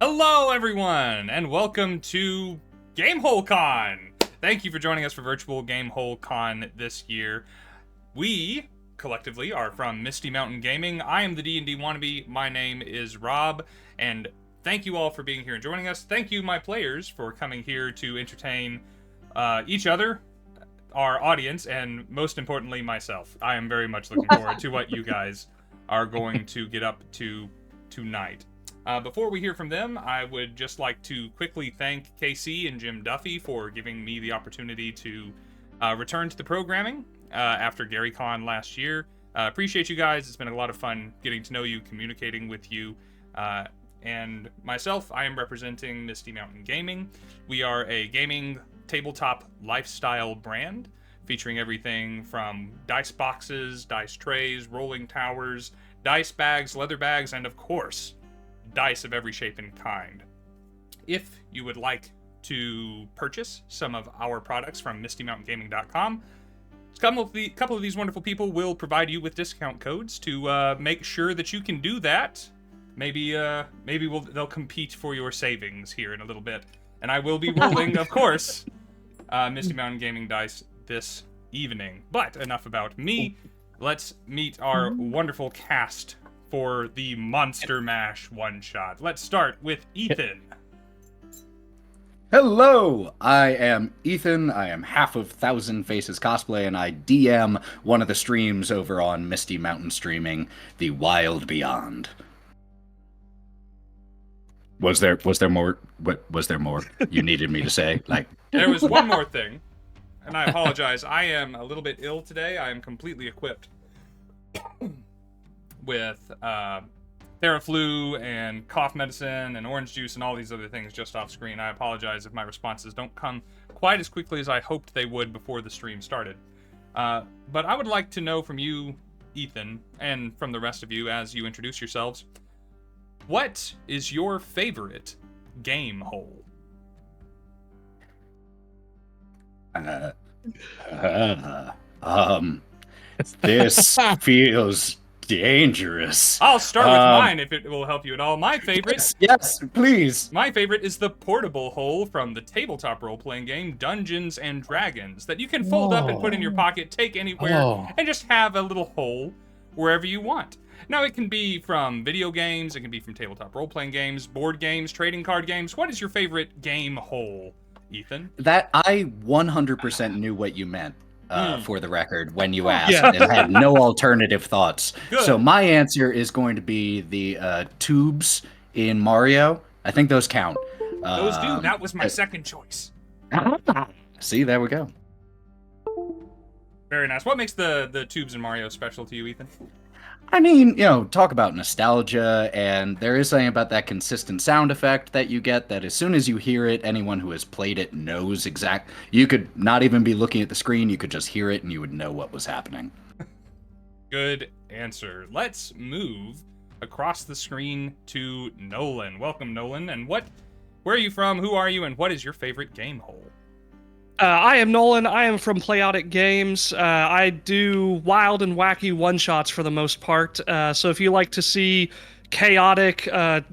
Hello, everyone, and welcome to Gamehole Con. Thank you for joining us for virtual Gamehole Con this year. We, collectively, are from Misty Mountain Gaming. I am the D&D wannabe. My name is Rob, and thank you all for being here and joining us. Thank you, my players, for coming here to entertain each other, our audience, and most importantly, myself. I am very much looking forward to what you guys are going to get up to tonight. Before we hear from them, I would just like to quickly thank KC and Jim Duffy for giving me the opportunity to return to the programming after GaryCon last year. Appreciate you guys. It's been a lot of fun getting to know you, communicating with you. And myself, I am representing Misty Mountain Gaming. We are a gaming tabletop lifestyle brand featuring everything from dice boxes, dice trays, rolling towers, dice bags, leather bags, and of course, dice of every shape and kind. If you would like to purchase some of our products from MistyMountainGaming.com, a couple of these wonderful people will provide you with discount codes to make sure that you can do that. Maybe they'll compete for your savings here in a little bit. And I will be rolling, of course, Misty Mountain Gaming dice this evening. But enough about me. Let's meet our wonderful cast for the Monster Mash one-shot. Let's start with Ethan. Hello, I am Ethan. I am half of Thousand Faces Cosplay, and I DM one of the streams over on Misty Mountain Streaming, The Wild Beyond. Was there more? What was there more you needed me to say? There was one more thing, and I apologize. I am a little bit ill today. I am completely equipped with Theraflu and cough medicine and orange juice and all these other things just off screen. I apologize if my responses don't come quite as quickly as I hoped they would before the stream started. But I would like to know from you, Ethan, and from the rest of you as you introduce yourselves, what is your favorite game hole? This feels dangerous. I'll start with mine if it will help you at all. My favorite... Yes, please. My favorite is the portable hole from the tabletop role-playing game Dungeons and Dragons that you can fold up and put in your pocket, take anywhere, and just have a little hole wherever you want. Now, it can be from video games, it can be from tabletop role-playing games, board games, trading card games. What is your favorite game hole, Ethan? That I 100% knew what you meant. For the record, when you asked, and had no alternative thoughts. Good. So my answer is going to be the tubes in Mario. I think those count. Those do. That was my second choice. See, there we go. Very nice. What makes the tubes in Mario special to you, Ethan? I mean, talk about nostalgia, and there is something about that consistent sound effect that you get that as soon as you hear it, anyone who has played it knows exact. You could not even be looking at the screen, you could just hear it and you would know what was happening. Good answer. Let's move across the screen to Nolan. Welcome, Nolan. And where are you from? Who are you? And what is your favorite game hole? I am Nolan. I am from Playotic Games. I do wild and wacky one-shots for the most part. So if you like to see chaotic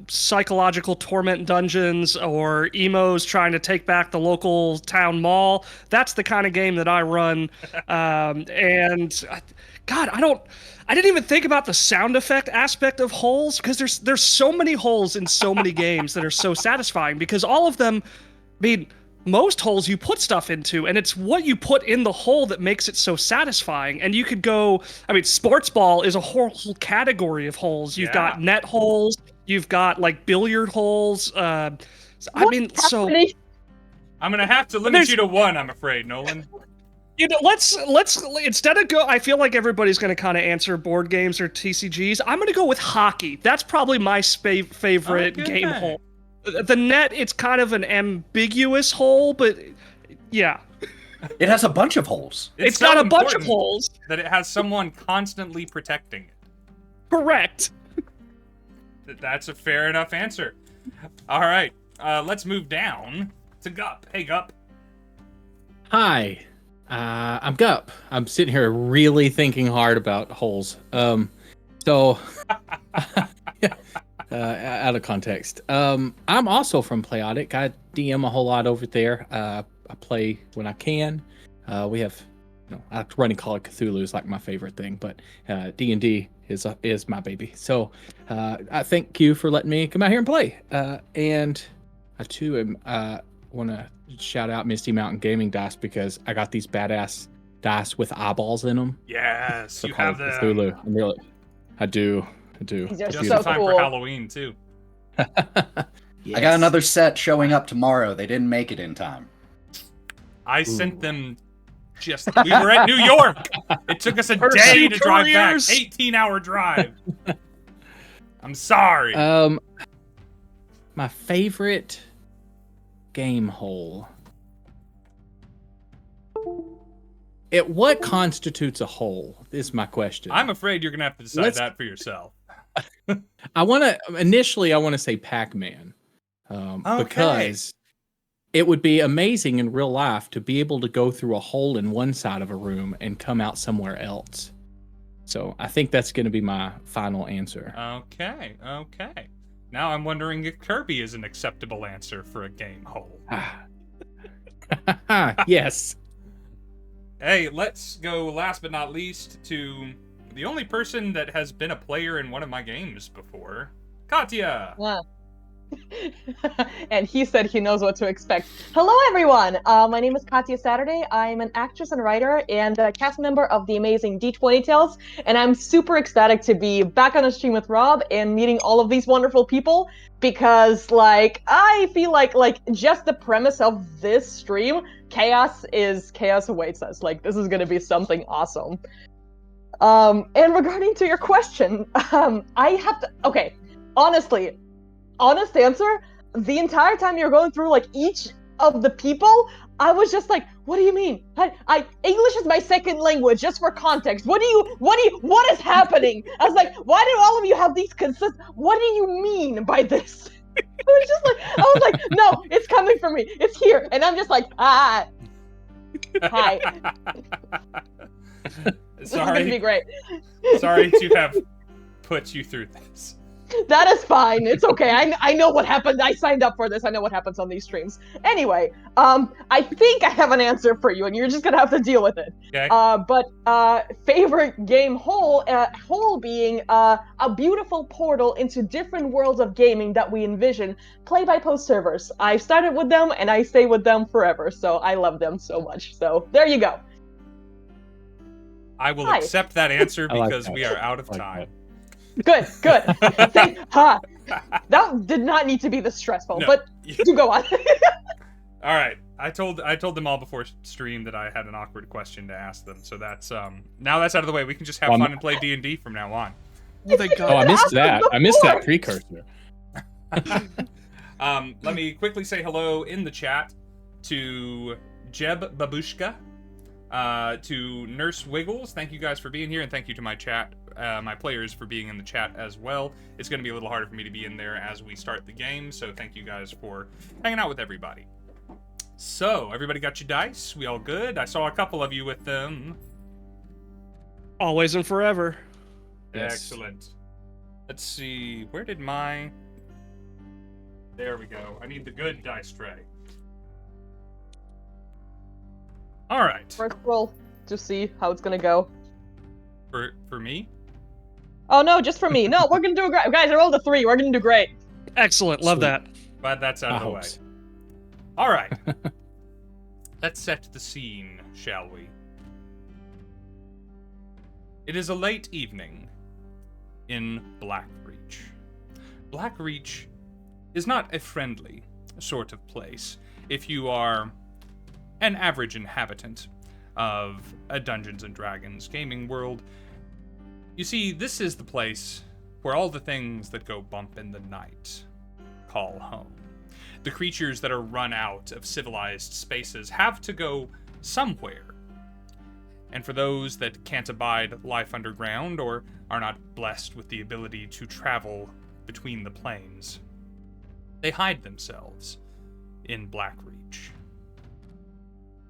psychological torment dungeons or emos trying to take back the local town mall, that's the kind of game that I run. And God, I didn't even think about the sound effect aspect of holes, because there's so many holes in so many games that are so satisfying, because all of them, most holes you put stuff into, and it's what you put in the hole that makes it so satisfying. And you could go, sports ball is a whole category of holes. You've got net holes, you've got like billiard holes. I'm gonna have to limit you to one, I'm afraid, Nolan. Let's instead of I feel like everybody's gonna kind of answer board games or TCGs. I'm gonna go with hockey. That's probably my favorite game hole. The net, it's kind of an ambiguous hole, but yeah. It has a bunch of holes. It's got a bunch of holes. That it has someone constantly protecting it. Correct. That's a fair enough answer. All right, let's move down to Gup. Hey, Gup. Hi, I'm Gup. I'm sitting here really thinking hard about holes. So out of context. I'm also from Playodic. I DM a whole lot over there. I play when I can. We have, running Call of Cthulhu is like my favorite thing, but D&D is my baby. So I thank you for letting me come out here and play. And I too am want to shout out Misty Mountain Gaming dice because I got these badass dice with eyeballs in them. Yes, So you Call have of them. Cthulhu. I do. These are Just so in time cool. for Halloween, too. I got another set showing up tomorrow. They didn't make it in time. I sent them we were at New York. It took us a day to drive back. 18-hour drive. I'm sorry. My favorite game hole. What constitutes a hole is my question. I'm afraid you're going to have to decide that for yourself. I want to say Pac-Man. Because it would be amazing in real life to be able to go through a hole in one side of a room and come out somewhere else. So I think that's going to be my final answer. Okay. Now I'm wondering if Kirby is an acceptable answer for a game hole. Yes. Hey, let's go last but not least to the only person that has been a player in one of my games before, Katya. Yeah. And he said he knows what to expect. Hello, everyone. My name is Katya Saturday. I'm an actress and writer and a cast member of the amazing D20 Tales. And I'm super ecstatic to be back on a stream with Rob and meeting all of these wonderful people because, I feel like just the premise of this stream, chaos awaits us. This is going to be something awesome. And regarding to your question, I have to. Okay, honest answer, the entire time you're going through each of the people, I was just like, what do you mean? English is my second language, just for context. What is happening? I was like, why do all of you have these what do you mean by this? I was like, no, it's coming for me. It's here. And I'm just like, hi. This is gonna be great. Sorry to have put you through this. That is fine. It's okay. I know what happened. I signed up for this. I know what happens on these streams. Anyway, I think I have an answer for you, and you're just gonna have to deal with it. Okay. But favorite game hole being a beautiful portal into different worlds of gaming that we envision play-by-post servers. I started with them, and I stay with them forever. So I love them so much. So there you go. I will accept that answer because we are out of time. Good. That did not need to be this stressful, No. but do go on. All right. I told them all before stream that I had an awkward question to ask them. So that's now that's out of the way. We can just have fun and play D&D from now on. Oh, thank God. Oh, I missed that. I missed that precursor. Let me quickly say hello in the chat to Jeb Babushka, to Nurse Wiggles. Thank you guys for being here, and thank you to my chat. My players for being in the chat as well. It's going to be a little harder for me to be in there as we start the game, so thank you guys for hanging out with everybody. So, everybody got your dice? We all good? I saw a couple of you with them. Always and forever. Yes. Excellent. Let's see, where did my... There we go. I need the good dice tray. All right. First roll to see how it's gonna go. For me? Oh no, just for me. No, we're gonna do great, guys. I rolled a 3. We're gonna do great. Excellent. Love that. Glad that's out of the way. All right. Let's set the scene, shall we? It is a late evening in Blackreach. Blackreach is not a friendly sort of place if you are an average inhabitant of a Dungeons & Dragons gaming world. You see, this is the place where all the things that go bump in the night call home. The creatures that are run out of civilized spaces have to go somewhere. And for those that can't abide life underground or are not blessed with the ability to travel between the planes, they hide themselves in Blackreach.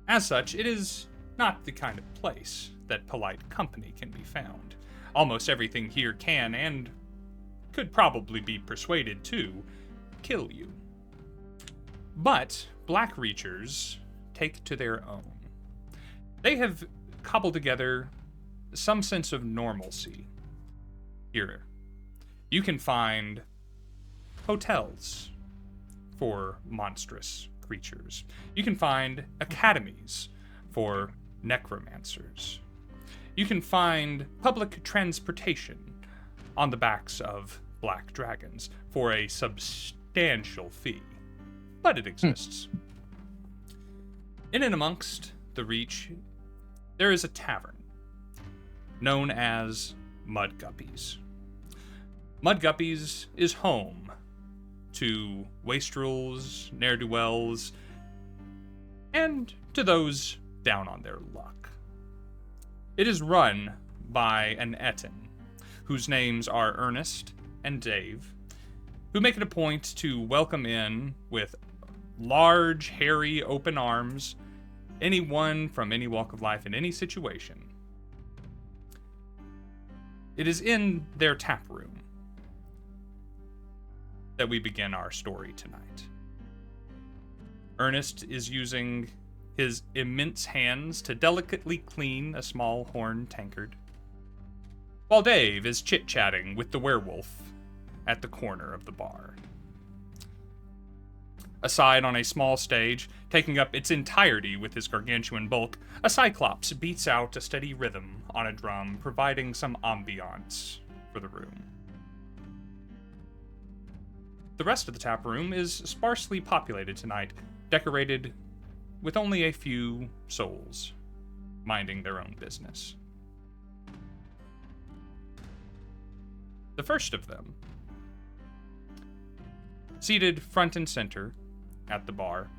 As such, it is not the kind of place that polite company can be found. Almost everything here can and could probably be persuaded to kill you. But Black Reachers take to their own. They have cobbled together some sense of normalcy. Here, you can find hotels for monstrous creatures. You can find academies for necromancers. You can find public transportation on the backs of black dragons for a substantial fee. But it exists. In and amongst the Reach, there is a tavern known as Mud Guppies. Mud Guppies is home to wastrels, ne'er-do-wells, and to those down on their luck. It is run by an Etin, whose names are Ernest and Dave, who make it a point to welcome in with large, hairy, open arms anyone from any walk of life in any situation. It is in their tap room that we begin our story tonight. Ernest is using his immense hands to delicately clean a small horn tankard, while Dave is chit-chatting with the werewolf at the corner of the bar. Aside on a small stage, taking up its entirety with his gargantuan bulk, a Cyclops beats out a steady rhythm on a drum, providing some ambiance for the room. The rest of the tap room is sparsely populated tonight, decorated with only a few souls minding their own business. The first of them, seated front and center at the bar,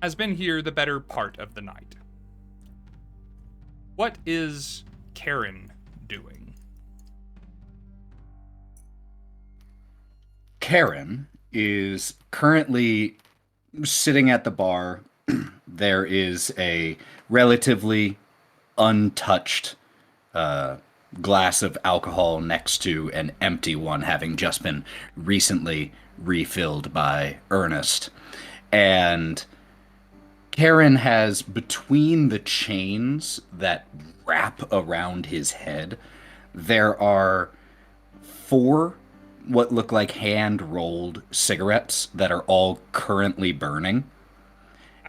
has been here the better part of the night. What is Karen doing? Karen is currently sitting at the bar. There is a relatively untouched glass of alcohol next to an empty one, having just been recently refilled by Ernest. And Karen has, between the chains that wrap around his head, there are 4 what look like hand-rolled cigarettes that are all currently burning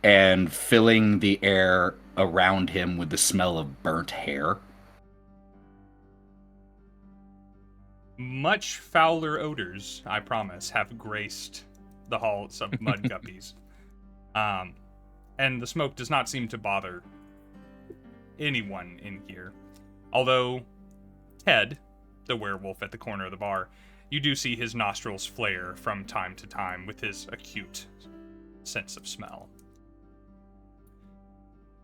and filling the air around him with the smell of burnt hair. Much fouler odors, I promise, have graced the halls of Mud Guppies. And the smoke does not seem to bother anyone in here. Although Ted, the werewolf at the corner of the bar, you do see his nostrils flare from time to time with his acute sense of smell.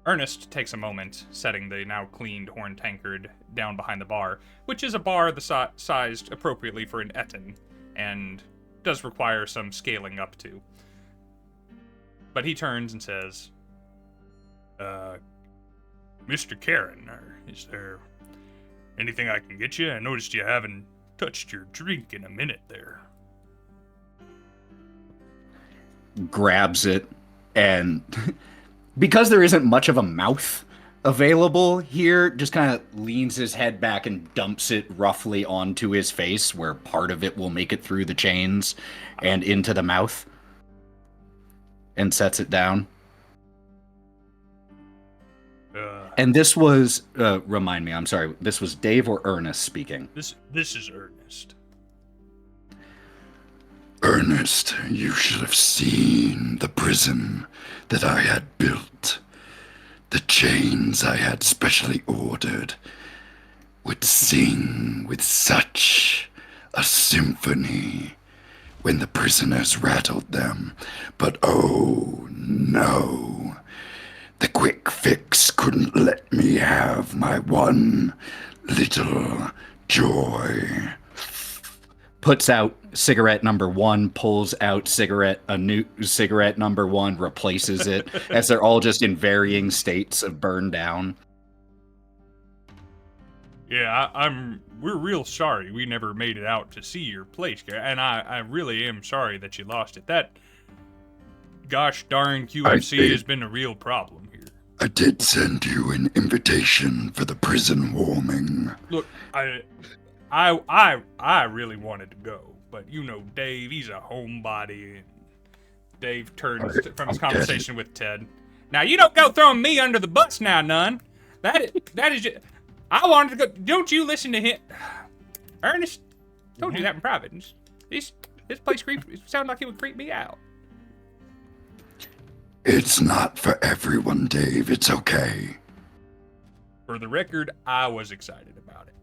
Ernest takes a moment, setting the now cleaned horn tankard down behind the bar, which is a bar sized appropriately for an Etin, and does require some scaling up to. But he turns and says, Mr. Karen, is there anything I can get you? I noticed you haven't touched your drink in a minute there. Grabs it, and because there isn't much of a mouth available here, just kind of leans his head back and dumps it roughly onto his face, where part of it will make it through the chains and into the mouth, and sets it down. And this was, remind me, I'm sorry, this was Dave or Ernest speaking? This is Ernest. Ernest, you should have seen the prison that I had built. The chains I had specially ordered would sing with such a symphony when the prisoners rattled them. But oh no, the quick fix couldn't let me have my one little joy. Puts out cigarette number 1, pulls out a new cigarette number 1, replaces it, as they're all just in varying states of burn down. Yeah, we're real sorry we never made it out to see your place, and I really am sorry that you lost it. That gosh darn QFC has been a real problem here. I did send you an invitation for the prison warming. Look, I really wanted to go, but you know Dave, he's a homebody. And Dave turns from his conversation with Ted. Now you don't go throwing me under the bus now, none. That is just, I wanted to go. Don't you listen to him, Ernest? Told you that in private. This place sounded like it would creep me out. It's not for everyone, Dave. It's okay. For the record, I was excited about it.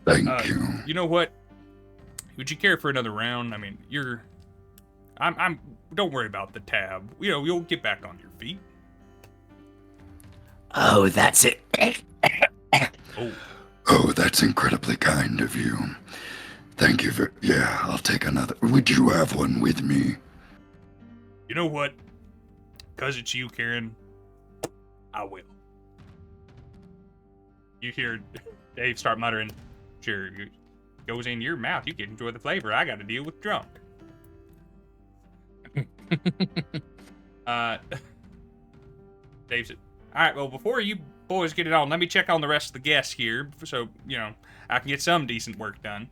Thank you. You know what? Would you care for another round? I mean, I'm. Don't worry about the tab. You know, you'll get back on your feet. Oh, that's it. Oh, that's incredibly kind of you. Thank you for. Yeah, I'll take another. Would you have one with me? You know what? Because it's you, Karen, I will. You hear Dave start muttering, sure, it goes in your mouth. You can enjoy the flavor. I got to deal with drunk. Dave said, all right, well, before you boys get it on, let me check on the rest of the guests here so, you know, I can get some decent work done.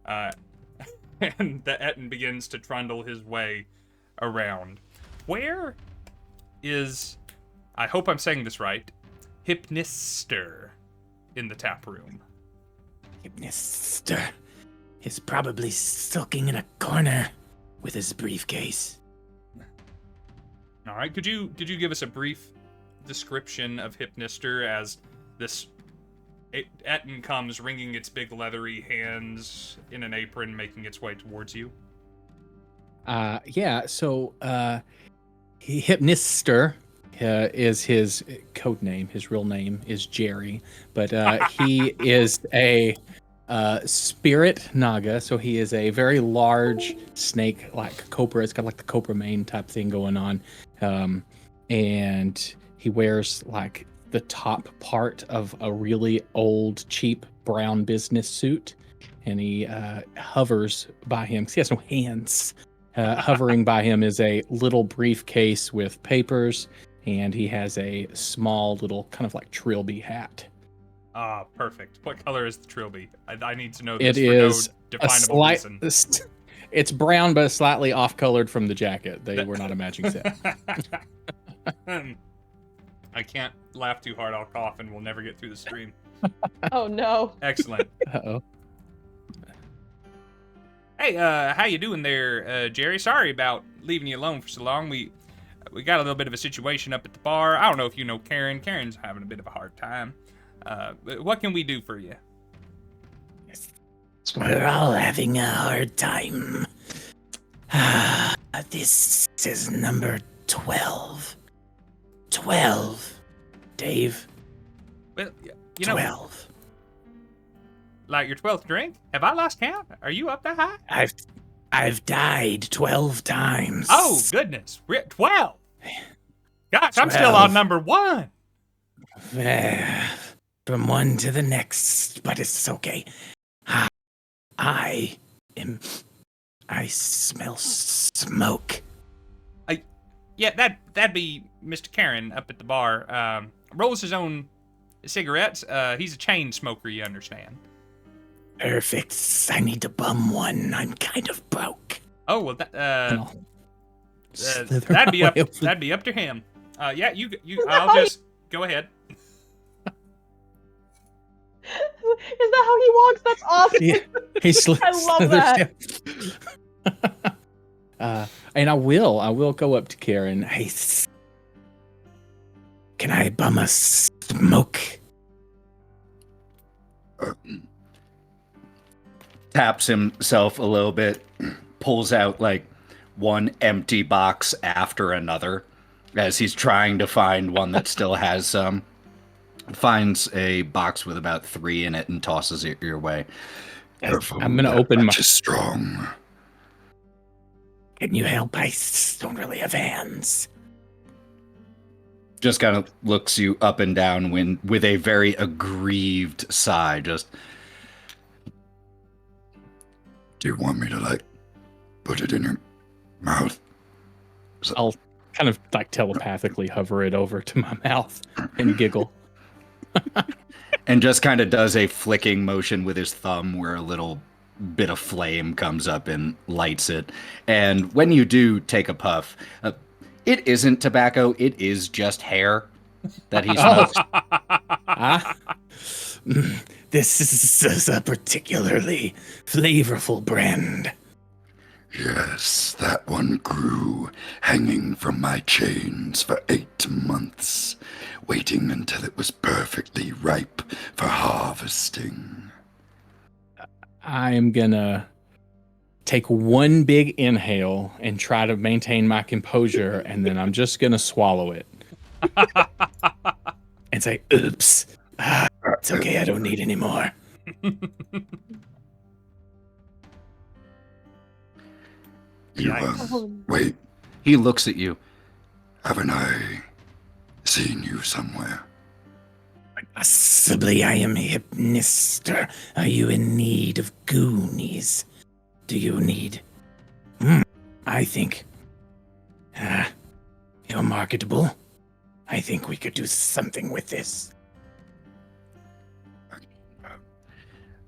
And the Etten begins to trundle his way around. Where is, I hope I'm saying this right, Hypnister in the tap room? Hypnister is probably sulking in a corner with his briefcase. All right, did you give us a brief description of Hypnister as this Etten comes wringing its big leathery hands in an apron, making its way towards you? Yeah, so Hypnister is his code name. His real name is Jerry, but he is a spirit naga, so he is a very large snake, like cobra. It's got like the cobra mane type thing going on, and he wears like the top part of a really old, cheap brown business suit, and he hovers by him because he has no hands. Hovering by him is a little briefcase with papers, and he has a small little kind of like trilby hat. Ah, perfect. What color is the trilby? I need to know this It for is no definable reason. It's brown, but slightly off-colored from the jacket. They were not a matching set. I can't laugh too hard. I'll cough, and we'll never get through the stream. Oh no. Excellent. Uh-oh. Hey, how you doing there, Jerry? Sorry about leaving you alone for so long. We got a little bit of a situation up at the bar. I don't know if you know Karen. Karen's having a bit of a hard time. What can we do for you? We're all having a hard time. This is number 12. 12. Dave. Well, you know, 12. like your 12th drink? Have I lost count? Are you up that high? I've died 12 times. Oh, goodness. 12! Gosh, I'm still on number 1. From one to the next, but it's okay. I smell smoke. Yeah, that'd be Mr. Karen up at the bar. Rolls his own cigarettes. He's a chain smoker, you understand. Perfect. I need to bum one. I'm kind of broke. Oh, well, Slither that'd be my up. way over- That'd be up to him. Yeah, you. I'll just go ahead. Is that how he walks? That's awesome. Yeah, he I love that. And I will go up to Karen. Hey, can I bum a smoke? Taps himself a little bit, pulls out like one empty box after another as he's trying to find one that still has some. Finds a box with about 3 in it and tosses it your way. Careful, I'm gonna that open my- match is strong. Can you help? I don't really have hands. just kind of looks you up and down with a very aggrieved sigh. Just, Do you want me to, like, put it in your mouth? I'll kind of like telepathically hover it over to my mouth and giggle. and just kind of does a flicking motion with his thumb where a little bit of flame comes up and lights it. And when you do take a puff, it isn't tobacco, it is just hair that he smokes. Ah, This is a particularly flavorful brand. Yes, that one grew hanging from my chains for 8 months, waiting until it was perfectly ripe for harvesting. I am gonna take one big inhale and try to maintain my composure, and then I'm just gonna swallow it. And say, oops. It's okay, I don't need any more. Wait, He looks at you. haven't I seen you somewhere? Possibly I am Hypnister. Are you in need of goonies? Do you need... I think... you're marketable. I think we could do something with this.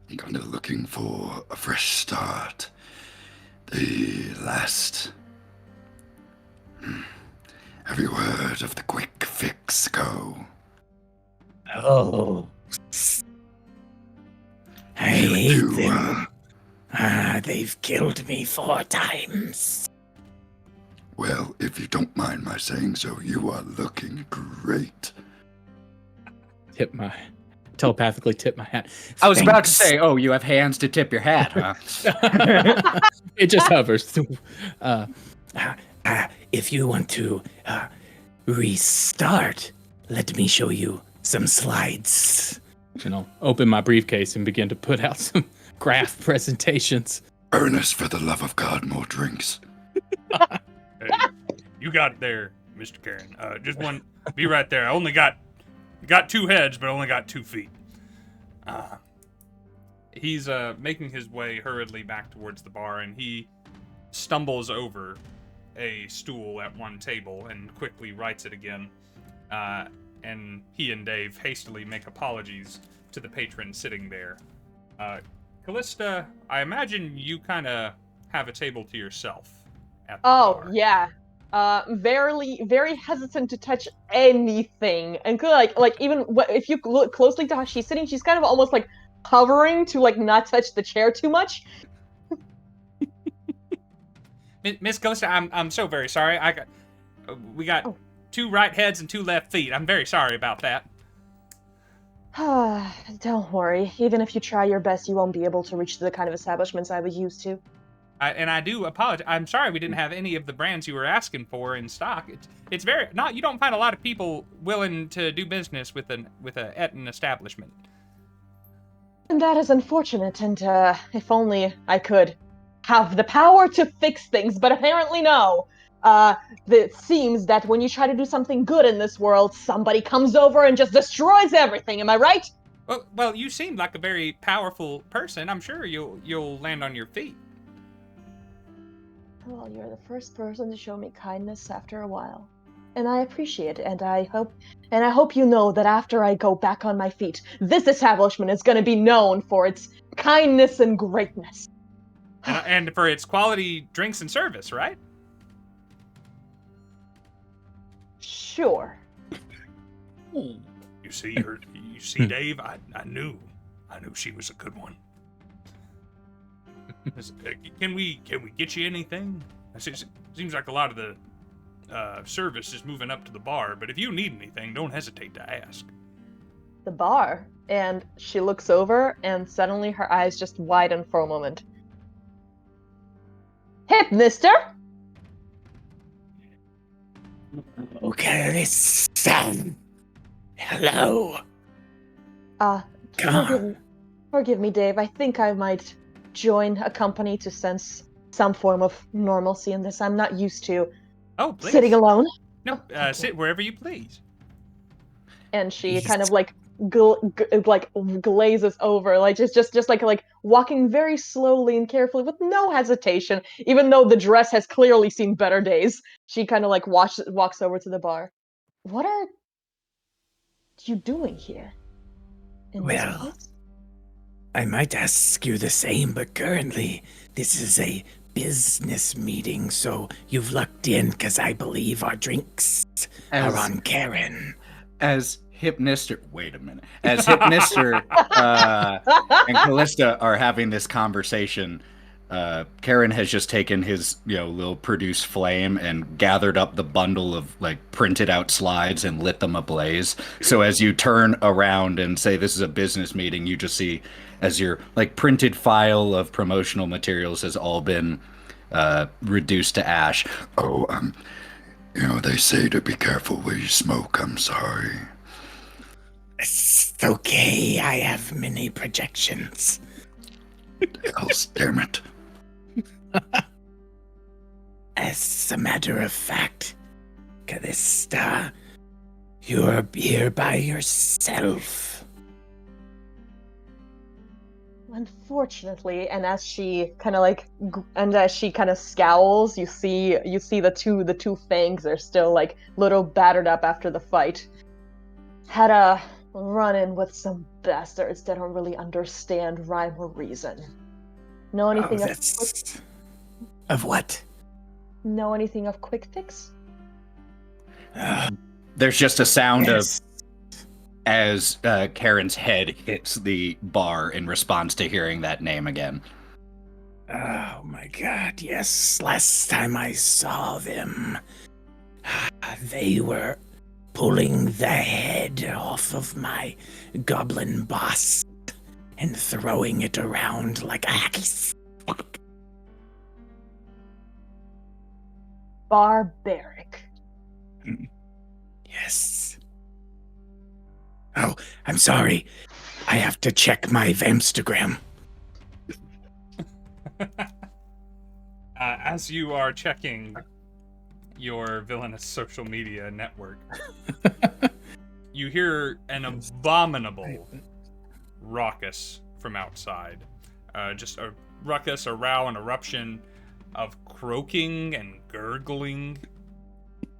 I'm kind of looking for a fresh start. The last... Have you heard of the quick fix go? Oh. I hate them. They've killed me 4 times. Well, if you don't mind my saying so, you are looking great. Telepathically tip my hat. I was about to Thanks. say, oh, you have hands to tip your hat, huh? It just hovers. If you want to restart, let me show you some slides. Open my briefcase and begin to put out some graph presentations. Ernest, for the love of God, more drinks. Hey, you got it there, Mr. Karen. Just one. Be right there. I only got 2 heads, but only got 2 feet. He's making his way hurriedly back towards the bar, and he stumbles over a stool at one table and quickly rights it again. And he and Dave hastily make apologies to the patron sitting there. Callista, I imagine you kind of have a table to yourself at the bar. Yeah. Very hesitant to touch anything, and like even if you look closely to how she's sitting, she's kind of almost like hovering to like not touch the chair too much. Miss Callista, I'm so very sorry. We got 2 right heads and 2 left feet. I'm very sorry about that. Don't worry. Even if you try your best, you won't be able to reach the kind of establishments I was used to. And I do apologize. I'm sorry we didn't have any of the brands you were asking for in stock. It's very not. You don't find a lot of people willing to do business with an establishment. And that is unfortunate. And if only I could have the power to fix things, but apparently no. It seems that when you try to do something good in this world, somebody comes over and just destroys everything. Am I right? Well, you seem like a very powerful person. I'm sure you'll land on your feet. Well, you're the first person to show me kindness after a while, and I appreciate it. And I hope you know that after I go back on my feet, this establishment is going to be known for its kindness and greatness. And for its quality drinks and service, right? Sure. You see her. You see, Dave. I knew she was a good one. Can we get you anything? Seems like a lot of the service is moving up to the bar, but if you need anything, don't hesitate to ask. The bar, and she looks over, and suddenly her eyes just widen for a moment. Hypnister? Okay, listen. Hello. Come. Forgive me, Dave. I think I might join a company to sense some form of normalcy in this. I'm not used to Oh, please. sitting alone. No, sit wherever you please. and she He's- kind of like glazes over, like just like walking very slowly and carefully with no hesitation, even though the dress has clearly seen better days. She kind of like walks over to the bar. What are you doing here? In this Well, place? I might ask you the same, but currently this is a business meeting, so you've lucked in because I believe our drinks are on Karen. As Hypnister, wait a minute. As Hypnister and Callista are having this conversation, Karen has just taken his, little produce flame and gathered up the bundle of like printed out slides and lit them ablaze. So as you turn around and say this is a business meeting, you just see as your like printed file of promotional materials has all been reduced to ash. Oh, they say to be careful where you smoke. I'm sorry. It's okay, I have many projections. Else, damn it. As a matter of fact, Callista, you're here by yourself. Unfortunately, and as she kind of scowls, you see the two fangs are still like little battered up after the fight. Had a run-in with some bastards that don't really understand rhyme or reason. Know anything Of what? Know anything of Quick Fix? There's just a sound Yes. of as Karen's head hits the bar in response to hearing that name again. Oh my god, yes. Last time I saw them, they were pulling the head off of my goblin boss and throwing it around like a hacky stick. Barbaric. Yes. Oh, I'm sorry. I have to check my Vamstagram. As you are checking your villainous social media network, you hear an abominable raucous from outside. Just a ruckus, a row, an eruption of croaking and gurgling.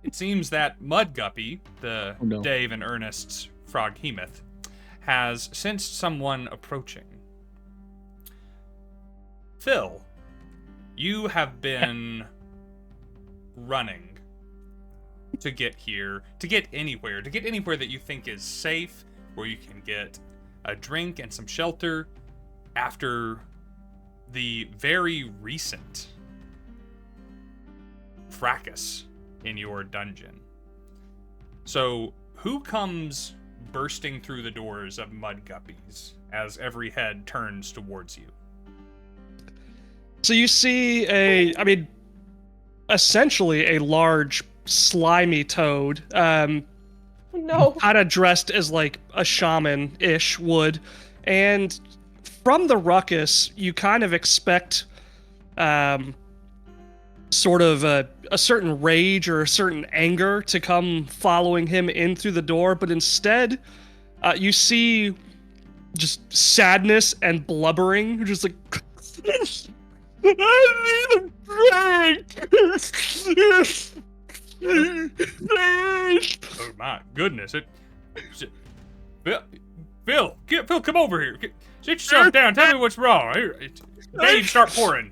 It seems that Mudguppy, the Dave and Ernest's froghemoth, has sensed someone approaching. Phil, you have been running to get here, to get anywhere that you think is safe, where you can get a drink and some shelter after the very recent fracas in your dungeon. So, who comes bursting through the doors of Mudguppies as every head turns towards you? So you see essentially a large slimy toad, No. kind of dressed as like a shaman-ish would, and from the ruckus, you kind of expect sort of a certain rage or a certain anger to come following him in through the door, but instead, you see just sadness and blubbering, just like, I need a drink. Oh my goodness! Phil, come over here. Sit yourself down. Tell me what's wrong. Dave, start pouring.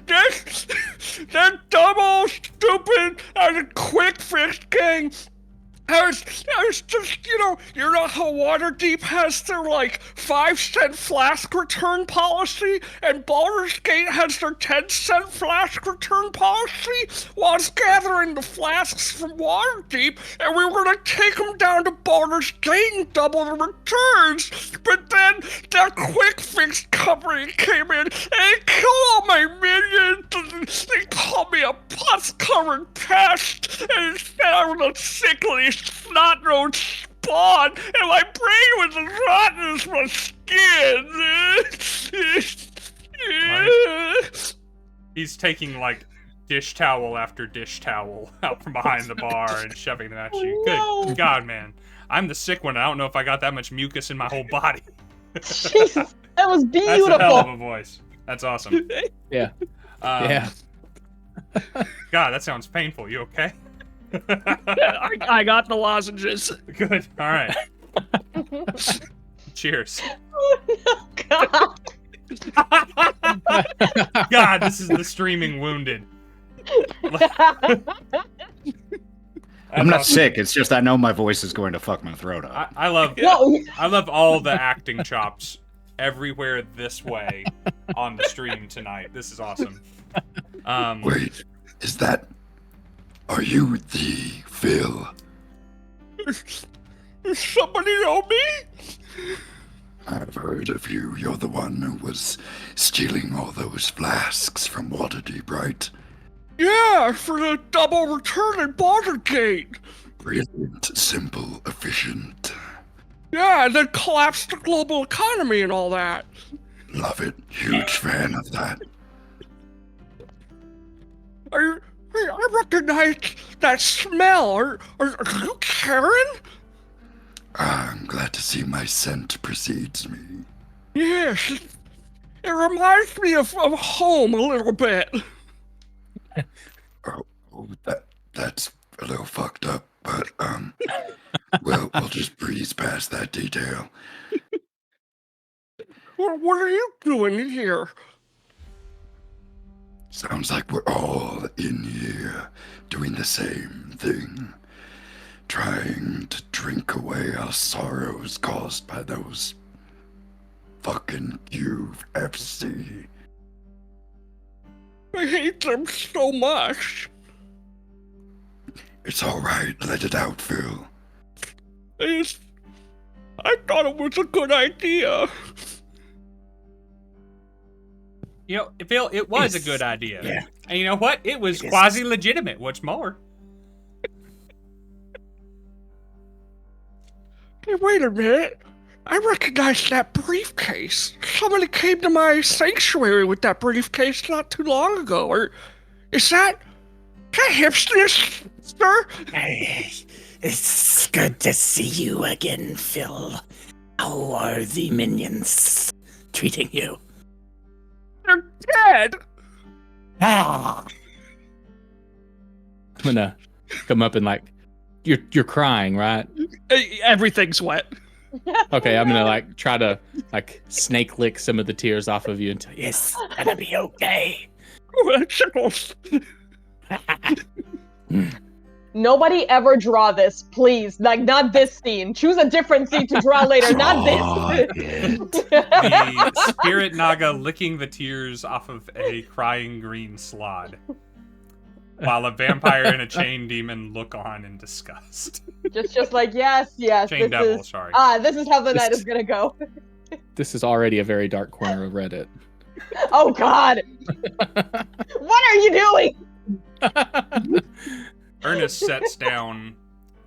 That dumb old stupid Quick Fix gang. I was just, you know how Waterdeep has their, 5-cent flask return policy, and Baldur's Gate has their 10-cent flask return policy? Well, I was gathering the flasks from Waterdeep, and we were gonna take them down to Baldur's Gate and double the returns, but then that Quick Fix company came in, and they killed all my minions, they called me a pus-covered pest, and said I was a sickly snot-nosed spawn, and my brain was as rotten as my skin. He's taking dish towel after dish towel out from behind the bar and shoving them at you. No. Good God, man. I'm the sick one. I don't know if I got that much mucus in my whole body. Jesus, that was That's a hell of beautiful. a voice. That's awesome. Yeah. Yeah. God, that sounds painful. You okay? I got the lozenges. Good. All right. Cheers. God. God, this is the streaming wounded. I'm not awesome. sick. It's just I know my voice is going to fuck my throat up. I love No. I love all the acting chops everywhere this way on the stream tonight. This is awesome. Wait, is that... Are you the Phil? Somebody know me? I've heard of you. You're the one who was stealing all those flasks from Waterdeep, right? Yeah, for the double return at Watergate. Brilliant, simple, efficient. Yeah, and then collapsed the global economy and all that. Love it. Huge fan of that. I recognize that smell. Are you Karen? I'm glad to see my scent precedes me. Yes. It reminds me of home a little bit. Oh, that's a little fucked up, but, we'll just breeze past that detail. What are you doing here? Sounds like we're all in here doing the same thing. Trying to drink away our sorrows caused by those fucking UFC. I hate them so much. It's alright, let it out, Phil. I thought it was a good idea. You know, Phil, it was a Yes. good idea. Yeah. And you know what? It was It is. quasi-legitimate. What's more? Hey, wait a minute. I recognize that briefcase. Somebody came to my sanctuary with that briefcase not too long ago. Or is that hipster? Hey, it's good to see you again, Phil. How are the minions treating you? They're dead. Ah, I'm gonna come up and like, you're crying, right? Everything's wet. Okay, I'm gonna like try to like snake lick some of the tears off of you until yes, gonna be okay. Oh, that tickles. Nobody ever draw this, please. Like, not this scene. Choose a different scene to draw later, not this. The spirit naga licking the tears off of a crying green slod, while a vampire and a chain demon look on in disgust. just like, yes, Chain this devil, is... sorry. This is how the night is gonna go. this is already a very dark corner of Reddit. Oh, God. What are you doing? Ernest sets down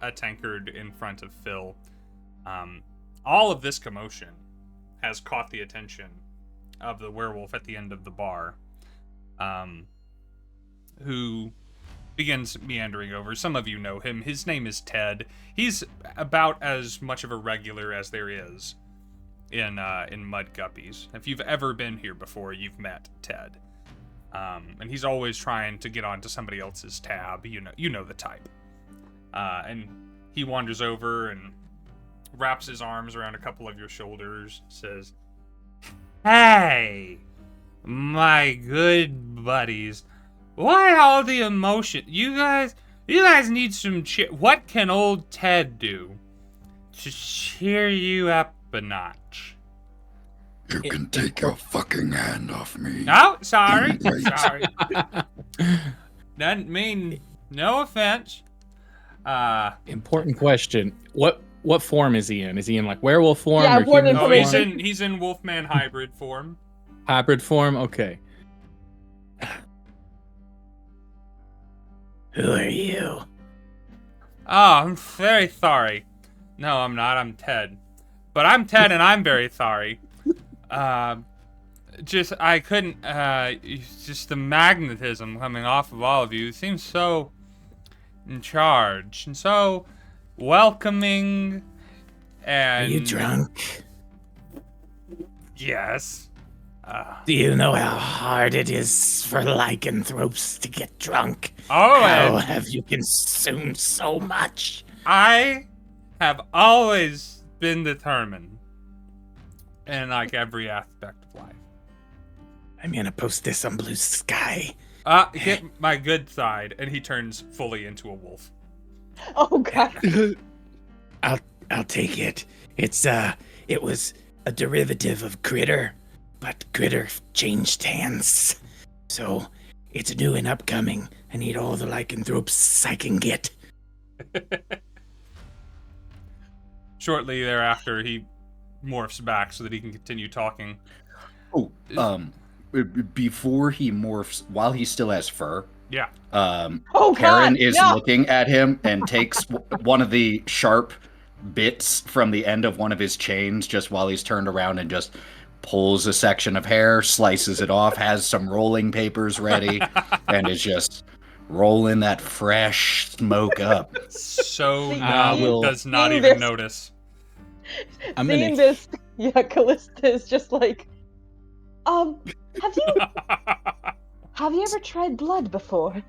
a tankard in front of Phil. All of this commotion has caught the attention of the werewolf at the end of the bar, who begins meandering over. Some of you know him. His name is Ted. He's about as much of a regular as there is in Mud Guppies. If you've ever been here before, you've met Ted. And he's always trying to get onto somebody else's tab. You know the type. And he wanders over and wraps his arms around a couple of your shoulders, says, "Hey, my good buddies, why all the emotion? You guys need some what can old Ted do to cheer you up a notch?" You can take your fucking hand off me. Oh, sorry. Great. Sorry. Doesn't mean no offense. Important question. What form is he in? Is he in like werewolf form Yeah, or important human Oh, information. form? he's in Wolfman hybrid form. Hybrid form? Okay. Who are you? Oh, I'm very sorry. No, I'm not. I'm Ted. But I'm Ted and I'm very sorry. I couldn't, it's just the magnetism coming off of all of you seems so in charge and so welcoming, Are and you drunk? yes. Do you know how hard it is for lycanthropes to get drunk? Oh, How and have you consumed so much? I have always been determined in like every aspect of life. I'm gonna post this on Blue Sky. Get my good side, and he turns fully into a wolf. Oh god. I'll take it. It was a derivative of Critter, but Critter changed hands. So it's new and upcoming. I need all the lycanthropes I can get. Shortly thereafter, he morphs back so that he can continue talking. Oh, before he morphs, while he still has fur, Yeah. Oh Karen god. is No. looking at him and takes one of the sharp bits from the end of one of his chains just while he's turned around and just pulls a section of hair, slices it off, has some rolling papers ready, and is just rolling that fresh smoke up. So See, now will- does not seeing even this- notice. I'm Seeing gonna this, yeah, Callista is just like, have you ever tried blood before?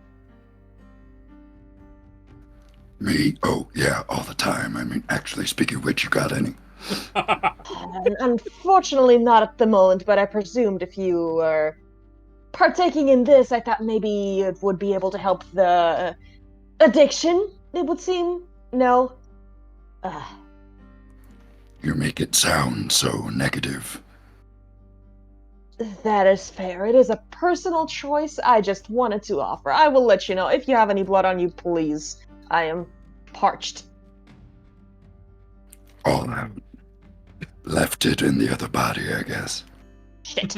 Me? Oh, yeah, all the time. I mean, actually, speaking of which, you got any? Unfortunately, not at the moment, but I presumed if you were partaking in this, I thought maybe it would be able to help the addiction, it would seem. No? You make it sound so negative. That is fair. It is a personal choice. I just wanted to offer. I will let you know. If you have any blood on you, please. I am parched. All out. Left it in the other body, I guess. Shit.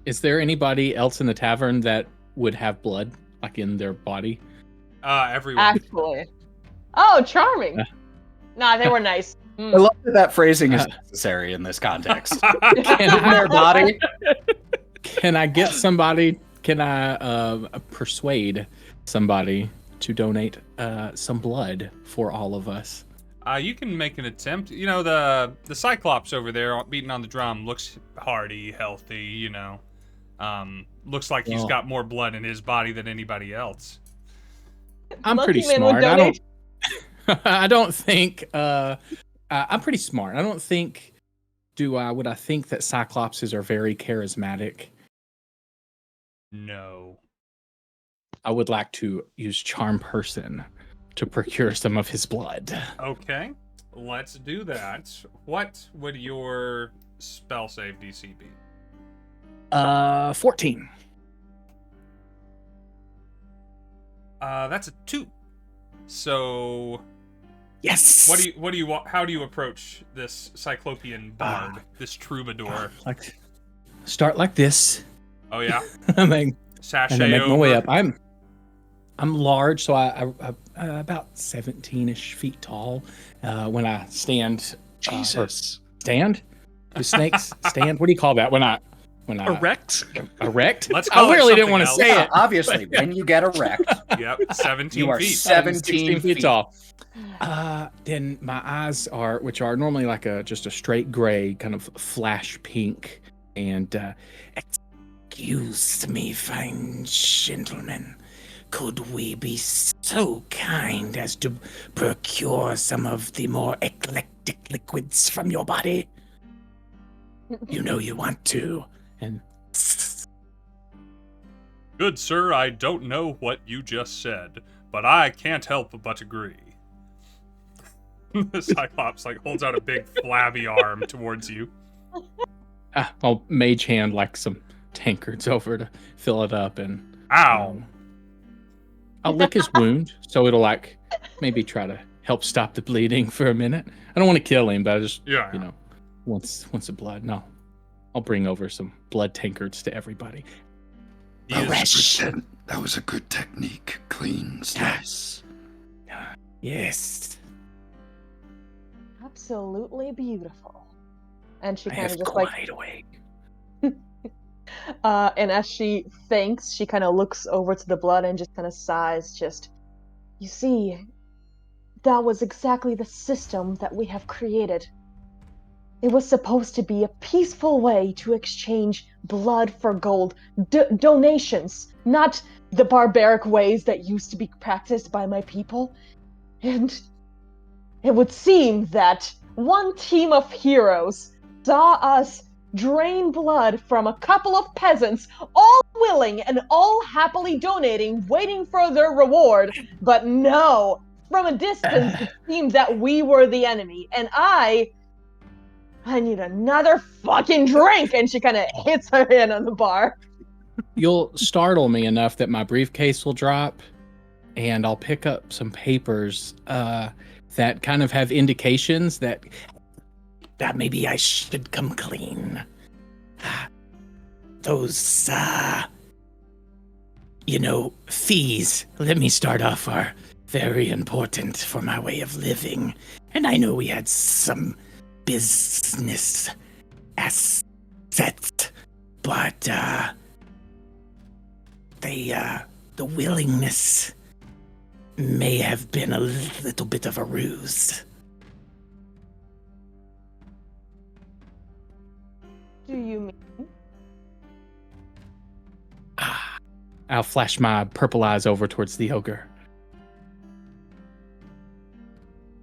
Is there anybody else in the tavern that would have blood, like in their body? Everyone. Actually. Oh, charming. Nah, they were nice. I love that phrasing is necessary in this context. Can In their body. Can I get somebody? Can I persuade somebody to donate some blood for all of us? You can make an attempt. You know, the Cyclops over there beating on the drum looks hardy, healthy, you know. Looks like he's Well- got more blood in his body than anybody else. I'm Monkey pretty Man would smart. I don't. donate. I don't think. I'm pretty smart. I don't think. Would I think that Cyclopses are very charismatic? No. I would like to use Charm Person to procure some of his blood. Okay, let's do that. What would your spell save DC be? 14. That's a 2. So, Yes. what do you want? How do you approach this Cyclopean bard, this troubadour? Like, start like this. Oh yeah, and then sashay make over. my way up. I'm large, so I about 17-ish feet tall. When I stand, Jesus. stand. Do snakes stand? What do you call that? When I Erect? erect? Let's I call it really didn't something want to else. say Yeah, it. obviously, when you get erect, Yep, 17 you are feet. 17 feet feet. tall. Then my eyes which are normally like just a straight gray, kind of flash pink, and Excuse me, fine gentlemen. Could we be so kind as to procure some of the more eclectic liquids from your body? You know you want to. and Good sir, I don't know what you just said, but I can't help but agree. The Cyclops holds out a big flabby arm towards you. I'll mage hand like some tankards over to fill it up, and Ow! I'll lick his wound, so it'll maybe try to help stop the bleeding for a minute. I don't want to kill him, but I just Yeah. once the blood. No, I'll bring over some blood tankards to everybody. He That is- was, a good that was a good technique. Clean slice. Yes. Absolutely beautiful. And she I kind have of just like, quite awake. and as she thanks, she kind of looks over to the blood and just kind of sighs. Just, you see, that was exactly the system that we have created. It was supposed to be a peaceful way to exchange blood for gold, donations, not the barbaric ways that used to be practiced by my people. And it would seem that one team of heroes saw us drain blood from a couple of peasants, all willing and all happily donating, waiting for their reward. But no, from a distance, it seemed that we were the enemy. And I need another fucking drink. And she kind of hits her hand on the bar. You'll startle me enough that my briefcase will drop, and I'll pick up some papers that kind of have indications that maybe I should come clean. Those, fees, let me start off, are very important for my way of living. And I know we had some business assets, but the willingness may have been a little bit of a ruse. Do you mean? I'll flash my purple eyes over towards the ogre.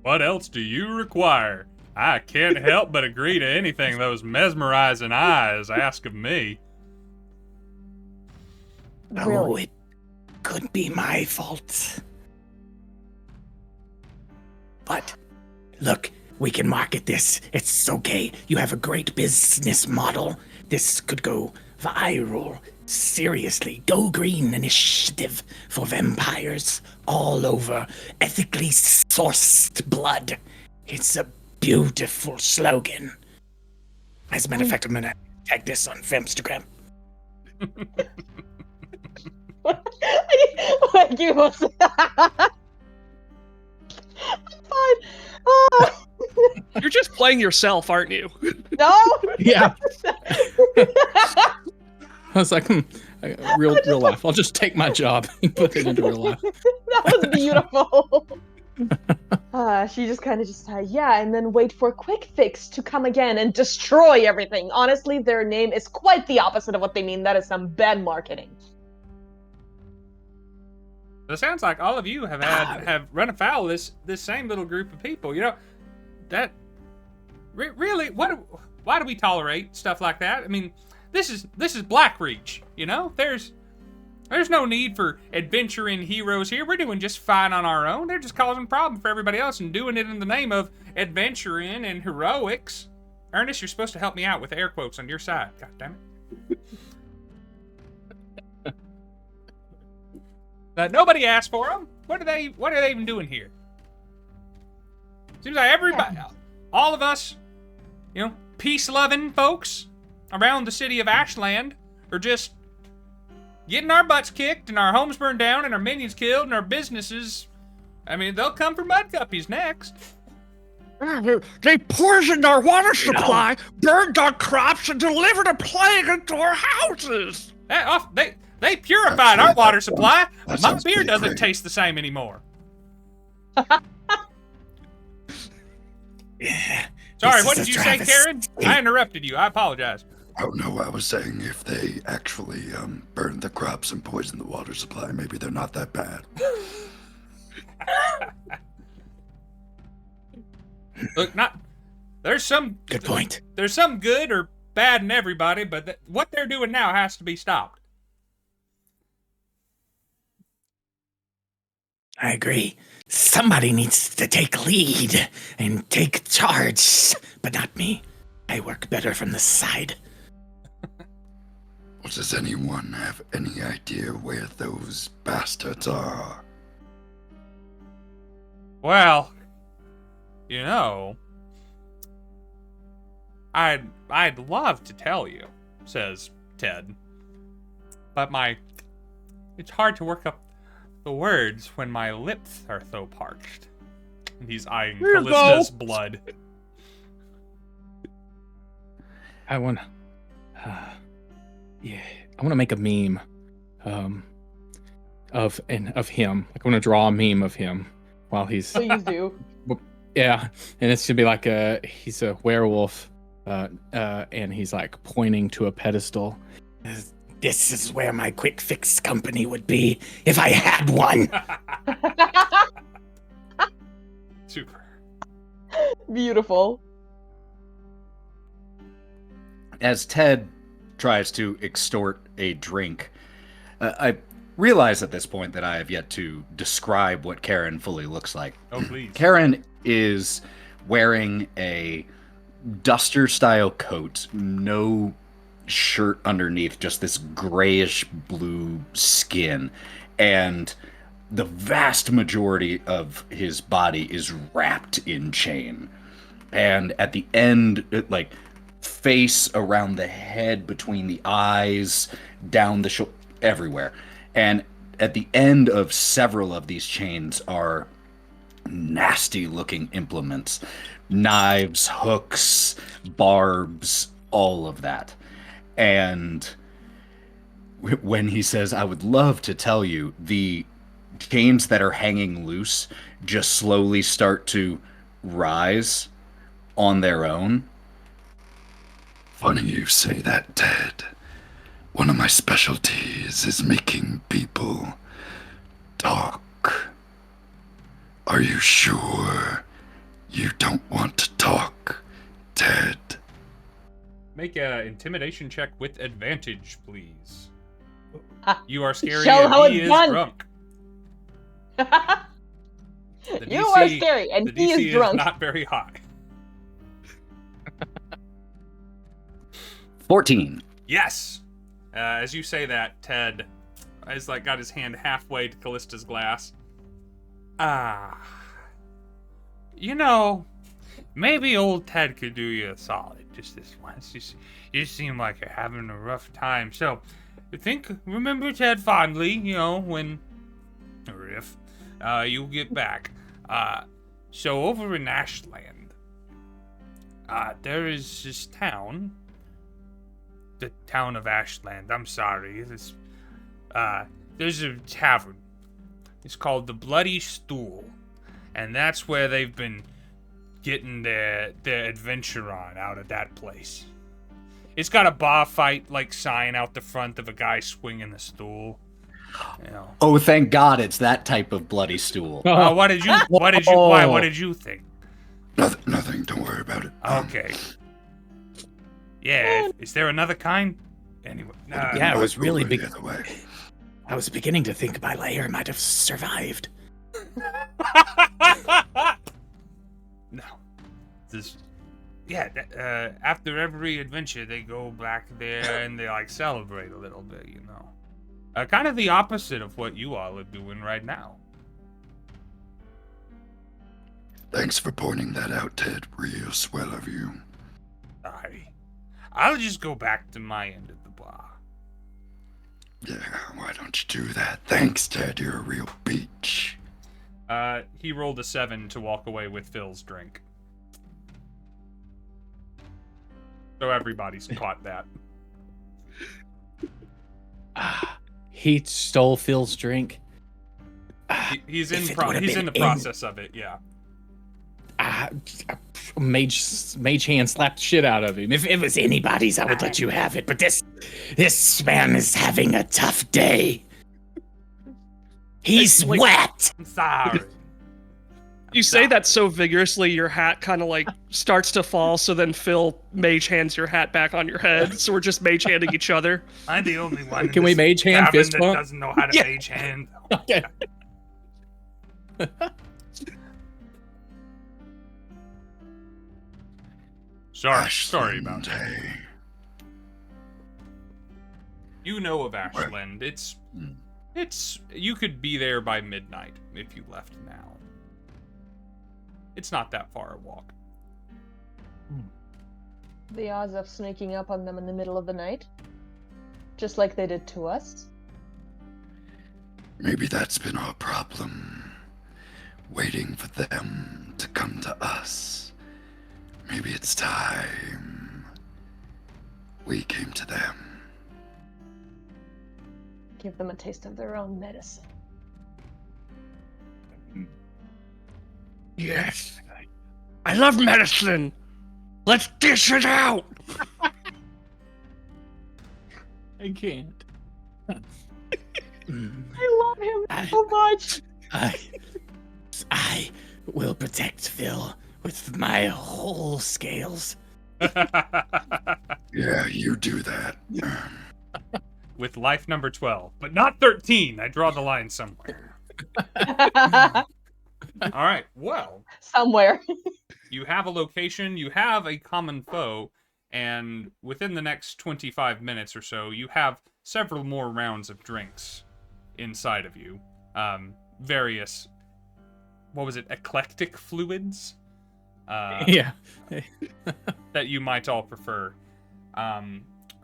What else do you require? I can't help but agree to anything those mesmerizing eyes ask of me. Oh, Really? it could be my fault. But, look, we can market this. It's okay. You have a great business model. This could go viral. Seriously, Go Green initiative for vampires all over. Ethically sourced blood. It's a beautiful slogan. As a matter of fact, I'm gonna tag this on Femstagram. Like you must. I'm fine. You're just playing yourself, aren't you? No. Yeah. I was like, real life. I'll just take my job and put it into real life. That was beautiful. She just kind of yeah, and then wait for Quick Fix to come again and destroy everything. Honestly, their name is quite the opposite of what they mean. That is some bad marketing. It sounds like all of you have run afoul of this same little group of people. You know, that really, why do we tolerate stuff like that? I mean, this is Blackreach. You know, there's no need for adventuring heroes here. We're doing just fine on our own. They're just causing problems for everybody else and doing it in the name of adventuring and heroics. Ernest, you're supposed to help me out with air quotes on your side. God damn it. Nobody asked for them. What are they even doing here? Seems like everybody, all of us, you know, peace-loving folks around the city of Ashland are just getting our butts kicked and our homes burned down and our minions killed and our businesses. I mean, they'll come for Mudguppies next. They poisoned our water supply, burned our crops, and delivered a plague into our houses. They purified our water supply. That My sounds beer pretty doesn't great. taste the same anymore. Yeah. Sorry, This what is did a you say, travesty. Karen? I interrupted you. I apologize. Oh no, I was saying if they actually burned the crops and poisoned the water supply, maybe they're not that bad. Look, there's some Good point. There's some good or bad in everybody, but what they're doing now has to be stopped. I agree. Somebody needs to take lead and take charge, but not me. I work better from the side. Well, does anyone have any idea where those bastards are? Well, you know, I'd love to tell you, says Ted, but it's hard to work up the words when my lips are so parched. And he's eyeing Here you Callista's go. blood. I want to make a meme of him. Like, I want to draw a meme of him while he's Please do. yeah, and it's gonna be like he's a werewolf, and he's like pointing to a pedestal. This is where my quick fix company would be if I had one. Super. Beautiful. As Ted tries to extort a drink, I realize at this point that I have yet to describe what Karen fully looks like. Oh, please. Karen is wearing a duster-style coat, no shirt underneath, just this grayish blue skin, and the vast majority of his body is wrapped in chain. And at the end, like, face around the head, between the eyes, down the shoulder, everywhere. And at the end of several of these chains are nasty looking implements, knives, hooks, barbs, all of that. And when he says, I would love to tell you, the chains that are hanging loose just slowly start to rise on their own. Funny you say that, Ted. One of my specialties is making people talk. Are you sure you don't want to talk, Ted? Make a intimidation check with advantage, please. You are scary Show and how he it's is done. drunk. The You are DC scary, and the he DC is drunk. not very high. 14. Yes! As you say that, Ted has like got his hand halfway to Callista's glass. You know, maybe old Ted could do you a solid just this once. You seem like you're having a rough time. So, remember Ted fondly, you know, when, or if, you get back. So over in Ashland, there is this town, the town of Ashland, I'm sorry, there's a tavern. It's called the Bloody Stool, and that's where they've been getting their adventure on out of that place. It's got a bar fight like sign out the front of a guy swinging the stool. You know. Oh, thank God it's that type of bloody stool. What did you think? Nothing, don't worry about it. Okay. Yeah, is there another kind? Anyway, Yeah, it was really Over big. the other way. I was beginning to think my lair might have survived. No. After every adventure, they go back there and they like celebrate a little bit, you know. Kind of the opposite of what you all are doing right now. Thanks for pointing that out, Ted. Real swell of you. Sorry. I'll just go back to my end of the bar. Yeah, why don't you do that? Thanks, Ted. You're a real beach. He rolled a 7 to walk away with Phil's drink. So everybody's caught that. He stole Phil's drink. He's If in it would've he's been in the in- process of it, yeah. Mage hand slapped the shit out of him. If it was anybody's, I would let you have it. But this man is having a tough day. He's Like- wet. I'm sorry. You say that so vigorously, your hat kind of like starts to fall. So then Phil mage hands your hat back on your head. So we're just mage handing each other. I'm the only one in Can we this mage hand tavern fist that bump? doesn't know how to Yeah. mage hand. Okay. Sorry about Ashland, that. hey. You know of Ashland. It's you could be there by midnight if you left now. It's not that far a walk. The odds of sneaking up on them in the middle of the night, just like they did to us. Maybe that's been our problem. Waiting for them to come to us. Maybe it's time we came to them. Give them a taste of their own medicine. Yes. I love medicine. Let's dish it out. I can't. I love him so much. I will protect Phil with my whole scales. Yeah, you do that. With life number 12, but not 13. I draw the line somewhere. All right, well, Somewhere. you have a location, you have a common foe, and within the next 25 minutes or so, you have several more rounds of drinks inside of you. Various, what was it, eclectic fluids? Yeah. That you might all prefer.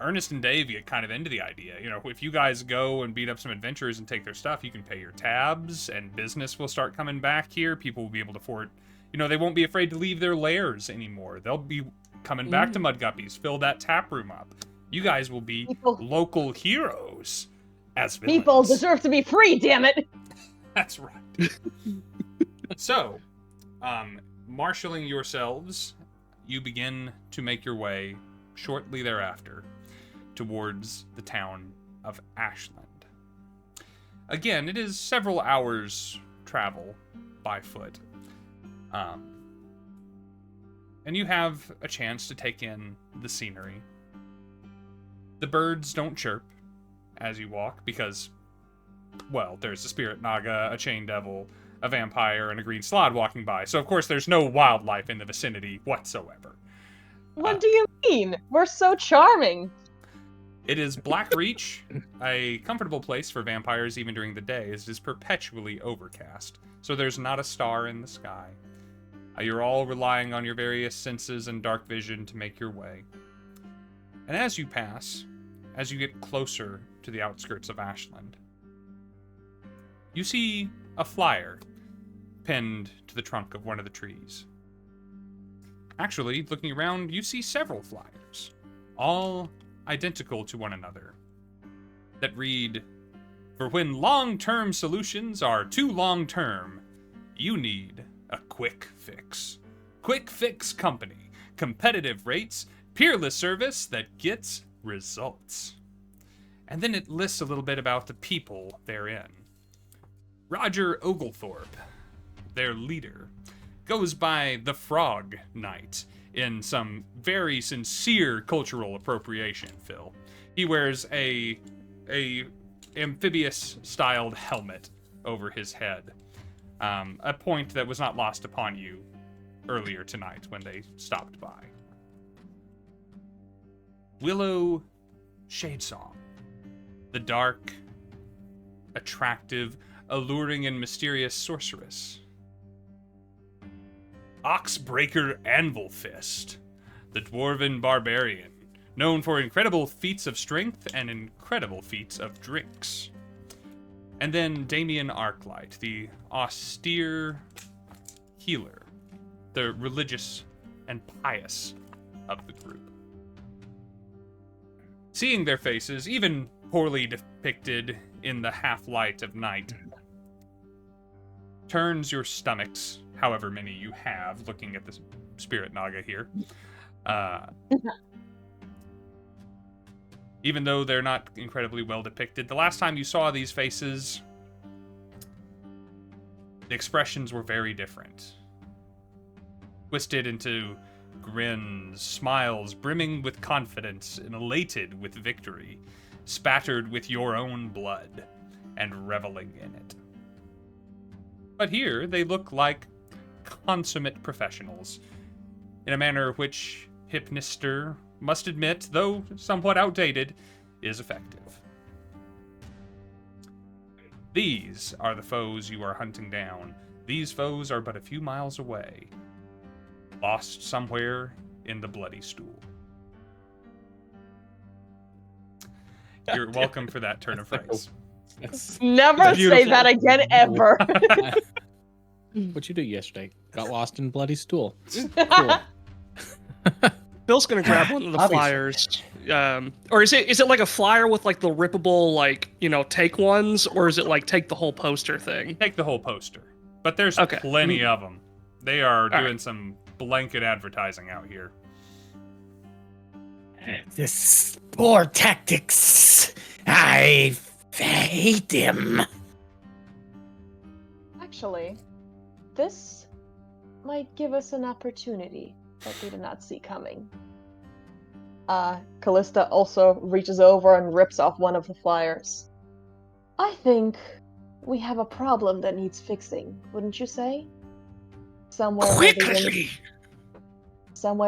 Ernest and Dave get kind of into the idea. You know, if you guys go and beat up some adventurers and take their stuff, you can pay your tabs, and business will start coming back here. People will be able to afford, you know, they won't be afraid to leave their lairs anymore. They'll be coming back to Mudguppies, fill that tap room up. You guys will be local heroes as villains. People deserve to be free, damn it. That's right. So, marshaling yourselves, you begin to make your way shortly thereafter towards the town of Ashland. Again, it is several hours travel by foot. And you have a chance to take in the scenery. The birds don't chirp as you walk because, well, there's a spirit naga, a chain devil, a vampire, and a green slod walking by. So, of course, there's no wildlife in the vicinity whatsoever. What do you mean? We're so charming. It is Blackreach, a comfortable place for vampires even during the day, as it is perpetually overcast. So there's not a star in the sky. You're all relying on your various senses and dark vision to make your way. And as you pass, as you get closer to the outskirts of Ashland, you see a flyer pinned to the trunk of one of the trees. Actually, looking around, you see several flyers, all identical to one another, that read, "For when long-term solutions are too long-term, you need a quick fix. Quick Fix Company. Competitive rates, peerless service that gets results." And then it lists a little bit about the people therein. Roger Oglethorpe, their leader, goes by the Frog Knight in some very sincere cultural appropriation, Phil. He wears a amphibious-styled helmet over his head. A point that was not lost upon you earlier tonight when they stopped by. Willow Shadesong, the dark, attractive, alluring, and mysterious sorceress. Oxbreaker Anvilfist, the dwarven barbarian, known for incredible feats of strength and incredible feats of drinks. And then Damien Arclight, the austere healer, the religious and pious of the group. Seeing their faces, even poorly depicted in the half-light of night, turns your stomachs, however many you have, looking at the spirit naga here. Even though they're not incredibly well depicted, the last time you saw these faces, the expressions were very different. Twisted into grins, smiles brimming with confidence and elated with victory, spattered with your own blood, and reveling in it. But here, they look like consummate professionals, in a manner which Hypnister must admit, though somewhat outdated, is effective. These are the foes you are hunting down. These foes are but a few miles away, lost somewhere in the bloody stool. You're welcome for that turn of phrase. Never say that again, ever. What'd you do yesterday? Got lost in bloody stool. Cool. Bill's gonna grab one of the flyers. Or is it like a flyer with like the rippable, like, you know, take ones, or is it like take the whole poster thing? Take the whole poster. But there's plenty of them. They are doing right. some blanket advertising out here. This poor tactics. I hate him. Actually, this might give us an opportunity that we did not see coming. Callista also reaches over and rips off one of the flyers. I think we have a problem that needs fixing, wouldn't you say? Somewhere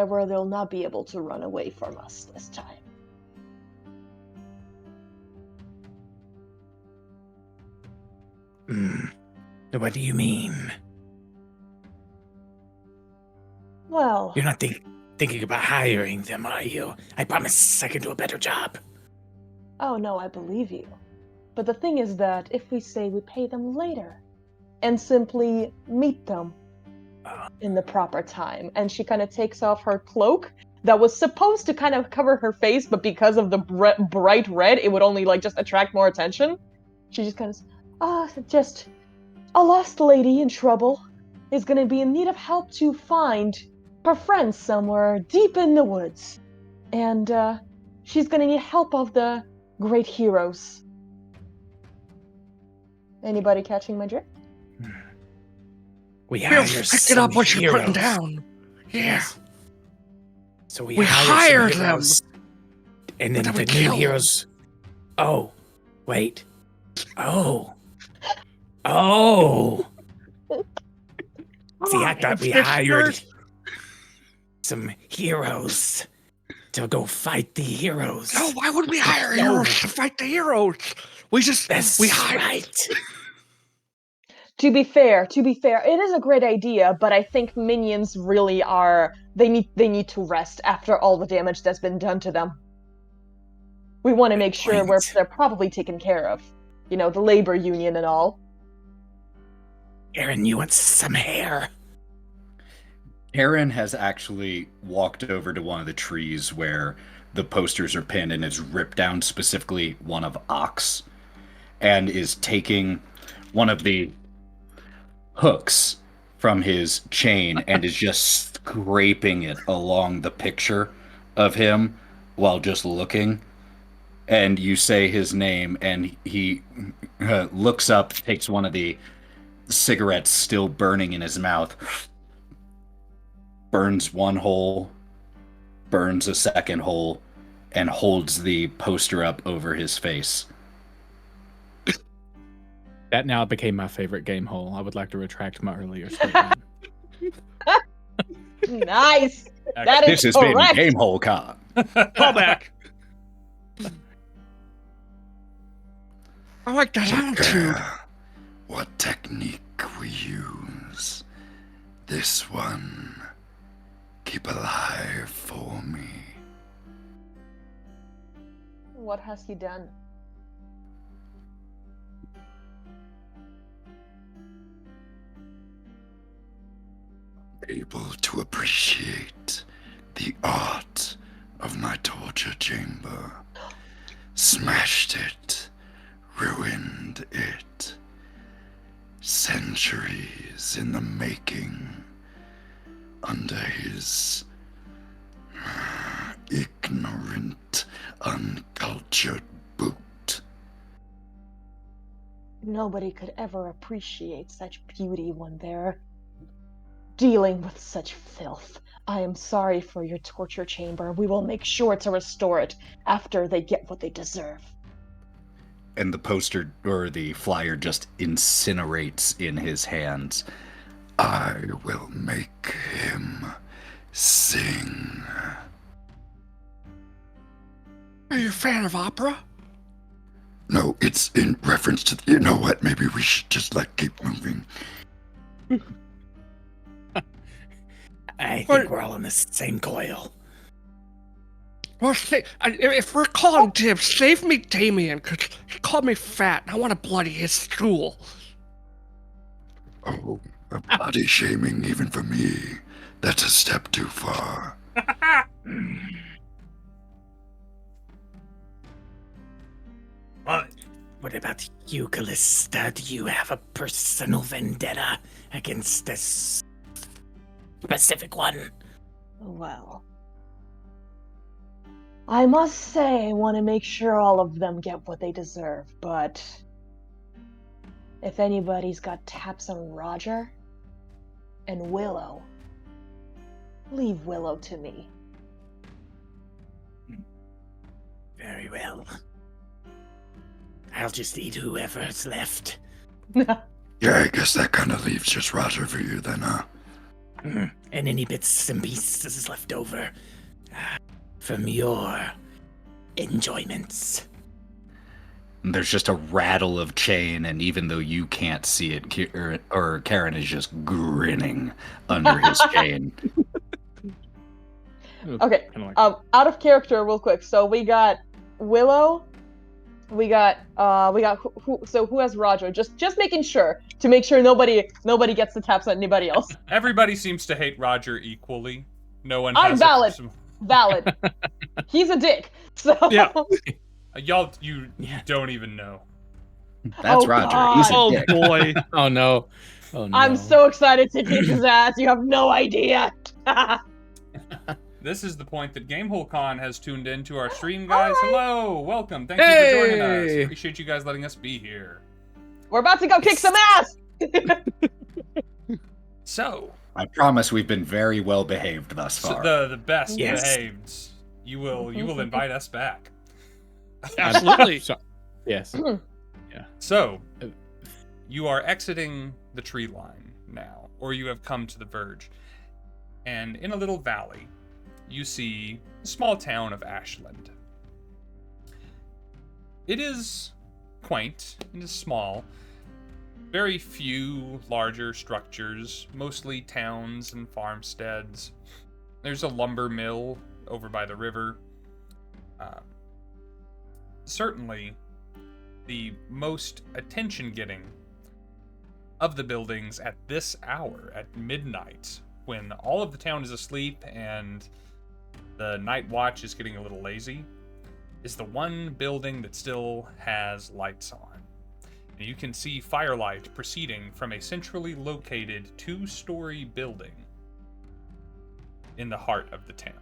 where they'll not be able to run away from us this time. What do you mean? Well, You're not thinking about hiring them, are you? I promise I can do a better job. oh no, I believe you. But the thing is that if we say we pay them later and simply meet them in the proper time, and she kind of takes off her cloak that was supposed to kind of cover her face, but because of the bright red, it would only like just attract more attention. She just kind of, just a lost lady in trouble is going to be in need of help to find her friends somewhere deep in the woods. And she's going to need help of the great heroes. Anybody catching my drift? We We'll hire pick it some up what you're putting heroes. down. Yeah. So we We hire hire some them. heroes, and then But then the we new kill heroes. Oh, wait. Oh. Oh. See, I thought we hired some heroes to go fight the heroes. No, why would we hire No. heroes to fight the heroes? That's we hire. right. To be fair, it is a great idea, but I think minions really are they need to rest after all the damage that's been done to them. We want to make sure point. they're probably taken care of. You know, the labor union and all. Aaron, you want some hair? Aaron has actually walked over to one of the trees where the posters are pinned and has ripped down specifically one of Ox and is taking one of the hooks from his chain and is just scraping it along the picture of him while just looking. And you say his name, and he looks up, takes one of the cigarettes still burning in his mouth, burns one hole, burns a second hole, and holds the poster up over his face. That now became my favorite game hole. I would like to retract my earlier statement. Nice. That This is has correct. been Gamehole Con. Call back. I like that attitude. What technique we use? This one. Keep alive for me. What has he done? Able to appreciate the art of my torture chamber. Smashed it. Ruined it. Centuries in the making. Under his ignorant, uncultured boot. Nobody could ever appreciate such beauty when they're dealing with such filth. I am sorry for your torture chamber. We will make sure to restore it after they get what they deserve. And the poster or the flyer just incinerates in his hands. I will make him sing. Are you a fan of opera? No, it's in reference to, you know what, maybe we should just keep moving. I think we're all on the same coil. Well, if we're calling dibs, save me Damien, because he called me fat, and I want to bloody his stool. Oh, body shaming even for me. That's a step too far. What about you, Callista? Do you have a personal vendetta against this specific one. Well, I must say I want to make sure all of them get what they deserve, but if anybody's got taps on Roger and Willow, leave Willow to me. Very well. I'll just eat whoever's left. Yeah, I guess that kind of leaves just Roger for you then, huh? And any bits and pieces left over from your enjoyments. And there's just a rattle of chain, and even though you can't see it, or Karen is just grinning under his chain. Okay, Kinda like- out of character real quick. So we got Willow, we got who has Roger? Just making sure to make sure nobody gets the taps on anybody else. Everybody seems to hate Roger equally. No one I'm has valid. Valid. He's a dick. So Yeah. Y'all, you don't even know. That's Oh, Roger. God. He's a Oh dick. boy. Oh no. Oh no. I'm so excited to kick his ass. You have no idea. This is the point that GameholeCon has tuned into our stream, guys. Hello, welcome. Thank you for joining us. Hey! Appreciate you guys letting us be here. We're about to go kick some ass. So, I promise we've been very well behaved thus far. the best Yes. behaved. You will invite us back. Absolutely. Yes. So, you are exiting the tree line now, or you have come to the verge. And in a little valley, you see the small town of Ashland. It is quaint, it is small. Very few larger structures, mostly towns and farmsteads. There's a lumber mill over by the river. Certainly, the most attention-getting of the buildings at this hour, at midnight, when all of the town is asleep and the night watch is getting a little lazy, is the one building that still has lights on. And you can see firelight proceeding from a centrally located 2-story building in the heart of the town.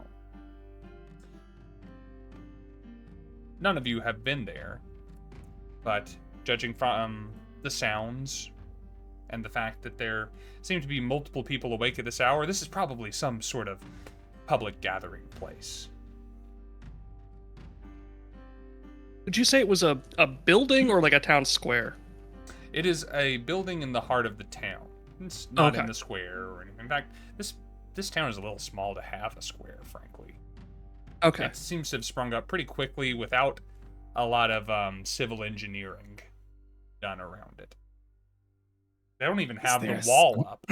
None of you have been there, but judging from the sounds and the fact that there seem to be multiple people awake at this hour, this is probably some sort of public gathering place. Would you say it was a building or like a town square? It is a building in the heart of the town. It's not in Okay. the square or anything. In fact, this town is a little small to have a square, frankly. Okay. It seems to have sprung up pretty quickly without a lot of civil engineering done around it. They don't even have the there wall up.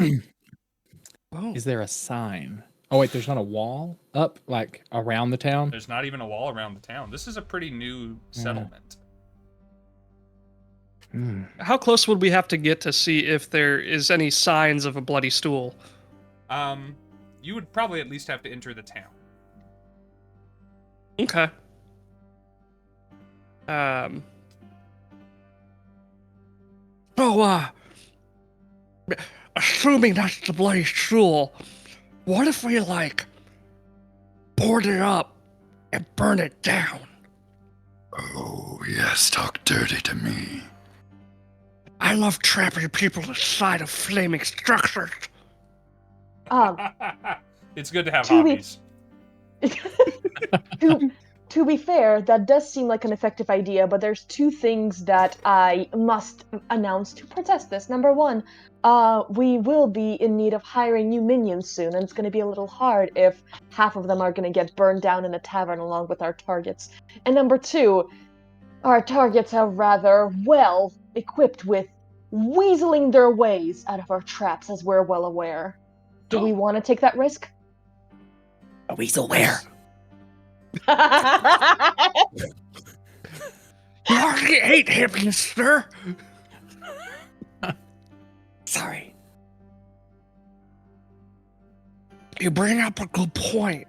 Oh. Is there a sign? Oh wait, there's not a wall up like around the town. There's not even a wall around the town. This is a pretty new settlement. Hmm. How close would we have to get to see if there is any signs of a bloody stool? You would probably at least have to enter the town. Okay. So, assuming that's the bloody stool, what if we, like, board it up and burn it down? Oh, yes, talk dirty to me. I love trapping people inside of flaming structures. It's good to have To be- hobbies. To be fair, that does seem like an effective idea, but there's 2 things that I must announce to protest this. Number 1, we will be in need of hiring new minions soon, and it's going to be a little hard if half of them are going to get burned down in a tavern along with our targets. And number 2, our targets are rather well equipped with weaseling their ways out of our traps, as we're well aware. Do we want to take that risk? A weasel where? You already ate him, mister. Sorry. You bring up a good point.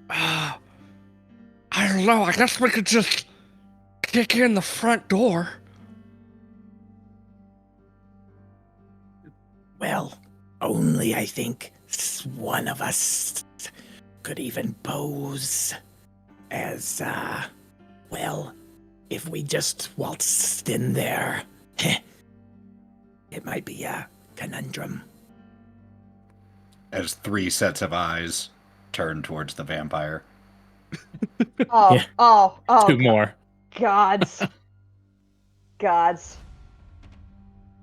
I don't know. I guess we could just kick in the front door. Well, only I think one of us could even pose as, well, if we just waltzed in there, it might be a conundrum. As 3 sets of eyes turn towards the vampire. Oh, Yeah. oh, oh. 2 more. Gods. Gods.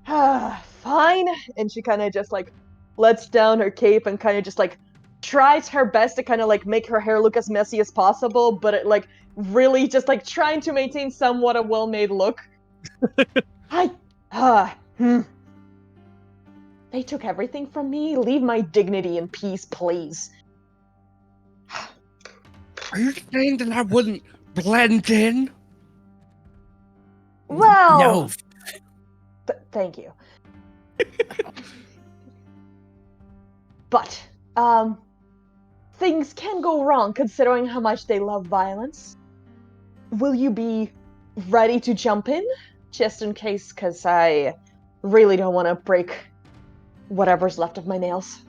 Fine. And she kind of just like lets down her cape and kind of just like tries her best to kind of like make her hair look as messy as possible, but it like really just like trying to maintain somewhat a well-made look. They took everything from me. Leave my dignity in peace, please. Are you saying that I wouldn't blend in? Well, No, thank you. But, things can go wrong considering how much they love violence. Will you be ready to jump in? Just in case, because I really don't want to break whatever's left of my nails.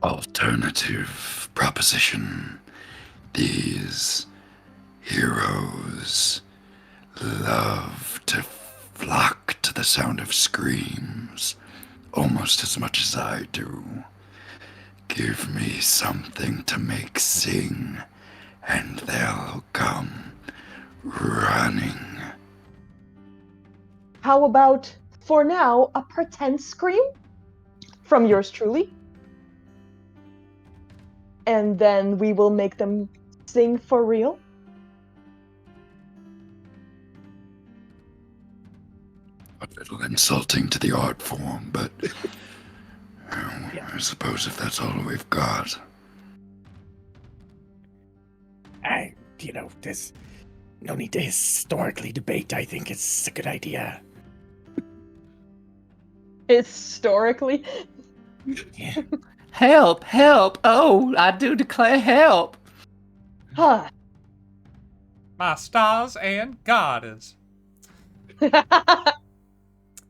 Alternative proposition. These heroes love to flock to the sound of screams almost as much as I do. Give me something to make sing, and they'll come running. How about, for now, a pretend scream? From yours truly. And then we will make them sing for real. A little insulting to the art form, but I suppose if that's all we've got. there's no need to historically debate. I think it's a good idea. Historically. Yeah. Help! Help! Oh, I do declare help! Huh. My stars and garters.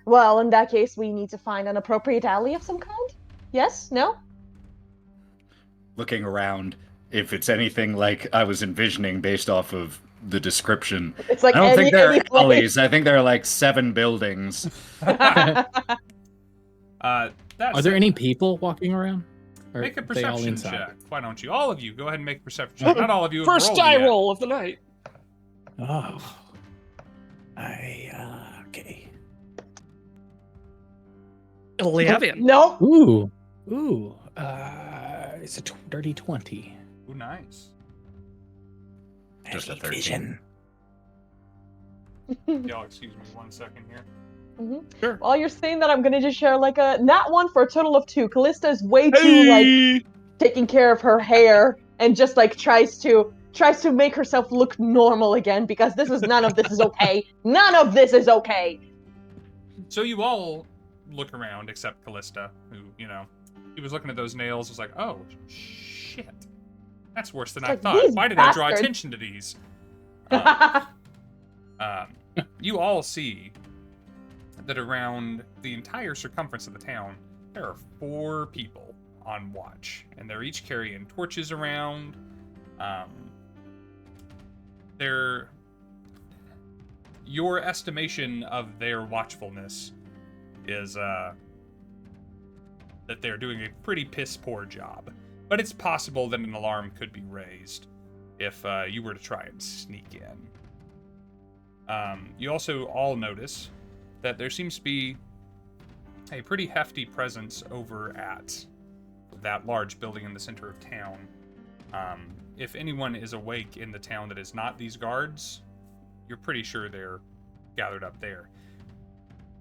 Well, in that case, we need to find an appropriate ally of some kind? Yes? No? Looking around, if it's anything like I was envisioning based off of the description, It's like I don't think there are any alleys. I think there are like 7 buildings. Are there any people walking around? Or Make a are they all perception inside? check. Why don't you? All of you, go ahead and make a perception check. Not all of you have First rolled die yet. roll of the night. Oh. Okay. 11. No. Ooh. It's a dirty 20. Ooh, nice. Just a Any 13. vision. Y'all, excuse me 1 second here. Sure. While you're saying that, I'm gonna just share like a nat 1 for a total of 2. Callista is way too like taking care of her hair and just like tries to make herself look normal again because none of this is okay. None of this is okay. So you all look around except Callista, who, he was looking at those nails, was like, oh, shit. That's worse than I like, thought. these Why did I draw bastards. attention to these? You all see that around the entire circumference of the town, there are 4 people on watch, and they're each carrying torches around. Your estimation of their watchfulness is that they're doing a pretty piss poor job, but it's possible that an alarm could be raised if you were to try and sneak in. You also all notice that there seems to be a pretty hefty presence over at that large building in the center of town. If anyone is awake in the town that is not these guards, you're pretty sure they're gathered up there.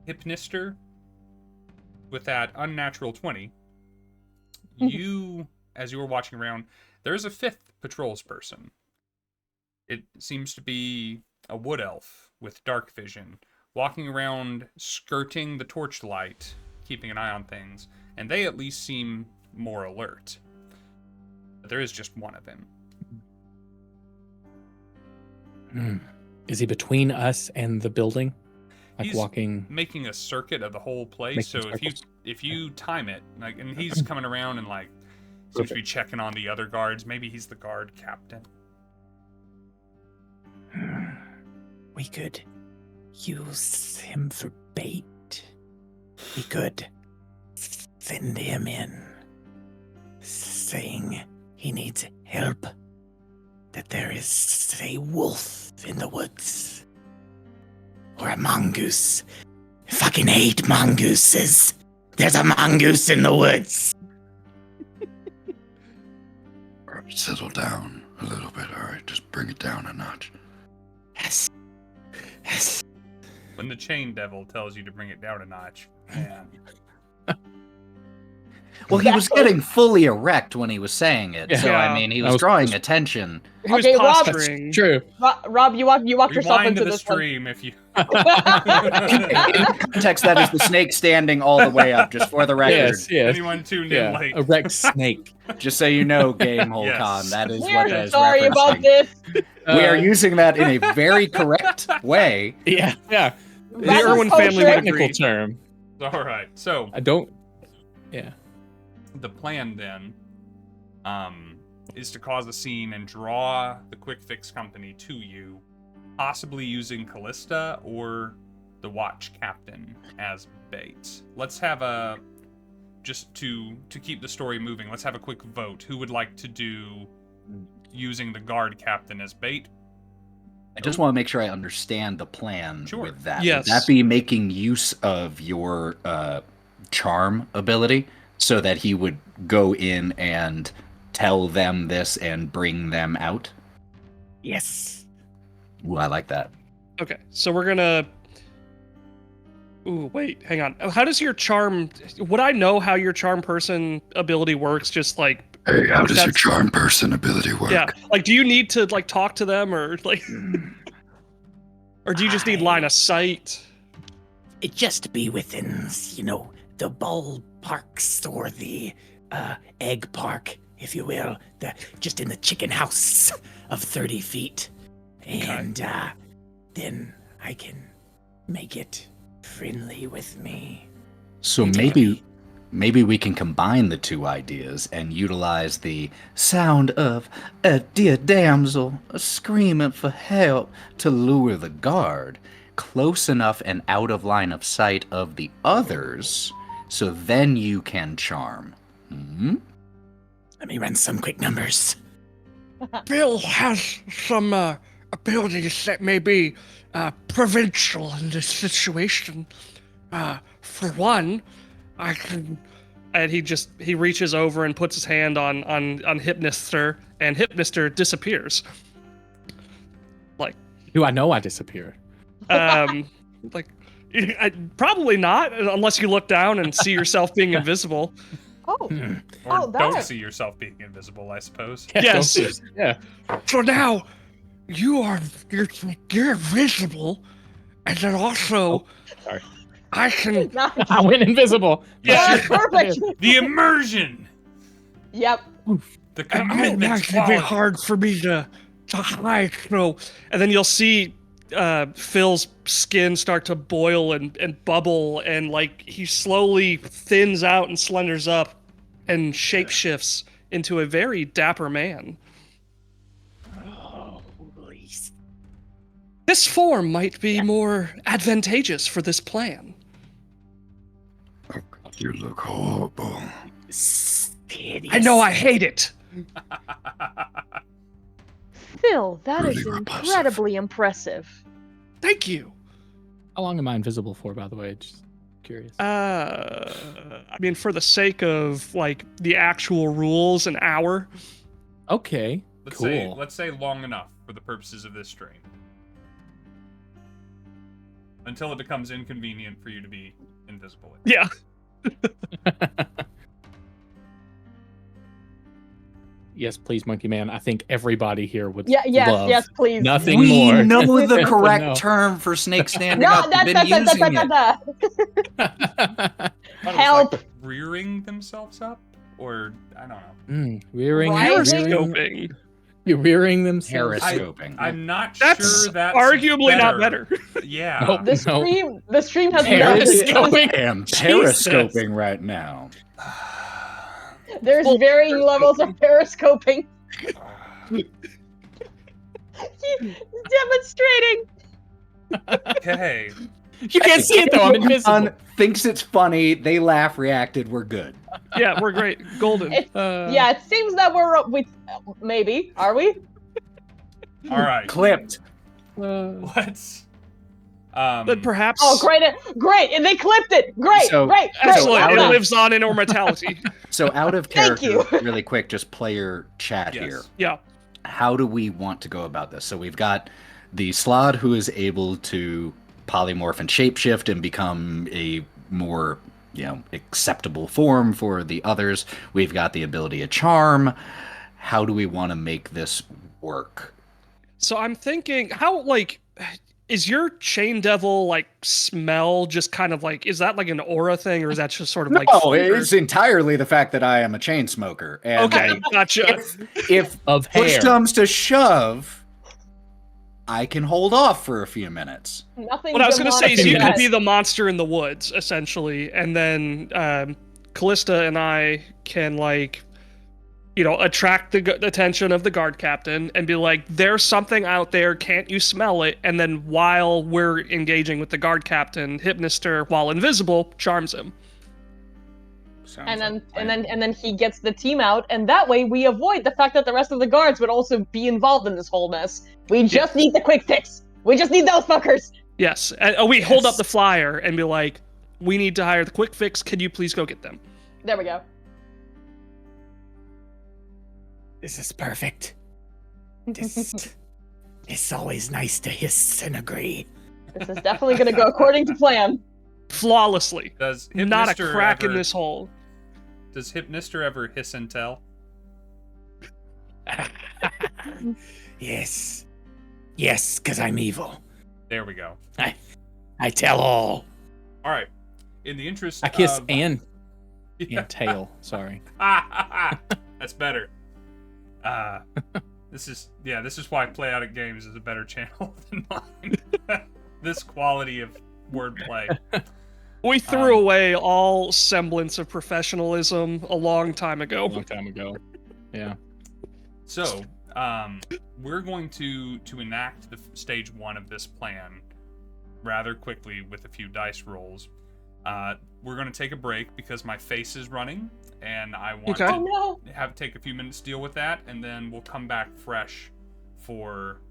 Hypnister, with that unnatural 20, you, as you were watching around, there's a 5th patrols person. It seems to be a wood elf with dark vision, walking around, skirting the torchlight, keeping an eye on things, and they at least seem more alert. But there is just one of them. Is he between us and the building? Like He's walking? making a circuit of the whole place. Making So circles. if you time it, and he's coming around and like Seems to be checking on the other guards. Maybe he's the guard captain. We could use him for bait. We could send him in saying he needs help, that there is a wolf in the woods. Or a mongoose. I fucking hate mongooses. There's a mongoose in the woods. Settle down a little bit, alright? Just bring it down a notch. Yes. Yes. When the chain devil tells you to bring it down a notch, man. Well, he was getting fully erect when he was saying it, so Yeah. I mean, he was drawing attention. He was Okay, Rob- posturing. True. Rob, you walked yourself Rewind into to the this one. stream if you. In context, that is the snake standing all the way up, just for the record. Yes, yes. Anyone tuned in Yeah, late. erect snake. Just so you know, Gamehole Yes. Con, that is what We're that is sorry referencing. about this. We are using that in a very correct way. Yeah, yeah. The Irwin so family true. would Technical agree. term. All right. So I don't. Yeah. the plan then is to cause a scene and draw the Quick Fix Company to you, possibly using Callista or the Watch Captain as bait. Let's have a just to keep the story moving. Let's have a quick vote. Who would like to do using the Guard Captain as bait? I just want to make sure I understand the plan Sure. with that. Yes. Would that be making use of your charm ability so that he would go in and tell them this and bring them out? Yes. Ooh, I like that. Okay, so we're gonna. Ooh, wait, hang on. How does your charm? Would I know how your charm person ability works? Just like, Hey, how does your That's- charm person ability work? yeah, like, do you need to like talk to them or like, or do you just need line of sight? It just be within, the ballparks or the egg park, if you will. Just in the chicken house of 30 feet. And then I can make it friendly with me. So Maybe. maybe we can combine the two ideas and utilize the sound of a dear damsel screaming for help to lure the guard close enough and out of line of sight of the others, so then you can charm. Hmm? Let me run some quick numbers. Bill has some abilities that may be provincial in this situation. For one, I can, and he reaches over and puts his hand on Hypnister, and Hypnister disappears. Do I know I disappeared? Like, probably not, unless you look down and see yourself being invisible. Oh, Or Oh, don't that- see yourself being invisible, I suppose. Yes. Yeah. So now, you're invisible, and then also, sorry. I can. nice. I went invisible. Yeah, perfect. The immersion! Yep. The I don't commitment know, it's a bit quality. hard for me to hide. So, and then you'll see Phil's skin start to boil and bubble, and like he slowly thins out and slenders up, and shapeshifts into a very dapper man. Holy This form might be more advantageous for this plan. Oh, you look horrible. I know I hate it. Phil, that is Really repulsive. incredibly impressive. Thank you. How long am I invisible for, by the way? Just curious. I mean, for the sake of like the actual rules, an hour. Okay. Let's Cool. say long enough for the purposes of this stream. Until it becomes inconvenient for you to be invisible. Yeah. Yes, please, Monkey Man. I think everybody here would Yeah, yes, love yes, please. nothing We more. know the No. correct term for snake standing No, up. We've been using it. I thought it was Help. like rearing themselves up? Or, I don't know. Rearing, Rising? Periscoping. You're rearing themselves. Periscoping. I'm not That's sure that's arguably not better. Yeah. Nope. The stream has Periscoping? I am periscoping right now. There's Full varying levels of periscoping. He's demonstrating. Okay. You can't see it though. I'm invisible. Thinks it's funny. They laugh, reacted. We're good. Yeah, we're great. Golden. Yeah, it seems that maybe. Are we? All right. Clipped. Let's. But perhaps. Oh, great! And they clipped it. Great, great. Excellent. out It of- lives on in immortality. So out of Thank character, you. really quick, just player chat Yes. here. Yeah. How do we want to go about this? So we've got the Slod who is able to polymorph and shapeshift and become a more, acceptable form for the others. We've got the ability of charm. How do we want to make this work? So I'm thinking, how, is your chain devil, smell just kind of is that like an aura thing, or is that just sort of No, flavor? it's entirely the fact that I am a chain smoker. And Okay, gotcha. if Of push hair. comes to shove, I can hold off for a few minutes. Nothing. What I was going to say is you could demonic be the monster in the woods, essentially, and then Callista and I can, attract the attention of the guard captain and be like, there's something out there, can't you smell it? And then while we're engaging with the guard captain, Hypnister, while invisible, charms him. and then he gets the team out, and that way we avoid the fact that the rest of the guards would also be involved in this whole mess. We just need the quick fix. We just need those fuckers. Yes. And we hold up the flyer and be like, we need to hire the quick fix. Can you please go get them? There we go. This is perfect. It's always nice to hiss and agree. This is definitely going to go according to plan. Flawlessly. Does Not a Hypnister crack in ever- this hole. Does Hypnister ever hiss and tell? Yes. Yes, because I'm evil. There we go. I tell all. All right. In the interest I kiss of... and Yeah. tail. Sorry. That's better. This is why Play Out at Games is a better channel than mine. This quality of wordplay. We threw away all semblance of professionalism a long time A ago. long time ago. Yeah. So, we're going to enact the stage 1 of this plan rather quickly with a few dice rolls. We're going to take a break because my face is running, and I want Okay. to Oh no. take a few minutes to deal with that, and then we'll come back fresh for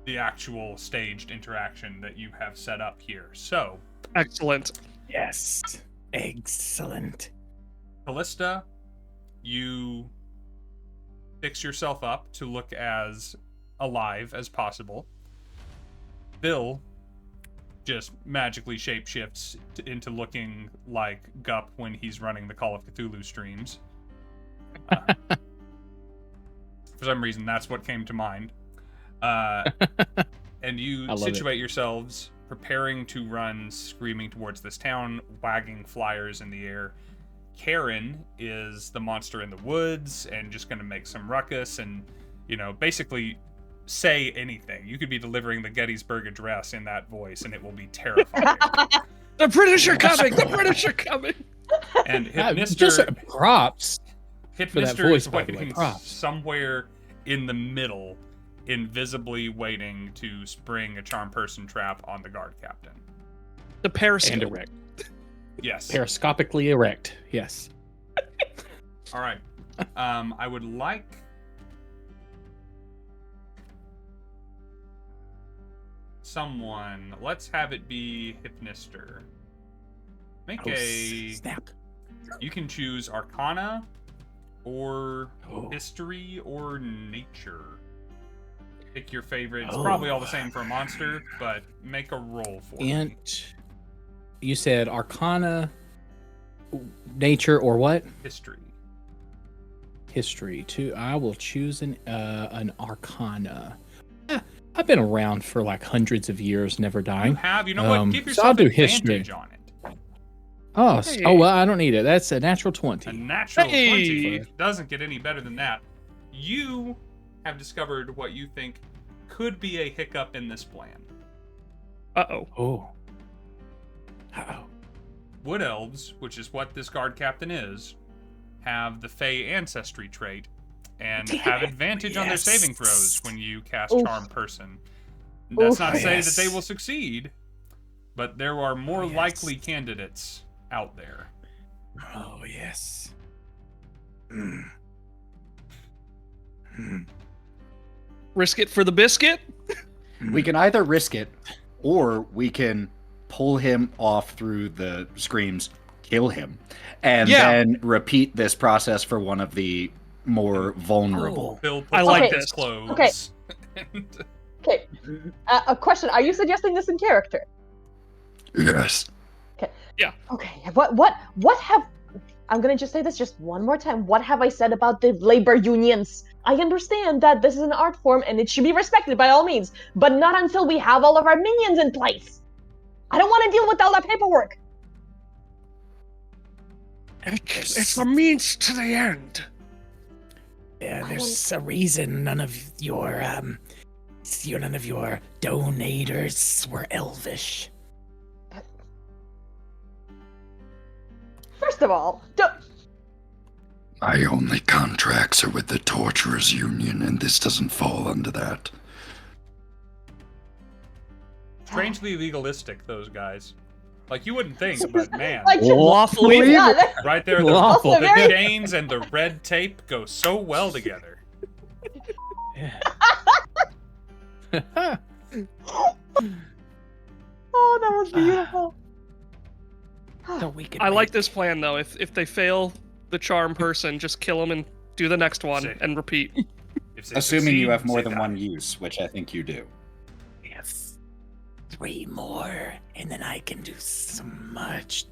the actual staged interaction that you have set up here. So, Excellent. Yes. Excellent. Callista, you fix yourself up to look as alive as possible. Bill just magically shapeshifts into looking like Gup when he's running the Call of Cthulhu streams. For some reason, that's what came to mind. And you I love situate yourselves, preparing to run screaming towards this town, wagging flyers in the air. Karen is the monster in the woods and just going to make some ruckus and, basically say anything. You could be delivering the Gettysburg Address in that voice and it will be terrifying. The British are coming! The British are coming! And Just Hypnister, props. for that Hypnister voice, is by the way. waiting Props. somewhere in the middle, invisibly waiting to spring a charm person trap on the guard captain. The And periscope. erect. Yes. Periscopically erect. Yes. All right. I would like someone. Let's have it be Hypnister. Make a. Snap. You can choose Arcana, or Oh. History, or Nature. Pick your favorite. It's Oh. probably all the same for a monster, but make a roll for me. And you said Arcana, Nature, or what? History. History. I will choose an Arcana. I've been around for like hundreds of years, never You dying. have. You know what? Give so yourself I'll do advantage history. on it. Oh, well, I don't need it. That's a natural A 20. natural Hey! 20 doesn't get any better than that. You have discovered what you think could be a hiccup in this plan. Uh-oh. Oh. Uh-oh. Wood elves, which is what this guard captain is, have the Fey ancestry trait and have advantage on their saving throws when you cast Charm Person. That's not to say that they will succeed, but there are more likely candidates out there. Oh, yes. Risk it for the biscuit? We can either risk it, or we can pull him off through the screams, kill him, and then repeat this process for one of the more vulnerable. Bill puts I like on this. his clothes. Okay. and- Okay. A question. Are you suggesting this in character? Yes. Okay. What have... I'm gonna just say this just one more time. What have I said about the labor unions? I understand that this is an art form and it should be respected by all means, but not until we have all of our minions in place. I don't want to deal with all that paperwork. It's the means to the end. Yeah, there's a reason none of your donators were elvish. First of all, My only contracts are with the Torturers Union, and this doesn't fall under that. Strangely legalistic, those guys. Like, you wouldn't think, but man. like, Lawfully. yeah, that- Right there, Lawful. the very- chains and the red tape go so well together. oh, that was beautiful. So we could I like make- this plan though. If they fail the charm person, just kill them and do the next one Sick. and repeat. If they Assuming you succeed, have more they than die. one use, which I think you do. We have 3 more, and then I can do some much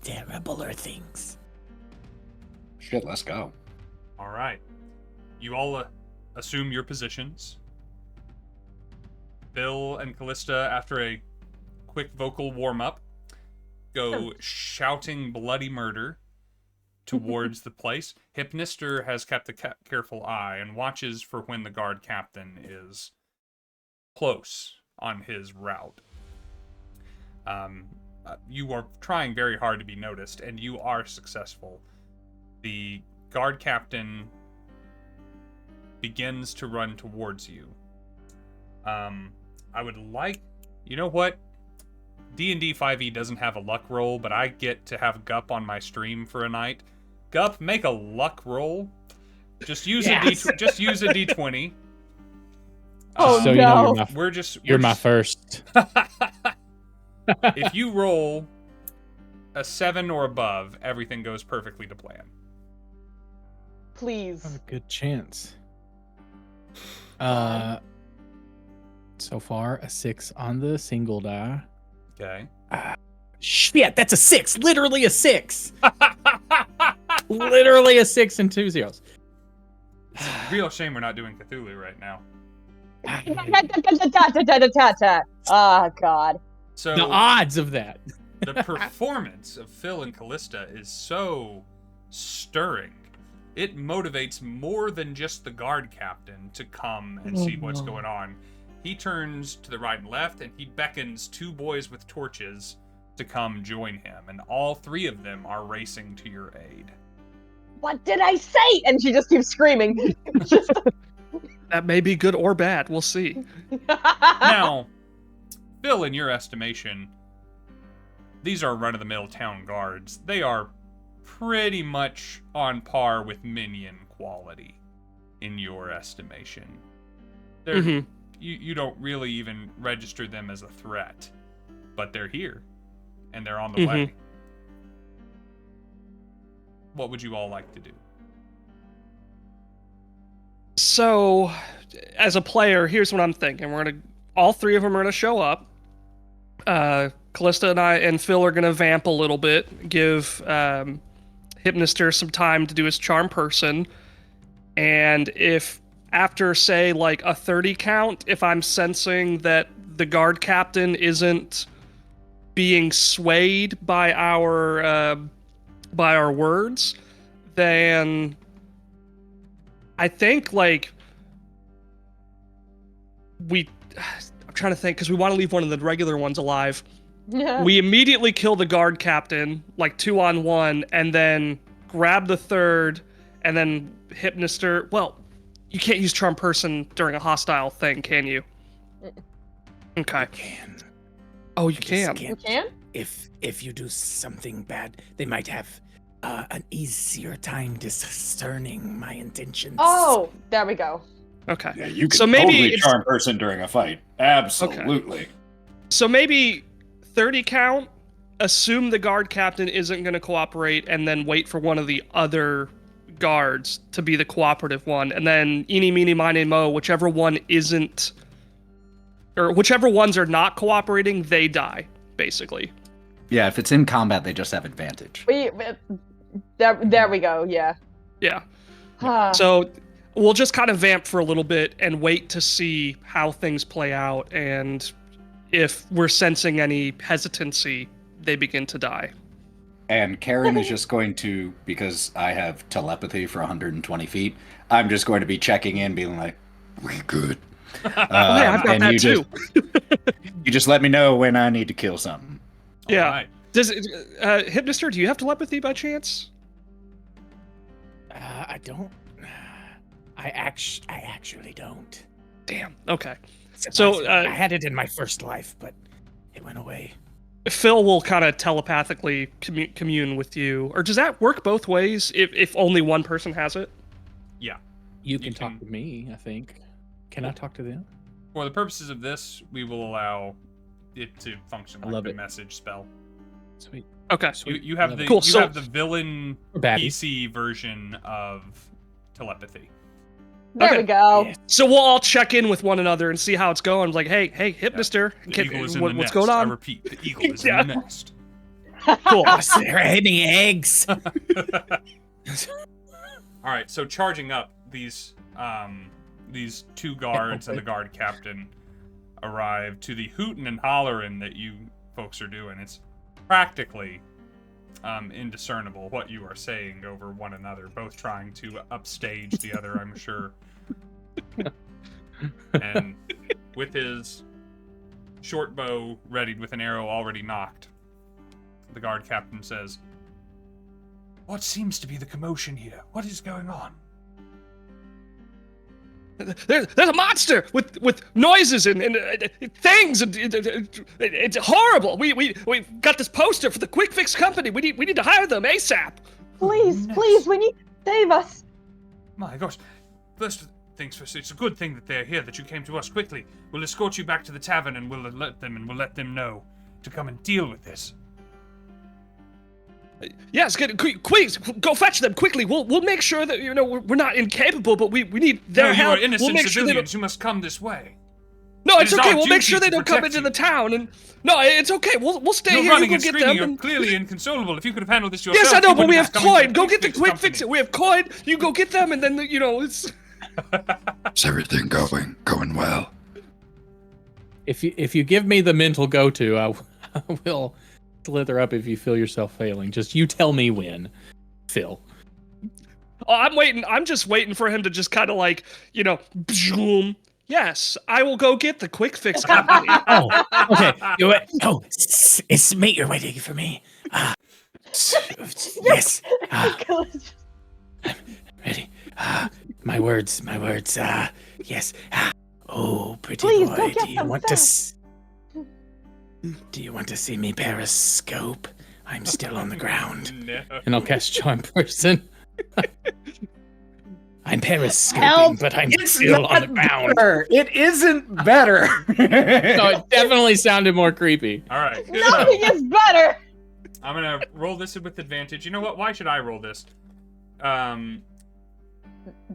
terribler things. Shit, let's go. All right. You all assume your positions. Bill and Callista, after a quick vocal warm-up, go shouting bloody murder towards the place. Hypnister has kept a careful eye and watches for when the guard captain is close on his route. You are trying very hard to be noticed, and you are successful. The guard captain begins to run towards you. I would like... You know what? D&D 5e doesn't have a luck roll, but I get to have Gup on my stream for a night. Gup, make a luck roll. Just use just use a d20. Oh, so no. you know You're my just- first. If you roll a 7 or above, everything goes perfectly to plan. Please. Have a good chance. So far a 6 on the single die. Okay. Shit, that's a 6. Literally a 6. Literally a 6 and 2 zeros. Real shame we're not doing Cthulhu right now. Oh, God. So The odds of that. the performance of Phil and Callista is so stirring. It motivates more than just the guard captain to come and see what's going on. He turns to the right and left, and he beckons 2 boys with torches to come join him, and all 3 of them are racing to your aid. What did I say? And she just keeps screaming. Just... That may be good or bad. We'll see. Now, Phil, in your estimation, these are run-of-the-mill town guards. They are pretty much on par with minion quality, in your estimation. They're, Mhm. you don't really even register them as a threat, but they're here, and they're on the way. What would you all like to do? So, as a player, here's what I'm thinking. All 3 of them are gonna show up. Callista and I and Phil are gonna vamp a little bit, give Hypnister some time to do his charm person, and if after say like a 30 count, if I'm sensing that the guard captain isn't being swayed by our words, then I think like I'm trying to think because we want to leave one of the regular ones alive. We immediately kill the guard captain, like 2-on-1, and then grab the third, and then Hypnister. Well, you can't use Charm Person during a hostile thing, can you? Okay. You can. Oh, you Just can. You can't. can? If you do something bad, they might have an easier time discerning my intentions. Oh, there we go. Okay. Yeah, you can So maybe totally it's- charm person during a fight. Absolutely. So maybe 30 count, assume the guard captain isn't going to cooperate, and then wait for one of the other guards to be the cooperative one, and then eeny, meeny, miny, mo, whichever one isn't, or whichever ones are not cooperating, they die, basically. Yeah, if it's in combat, they just have advantage. There we go, yeah. Yeah. Huh. So we'll just kind of vamp for a little bit and wait to see how things play out, and if we're sensing any hesitancy, they begin to die. And Karen is just going to, because I have telepathy for 120 feet, I'm just going to be checking in, being like, We good. Hey, I've got and that you too. you just let me know when I need to kill something. Yeah. All right. Does Hypnister, do you have telepathy by chance? I don't. I actually don't. Damn. Okay. So, Surprisingly. I had it in my first life, but it went away. Phil will kind of telepathically commune with you, or does that work both ways? If only one person has it? Yeah. You can talk to me, I think. Can I talk to them? For the purposes of this, we will allow it to function I like love the it. message spell. Sweet. Okay. You have Love the it. Cool, you so- have the villain Or baddie. PC version of telepathy. There Okay. we go. Yes. So we'll all check in with one another and see how it's going. Like, hey, Hypnister, The eagle is in what's the nest. going I on? repeat, the eagle is Yeah. in the nest. Cool. Is there any eggs? All right, so charging up, these two guards and the guard captain arrive to the hootin' and hollerin' that you folks are doing. It's practically indiscernible what you are saying over one another, both trying to upstage the other, I'm sure. And with his short bow readied with an arrow already knocked, the guard captain says, "What seems to be the commotion here? What is going on?" There's a monster with noises and things, and it's horrible. We got this poster for the Quick Fix Company. We need to hire them ASAP. Please, Yes. please, we need save us. My gosh. First things first, it's a good thing that they're here, that you came to us quickly. We'll escort you back to the tavern and we'll let them know to come and deal with this. Yes, please go fetch them quickly. We'll make sure that we're not incapable, but we need their No, you help. are innocent we'll make sure they civilians. don't. You must come this way. No, It it's is okay. our We'll make duty sure they to don't come protect into you. the town. And no, it's okay. We'll stay You're here. running You and go get screaming. them. You're clearly inconsolable. If you could have handled this yourself, Yes, I know, you but we wouldn't have come into coin. Go get the Quick Company. Fix. We have coin. You go get them, and then it's. Is everything going well? If you give me the mental go-to, I will slither up if you feel yourself failing. Just you tell me when, Phil. Oh, I'm waiting. I'm just waiting for him to just kind of like, boom. Yes, I will go get the Quick Fix Company. Oh, okay. It's mate. You're waiting for me. Yes. Ready. My words. Yes. Oh, pretty Please, boy. go get Do you them want fast. Do you want to see me periscope? I'm still on the ground. No. And I'll cast Charm Person. I'm periscoping, Help! but I'm It's still on the not ground. better. It isn't better. So it definitely sounded more creepy. All right. So, Nothing is better. I'm gonna roll this with advantage. You know what? Why should I roll this? Don't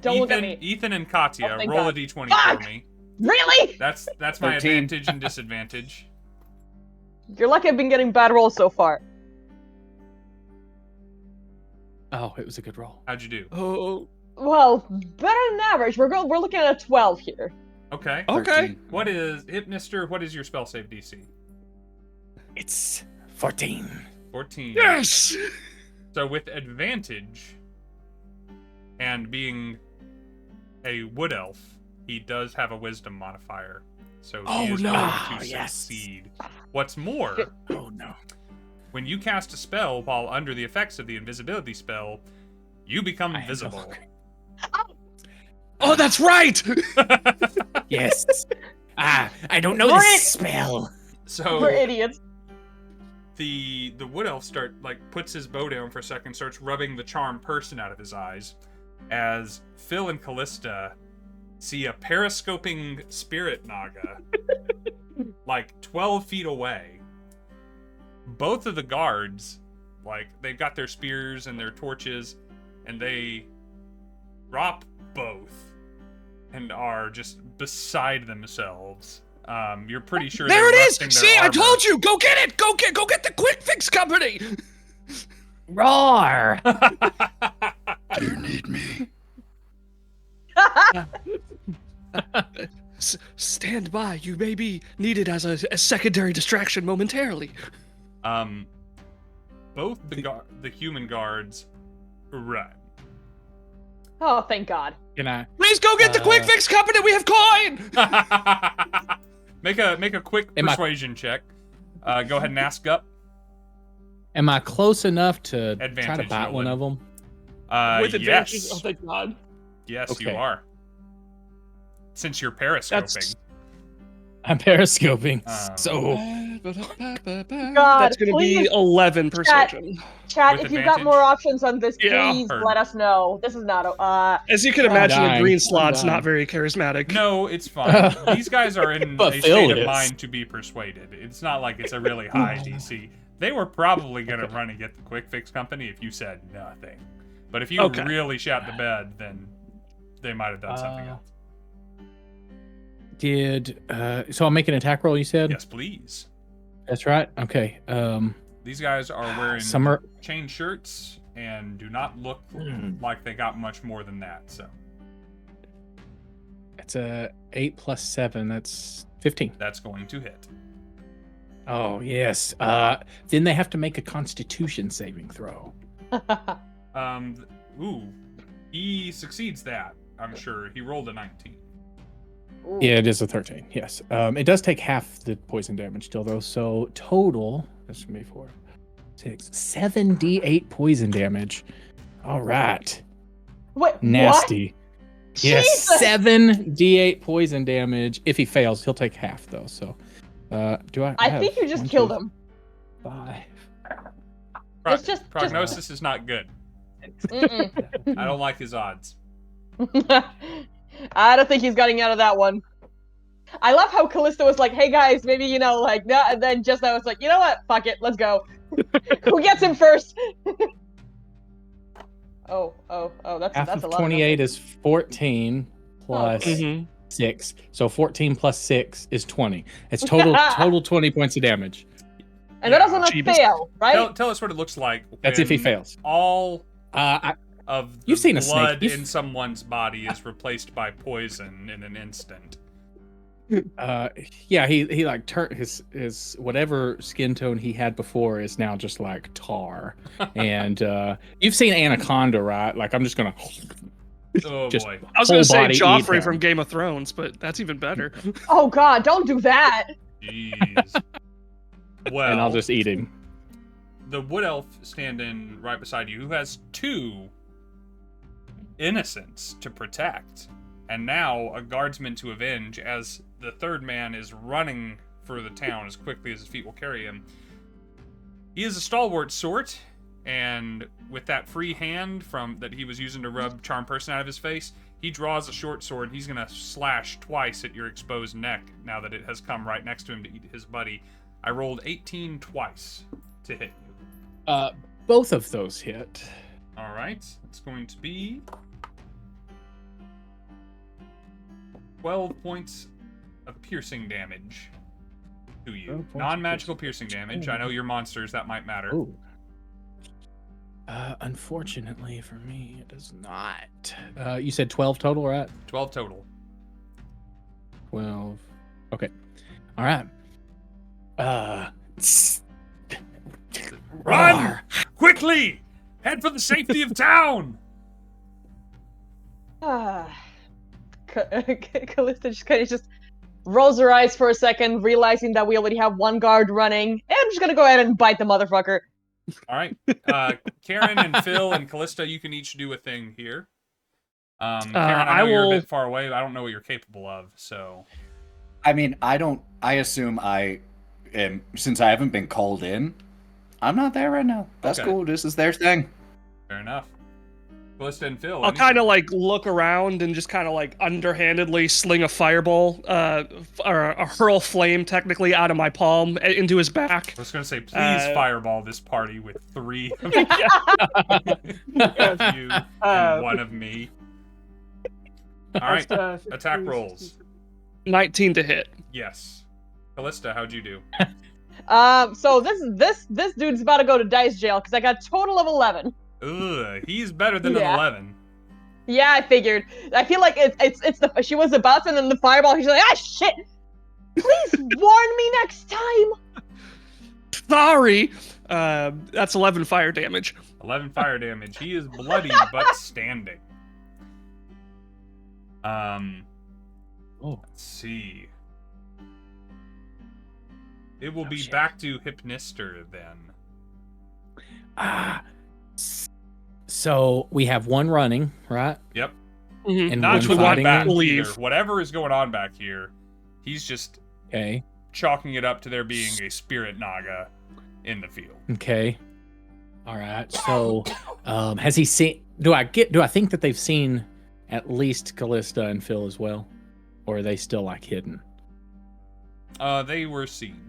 look at me. Ethan and Katya, Oh, thank roll God. a d20 Fuck! for me. Really? That's my 13. advantage and disadvantage. You're lucky I've been getting bad rolls so far. Oh, it was a good roll. How'd you do? Oh, Well, better than average. We're looking at a 12 here. Okay. okay. What is Hypnister? What is your spell save DC? It's 14. 14. Yes. So with advantage, and being a wood elf, he does have a wisdom modifier. So he Oh, is no. going Ah, to yes. succeed. What's more, Oh no. when you cast a spell while under the effects of the invisibility spell, you become I am no visible. longer- Oh, that's right. Yes. I don't know We're this it. spell. So We're idiots. the wood elf puts his bow down for a second, starts rubbing the charmed person out of his eyes, as Phil and Callista see a periscoping spirit naga like 12 feet away. Both of the guards, like, they've got their spears and their torches, and they drop both and are just beside themselves. You're pretty sure There they're it is. resting their See, I armor. told you. Go get it. Go get the Quick Fix Company. Roar! Do you need me? Stand by. You may be needed as a secondary distraction momentarily. Both the human guards run. Oh, thank God. Can I? Please go get the Quick Fix Company. We have coin. Make a quick Am I- persuasion check. Go ahead and ask up. Am I close enough to try Advantage, to bite one Nolan. of them? With advantages. Yes. Oh, thank God. Yes, you Okay. are. Since you're periscoping. That's- I'm periscoping. Um, So That's gonna please, be 11 perception. Chat, With if you've got more advantage? options on this, Yeah. please Heard. let us know. This is not a. As you can imagine, dying. a green I'm slot's dying. not very charismatic. No, it's fine. These guys are in But a Phil state of is. mind to be persuaded. It's not like it's a really high DC. They were probably going to run and get the Quick Fix Company if you said nothing. But if you Okay. really shot the bed, then they might have done something else. so I'm making an attack roll, you said? Yes, please. That's right. Okay. These guys are wearing Summer chain shirts and do not look like they got much more than that. So it's a 8 plus 7, that's 15. that's going to hit. Oh, yes. Then they have to make a constitution saving throw. He succeeds that. I'm sure he rolled a 19. Ooh. Yeah, it is a 13. Yes. It does take half the poison damage still, though. So total, that's gonna be 4, 6, 7d8 poison damage. All right. Wait, Nasty. Yes, Jesus! 7d8 poison damage. If he fails, he'll take half, though. So, do I? I have think you just 1, killed 2, him. 5. Prognosis is not good. Mm-mm. I don't like his odds. I don't think he's getting out of that one. I love how Callista was like, "Hey guys, maybe no," and then just I was like, "You know what? Fuck it, let's go." Who gets him first? oh, Half that's of a lot. 28 is 14 plus Mhm. 6. So 14 plus 6 is 20. It's total 20 points of damage. And that doesn't Jeebus. fail, right? Tell us what it looks like. That's if he when fails. All I, of the You've seen a snake. blood You've- in someone's body is replaced by poison in an instant. yeah, he like turned his whatever skin tone he had before is now just like tar. And you've seen Anaconda, right? Like I'm just gonna Oh just boy. I was gonna whole say body eat Joffrey him. from Game of Thrones, but that's even better. Oh God, don't do that. Jeez. Well, and I'll just eat him. the wood elf standing right beside you, who has 2 innocents to protect, and now a guardsman to avenge, as the third man is running for the town as quickly as his feet will carry him. He is a stalwart sort, and with that free hand that he was using to rub charm person out of his face, he draws a short sword. He's gonna slash twice at your exposed neck now that it has come right next to him to eat his buddy. I rolled 18 twice to hit you. Both of those hit. All right, it's going to be 12 points of piercing damage to 12 you. points of Non-magical piercing piercing damage. damage. I know you're monsters, that might matter. Oh. Unfortunately for me, it does not. You said 12 total, right? 12 total. 12. Okay. All right. Run! Roar. Quickly! Head for the safety of town! Callista just kind of just rolls her eyes for a second, realizing that we already have one guard running. And I'm just gonna go ahead and bite the motherfucker. All right. Karen and Phil and Callista, you can each do a thing here. Karen, I know you're a bit far away, but I don't know what you're capable of, so. I mean, I assume I am, since I haven't been called in, I'm not there right now. That's Okay. cool. This is their thing. Fair enough. Callista and Phil. I'll kind of like look around and just kind of like underhandedly sling a fireball, or a hurl flame technically out of my palm into his back. I was going to say, please fireball this party with 3 of you and 1 of me. All right, attack rolls. 19 to hit. Yes. Callista, how'd you do? So this dude's about to go to dice jail because I got a total of 11. Ugh, he's better than an 11. Yeah, I figured. I feel like she was about to, and then the fireball. She's like, ah, shit! Please warn me next time. Sorry. That's 11 fire damage. 11 fire damage. He is bloody but standing. Let's see. It will be back to Hypnister then. So we have one running, right? Yep. Mm-hmm. And Not one fighting fighting back him? either. Whatever is going on back here, he's just chalking it up to there being a spirit naga in the field. Okay. All right. So, has he seen? Do I think that they've seen at least Callista and Phil as well, or are they still like hidden? They were seen.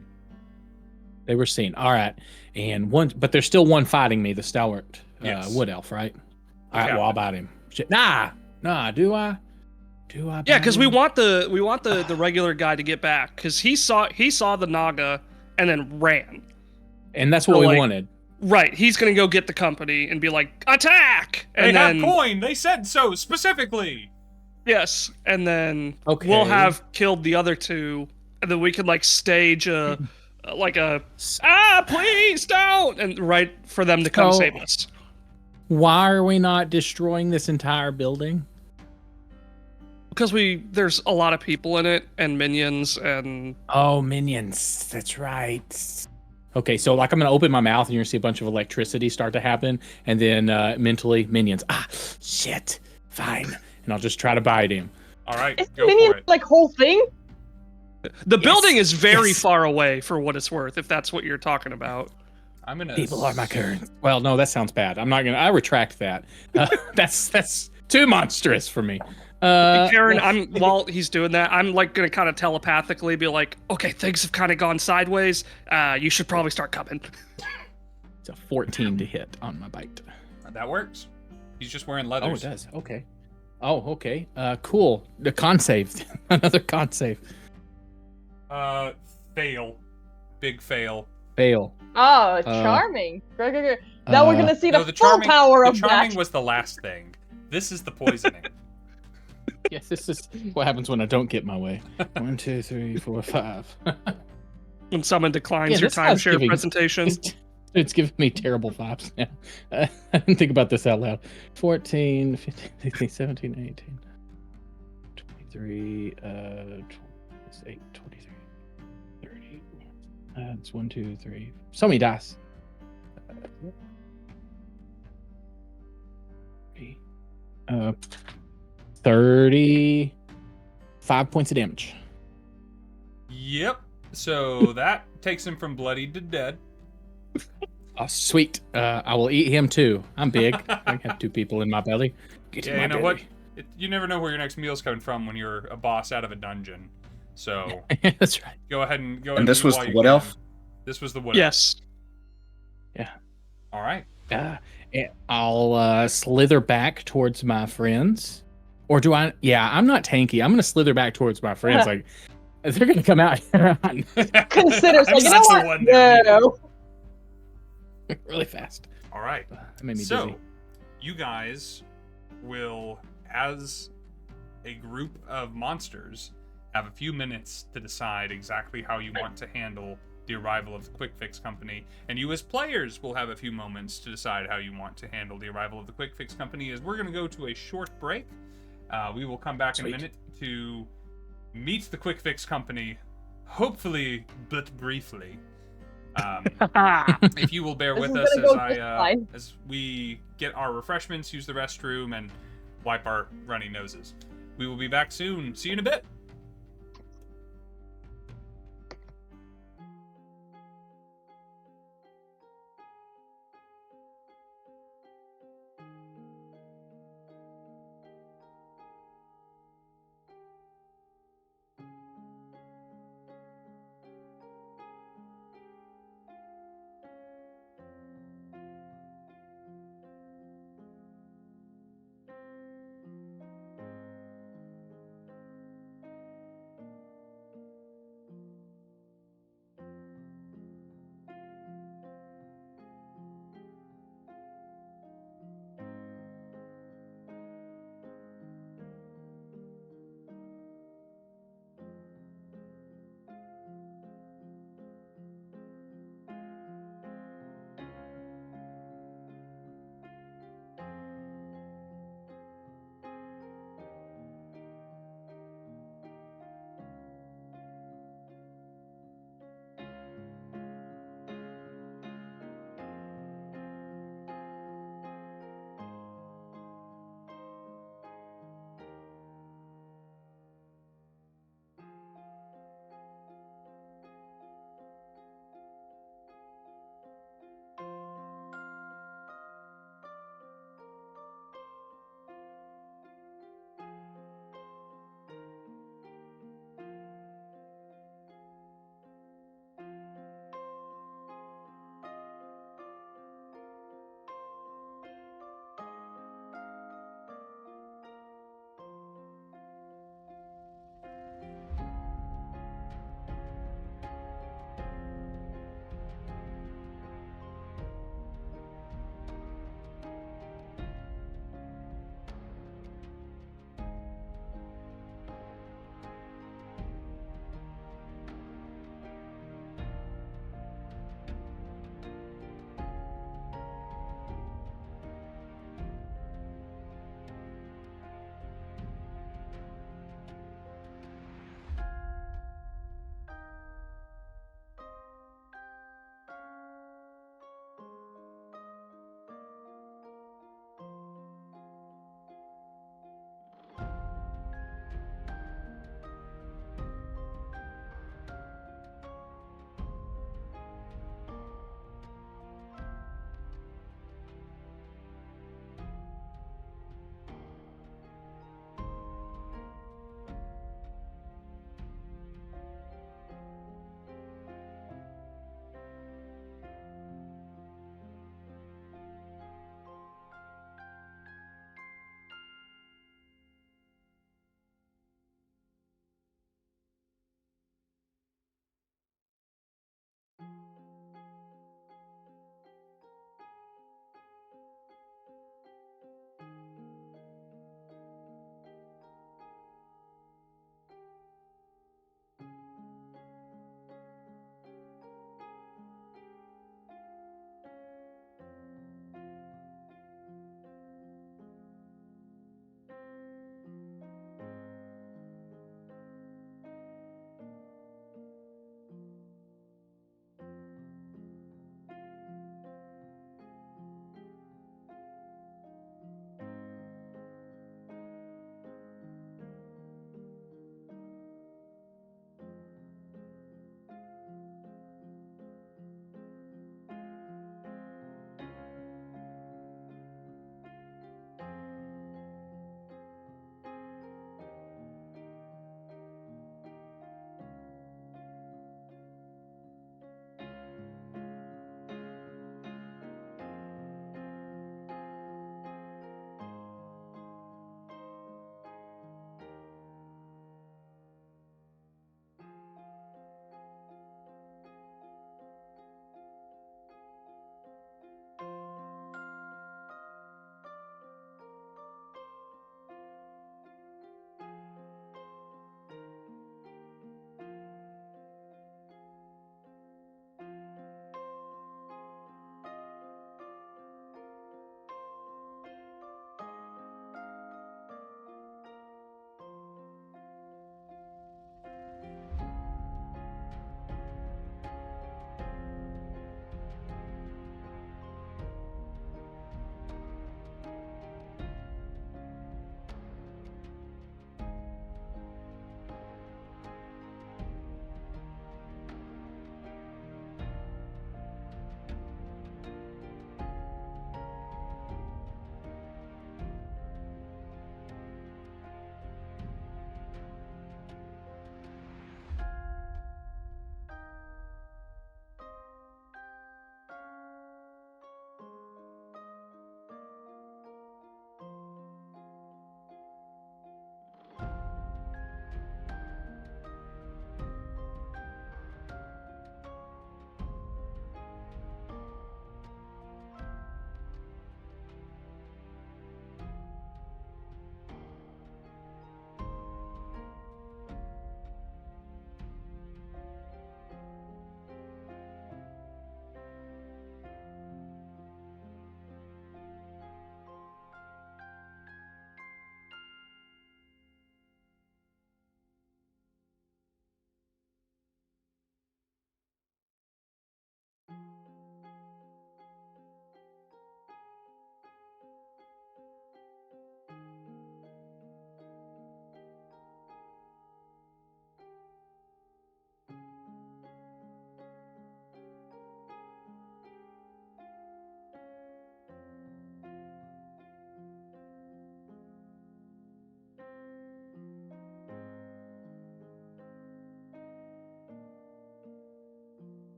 They were seen. All right. And one, but there's still one fighting me, the stalwart Yes. wood elf, right? All right. Yeah. Well, I'll bite him. Shit. Nah. Do I? Yeah, bite because him? we want the regular guy to get back because he saw the naga and then ran. And that's what So, we wanted. Right, he's gonna go get the company and be like, attack! And They then have coin. They said so specifically. yes, and then Okay. we'll have killed the other two, and then we could like stage a please don't, and right for them to come So- save us. Why are we not destroying this entire building? Because there's a lot of people in it and minions and Oh, minions. That's right. Okay, so like I'm gonna open my mouth and you're gonna see a bunch of electricity start to happen, and then mentally minions. Ah, shit. Fine, and I'll just try to bite him. All right, Is go minion for it. like whole thing? the building is very yes. far away for what it's worth. If that's what you're talking about. I'm gonna. People are my current. Well, no, that sounds bad. I'm not gonna. I retract that. That's too monstrous for me. Karen, while he's doing that, I'm like gonna kind of telepathically be like, okay, things have kind of gone sideways. You should probably start coming. It's a 14 to hit on my bite. That works. He's just wearing leathers. Oh, it does. Okay. Oh, okay. Cool. The con save. Another con save. Fail. Big fail. Fail. Oh, charming. Great. Now we're gonna see the full charming, power the of charming that. was the last thing. This is the poisoning. Yes, this is what happens when I don't get my way. 1, 2, 3, 4, 5. When someone declines Yeah, your this guy's timeshare giving- presentation. It's giving me terrible vibes now. I didn't think about this out loud. 14, 15, 16, 17, 18, 23, 28, 23, 30. It's 1, 2, 3. So many dice. 35 points of damage. Yep. So that takes him from bloody to dead. Oh, sweet. I will eat him too. I'm big. I have 2 people in my belly. Get in Yeah, my you know belly. what? You never know where your next meal's coming from when you're a boss out of a dungeon. So That's right. go ahead and go. And this was the wood elf? This was the wood elf. Yes. Yeah. All right. And I'll slither back towards my friends. Or do I? Yeah, I'm not tanky. I'm going to slither back towards my friends. Like, they're going to come out here Considers like, you know such a what? wonder, man. No. really fast. All right. That made me So, dizzy. you guys will, as a group of monsters, have a few minutes to decide exactly how you want to handle the arrival of the Quick Fix Company. And you as players will have a few moments to decide how you want to handle the arrival of the Quick Fix Company, as we're going to go to a short break. We will come back in a minute to meet the Quick Fix Company, hopefully but briefly. If you will bear This with is us gonna as go just fine. as we get our refreshments, use the restroom, and wipe our runny noses. We will be back soon. See you in a bit.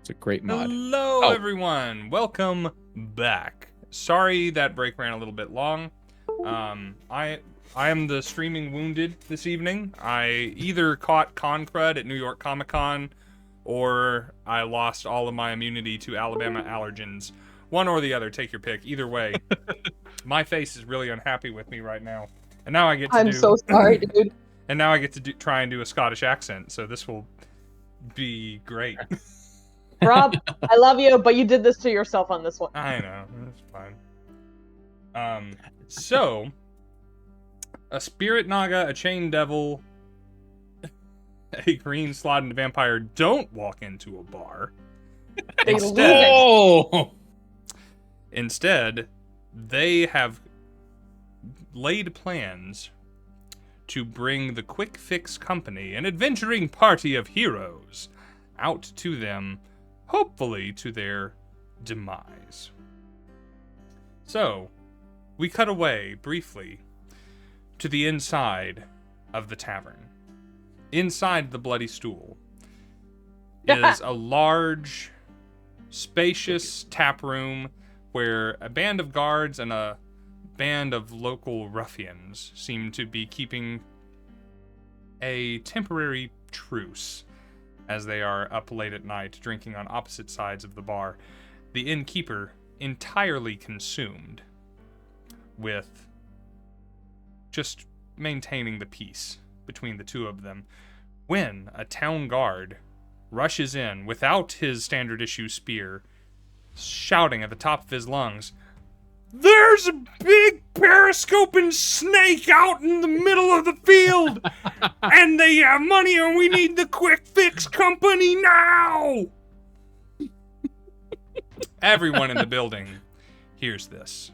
It's a great mod. Hello, Oh. everyone. Welcome back. Sorry that break ran a little bit long. I am the streaming wounded this evening. I either caught con crud at New York Comic Con, or I lost all of my immunity to Alabama allergens. One or the other, take your pick. Either way, my face is really unhappy with me right now. And now I get to I'm so sorry, dude. And now I get to try and do a Scottish accent, so this will be great. Rob, I love you, but you did this to yourself on this one. I know, that's fine. So, a spirit naga, a chain devil, a green slotted vampire don't walk into a bar. They Instead, Oh! Instead, they have laid plans to bring the Quick Fix Company, an adventuring party of heroes, out to them, hopefully to their demise. So, we cut away, briefly, to the inside of the tavern. Inside the Bloody Stool is a large, spacious tap room where a band of guards and a band of local ruffians seem to be keeping a temporary truce as they are up late at night drinking on opposite sides of the bar. The innkeeper entirely consumed with just maintaining the peace between the two of them, when a town guard rushes in without his standard issue spear, shouting at the top of his lungs, "There's a big periscoping snake out in the middle of the field, and they have money, and we need the Quick Fix Company now!" Everyone in the building hears this.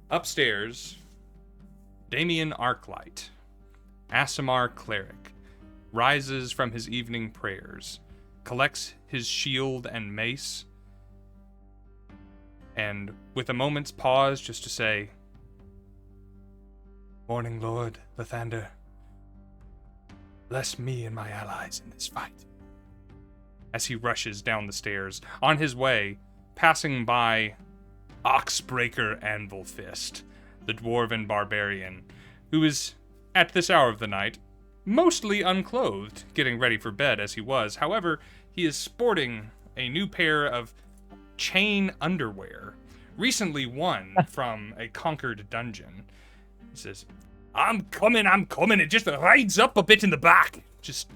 Upstairs, Damien Arclight, Asimar Cleric, rises from his evening prayers, collects his shield and mace, and with a moment's pause just to say, "Morning, Lord Lathander. Bless me and my allies in this fight." As he rushes down the stairs, on his way, passing by Oxbreaker Anvilfist, the dwarven barbarian, who is, at this hour of the night, mostly unclothed, getting ready for bed as he was. However, he is sporting a new pair of chain underwear, recently won from a conquered dungeon. He says, I'm coming. It just rides up a bit in the back. Just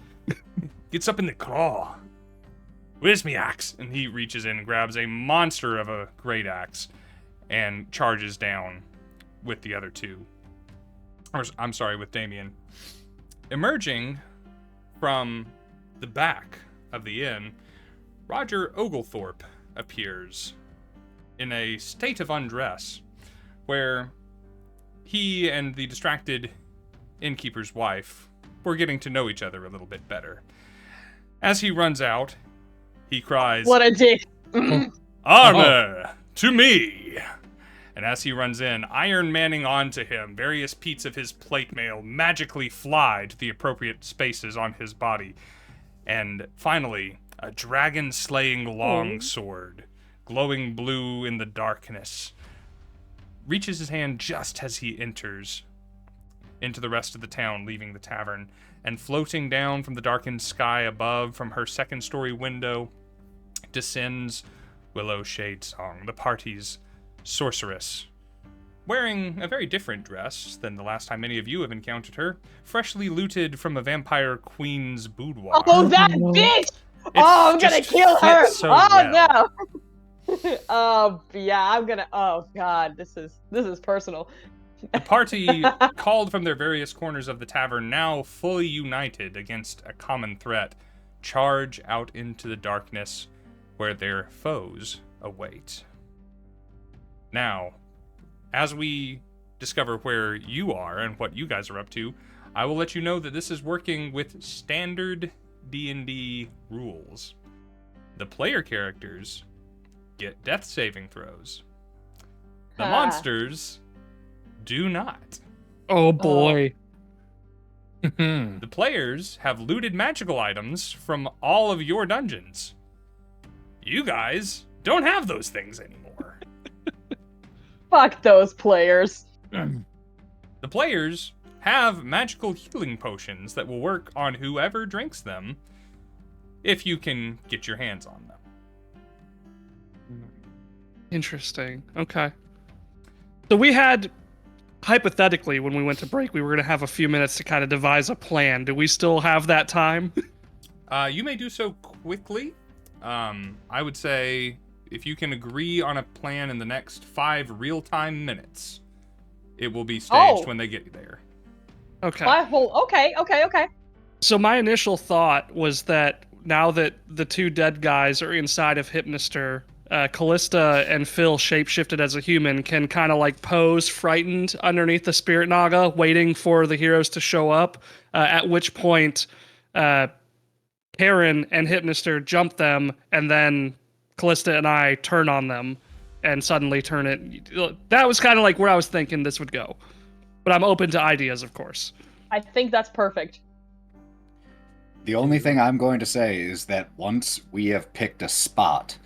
gets up in the craw. Where's me axe?" And he reaches in and grabs a monster of a great axe and charges down with the other two. Or, I'm sorry, with Damien. Emerging from the back of the inn, Roger Oglethorpe appears in a state of undress, where he and the distracted innkeeper's wife were getting to know each other a little bit better. As he runs out, he cries, What a dick. "Armor to me!" And as he runs in, Iron Manning onto him, various feats of his plate mail magically fly to the appropriate spaces on his body. And finally, a dragon-slaying longsword, glowing blue in the darkness, reaches his hand just as he enters into the rest of the town, leaving the tavern. And floating down from the darkened sky above, from her second-story window, descends Willow Shadesong, the party's sorceress, wearing a very different dress than the last time any of you have encountered her, freshly looted from a vampire queen's boudoir. Oh, that bitch! I'm gonna kill her! So no! Oh, yeah, I'm gonna... Oh, God, this is personal. The party, called from their various corners of the tavern, now fully united against a common threat, charge out into the darkness where their foes await. Now, as we discover where you are and what you guys are up to, I will let you know that this is working with standard D&D rules. The player characters get death saving throws. The monsters do not. Oh boy. The players have looted magical items from all of your dungeons. You guys don't have those things anymore. Fuck those players. The players have magical healing potions that will work on whoever drinks them, if you can get your hands on them. Interesting. Okay. So we had, hypothetically, when we went to break, we were going to have a few minutes to kind of devise a plan. Do we still have that time? You may do so quickly. I would say if you can agree on a plan in the next 5 real-time minutes, it will be staged when they get there. Okay. Okay. So my initial thought was that now that the 2 dead guys are inside of Hypnister, Callista and Phil, shapeshifted as a human, can kind of like pose frightened underneath the Spirit Naga, waiting for the heroes to show up, at which point Karen and Hypnister jump them, and then Callista and I turn on them and suddenly turn it. That was kind of like where I was thinking this would go. But I'm open to ideas, of course. I think that's perfect. The only thing I'm going to say is that once we have picked a spot,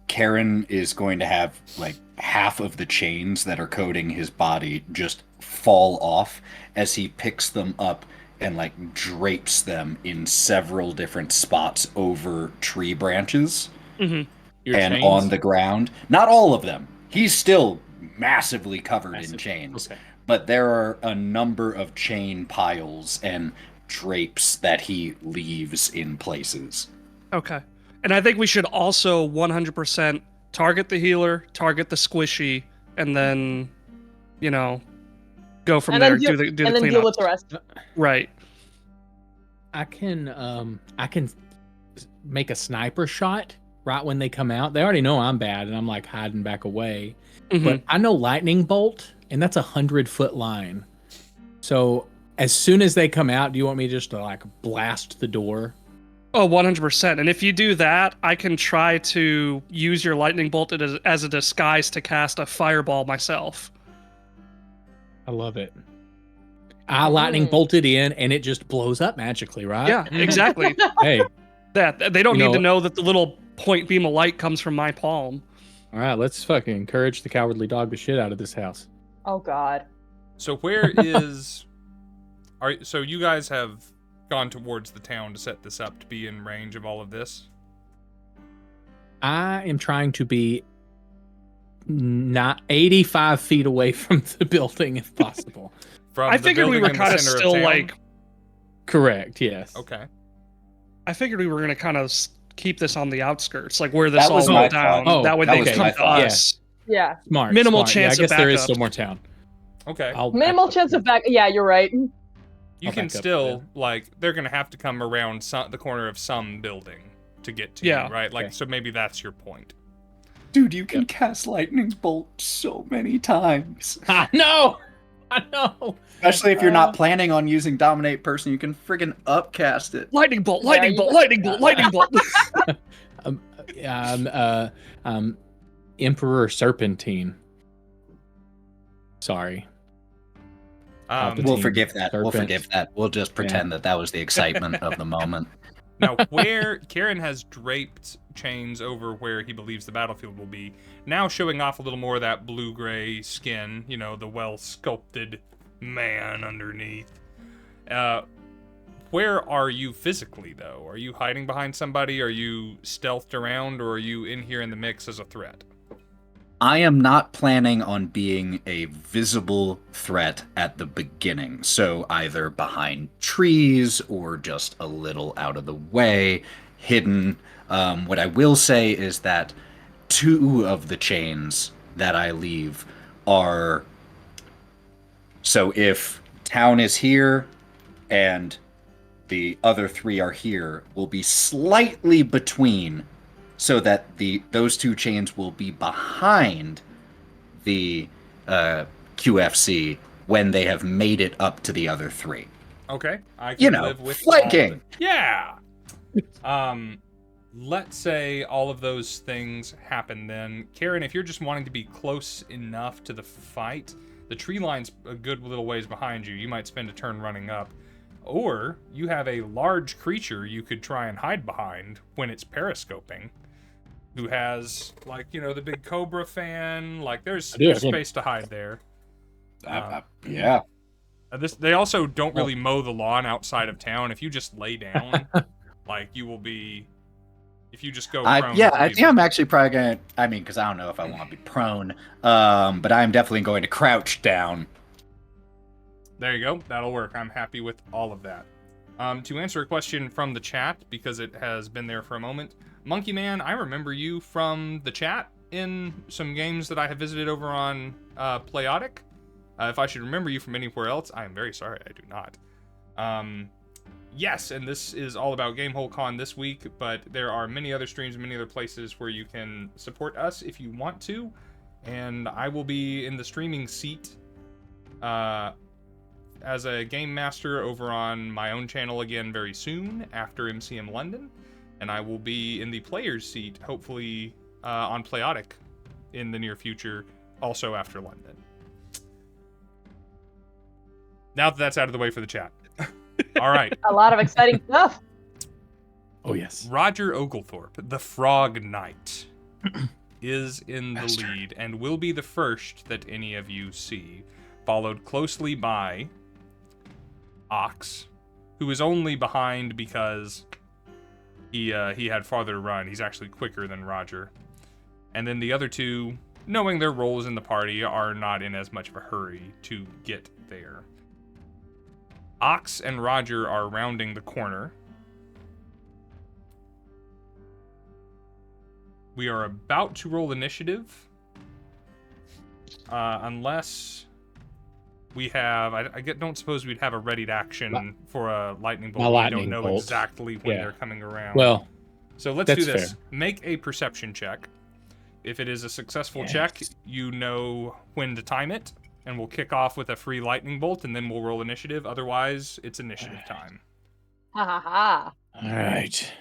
Karen is going to have like half of the chains that are coating his body just fall off as he picks them up and like drapes them in several different spots over tree branches Mm-hmm. and on the ground. Not all of them. He's still massively covered in Massive. chains. Okay. But there are a number of chain piles and drapes that he leaves in places. Okay. And I think we should also 100% target the healer, target the squishy, and then, go from there. Do the and then cleanup. deal with the rest. Right. I can make a sniper shot right when they come out. They already know I'm bad, and I'm like hiding back away. Mhm. But I know lightning bolt, and that's 100-foot line. So as soon as they come out, do you want me just to like blast the door? Oh, 100%. And if you do that, I can try to use your lightning bolt as a disguise to cast a fireball myself. I love it. I lightning bolted in, and it just blows up magically, right? Yeah, exactly. Hey, That they don't You need know to what? know that the little point beam of light comes from my palm. all right, let's fucking encourage the cowardly dog the shit out of this house. Oh God. So where is... So you guys have gone towards the town to set this up to be in range of all of this? I am trying to be not 85 feet away from the building if possible. From I the figured we building were in the kind of center still town? like. Correct, yes. Okay. I figured we were gonna kind of keep this on the outskirts, like where this That all was went my down. thought. That way That they was could my come to thought. us. Yeah. Smart. Minimal smart. chance yeah, I of guess there is backup. still more town. Okay. Minimal chance of back. Yeah, you're right. You I'll can back up, still, like, they're going to have to come around the corner of some building to get to Yeah. you, right? Like, Okay. so maybe that's your point. Dude, you can cast lightning bolt so many times. I know. Especially if you're not planning on using dominate person, you can friggin' upcast it. Lightning bolt, Yeah, lightning you- bolt, lightning bolt, lightning bolt. Emperor Serpentine. Sorry. Um, We'll Team forgive that. We'll serpent. forgive that. We'll just pretend that was the excitement of the moment. now, where Karen has draped chains over where he believes the battlefield will be, now showing off a little more of that blue-gray skin, the well-sculpted man underneath. Where are you physically, though? Are you hiding behind somebody? Are you stealthed around? Or are you in here in the mix as a threat? I am not planning on being a visible threat at the beginning, so either behind trees or just a little out of the way, hidden. What I will say is that 2 of the chains that I leave are... So if town is here and the other 3 are here, will be slightly between, so that those 2 chains will be behind the QFC when they have made it up to the other 3. Okay, I can live with all of flanking. it. Yeah. Let's say all of those things happen then. Karen, if you're just wanting to be close enough to the fight, The tree line's a good little ways behind you. You might spend a turn running up. Or you have a large creature you could try and hide behind when it's periscoping, who has, like, you know, the big Cobra fan. Like, there's space to hide there. Yeah. They also don't really mow the lawn outside of town. If you just lay down, like, you will be... If you just go prone... I think I'm actually probably going to... I mean, because I don't know if I want to be prone, but I'm definitely going to crouch down. There you go. That'll work. I'm happy with all of that. To answer a question from the chat, because it has been there for a moment, Monkey Man, I remember you from the chat in some games that I have visited over on Playotic. If I should remember you from anywhere else, I am very sorry I do not. Yes, and this is all about Gamehole Con this week, but there are many other streams, many other places where you can support us if you want to, and I will be in the streaming seat as a game master over on my own channel again very soon after MCM London, and I will be in the player's seat, hopefully on Playotic in the near future, also after London. Now that that's out of the way for the chat. All right. A lot of exciting stuff. Oh, yes. Roger Oglethorpe, the Frog Knight, is in the lead and will be the first that any of you see, followed closely by Ox, who is only behind because he had farther to run. He's actually quicker than Roger. And then the other two, knowing their roles in the party, are not in as much of a hurry to get there. Ox and Roger are rounding the corner. We are about to roll initiative. Unless we have... I don't suppose we'd have a readied action for a lightning bolt. We don't know exactly when they're coming around. Well, so let's do this. Fair. Make a perception check. If it is a successful check, you know when to time it. And we'll kick off with a free lightning bolt, and then we'll roll initiative. Otherwise, it's initiative time. Ha ha ha. All right.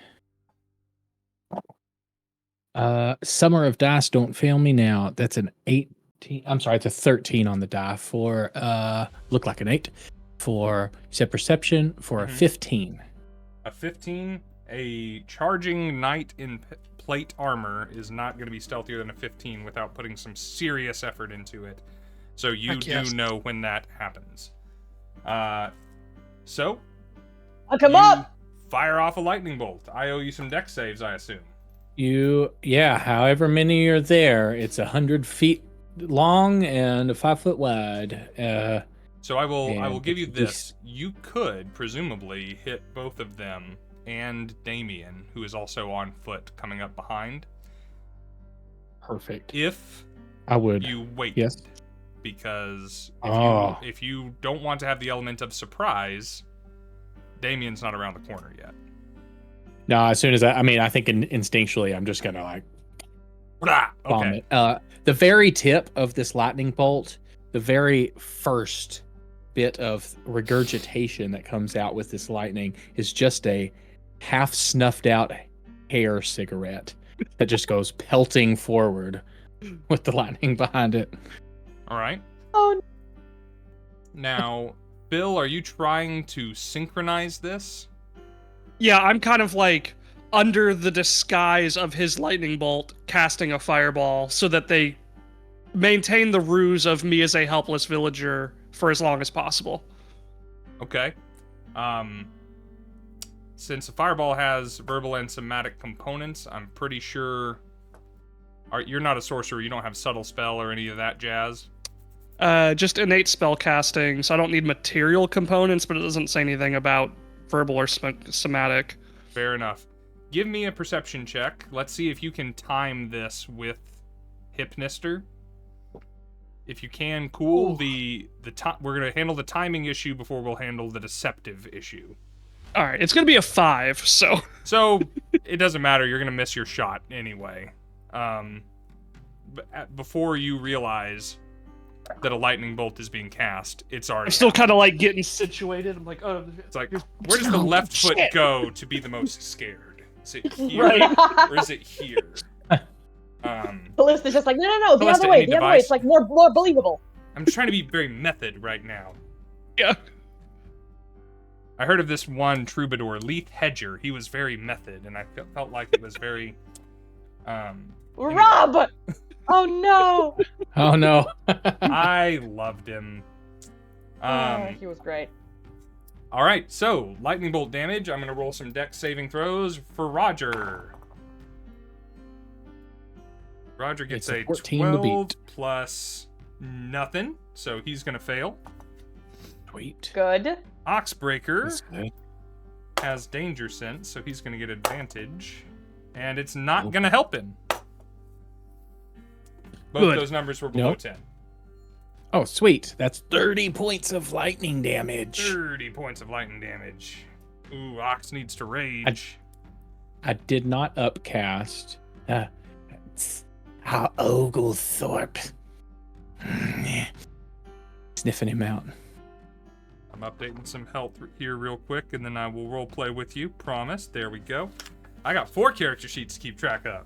Summer of Dice, don't fail me now. That's an 18. I'm sorry, it's a 13 on the die for look like an 8 for perception for a 15. A 15, a charging knight in plate armor is not going to be stealthier than a 15 without putting some serious effort into it. So you do know when that happens. So come up. Fire off a lightning bolt. I owe you some deck saves, I assume. However many are there, it's 100 feet long and 5 foot wide. So I will give you this. You could presumably hit both of them and Damien, who is also on foot coming up behind. Perfect. If I would. You wait. Yes. Because if you don't want to have the element of surprise, Damien's not around the corner yet. No, as soon as I think instinctually, I'm just gonna like bomb it. The very tip of this lightning bolt, the very first bit of regurgitation that comes out with this lightning is just a half snuffed out hair cigarette that just goes pelting forward with the lightning behind it. All right. Oh. Now, Bill, are you trying to synchronize this? Yeah, I'm kind of like under the disguise of his lightning bolt casting a fireball so that they maintain the ruse of me as a helpless villager for as long as possible. Okay. Since a fireball has verbal and somatic components, I'm pretty sure... You're not a sorcerer, you don't have subtle spell or any of that jazz? Just innate spell casting, so I don't need material components, but it doesn't say anything about verbal or somatic. Fair enough. Give me a perception check. Let's see if you can time this with Hypnister. If you can, cool. We're gonna handle the timing issue before we'll handle the deceptive issue. All right, it's gonna be a 5, so. So it doesn't matter. You're gonna miss your shot anyway. Before you realize that a lightning bolt is being cast, it's already. I'm still kind of like getting situated. I'm like, oh. It's like, where does the left foot go to be the most scared? Is it here, or is it here? Callista's just like, no, the other way. The other way. It's like more believable. I'm trying to be very method right now. Yeah. I heard of this one troubadour, Leith Hedger. He was very method, and I felt like it was very, Rob! Oh no! Oh no. I loved him. He was great. All right, so lightning bolt damage. I'm gonna roll some dex saving throws for Roger. Roger gets It's a a 14 to 12 beat. plus nothing, so he's gonna fail. Sweet. Good. Oxbreaker That's good. has danger sense, so he's gonna get advantage, and it's not gonna help him. Both Good. those numbers were below Nope. 10. Oh, sweet. That's 30 points of lightning damage. 30 points of lightning damage. Ooh, Ox needs to rage. I did not upcast. Oglethorpe. Sniffing him out. I'm updating some health here real quick, and then I will roleplay with you. Promise. There we go. I got 4 character sheets to keep track of.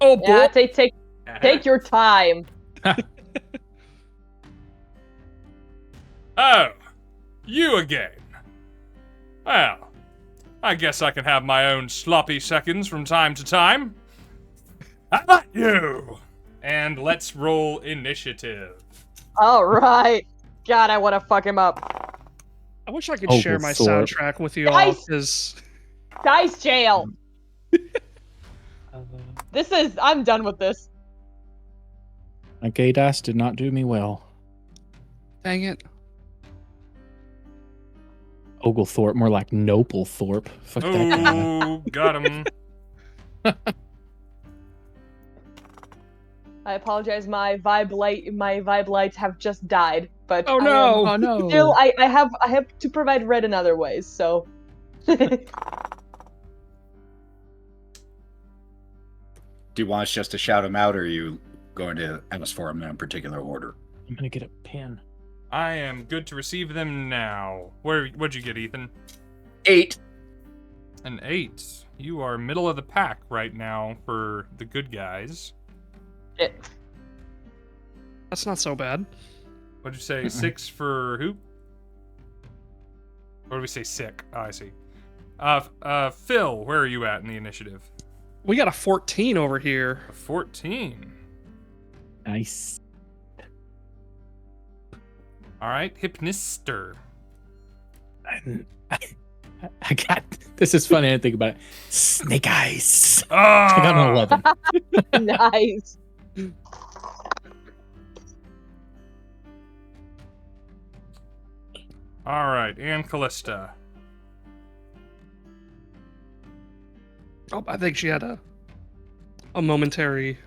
Oh boy. Yeah, take your time. Oh, you again. Well, I guess I can have my own sloppy seconds from time to time. How about you? And let's roll initiative. All right. God, I want to fuck him up. I wish I could Oh, share my Thor. soundtrack with you all, Guys! because Dice jail. I'm done with this. My gay dice did not do me well. dang it. Oglethorpe, more like Noplethorpe. Fuck that guy. Oh, got him. I apologize. My vibe lights have just died. But Oh no. Oh no. Still, I have to provide red in other ways. So. Do you want us just to shout them out, or are you going to ask for them in a particular order? I'm gonna get a pen. I am good to receive them now. What'd you get, Ethan? 8. An 8. You are middle of the pack right now for the good guys. That's not so bad. What'd you say? 6 for who? Or did we say sick? Oh, I see. Phil, where are you at in the initiative? We got a 14 over here. A 14. Nice. All right, Hypnister. I got. This is funny. I didn't think about it. Snake eyes. I got Ah! an 11. Nice. All right, and Callista. Oh, I think she had a momentary.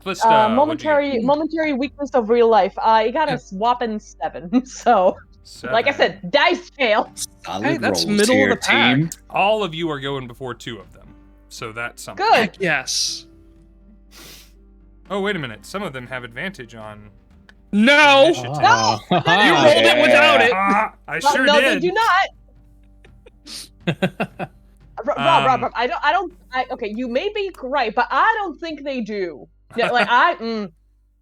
Callista, what'd you get? Momentary weakness of real life. I got a whopping 7. So, like I 7. said, dice jail. Solid Hey, that's rolls middle of here, the pack. team. All of you are going before 2 of them, so that's something. Good. Heck yes. Oh, wait a minute. Some of them have advantage on No. initiative. No! You rolled it without it. Ah, I sure no, did. they do not. Rob, okay, you may be right, but I don't think they do. Yeah, like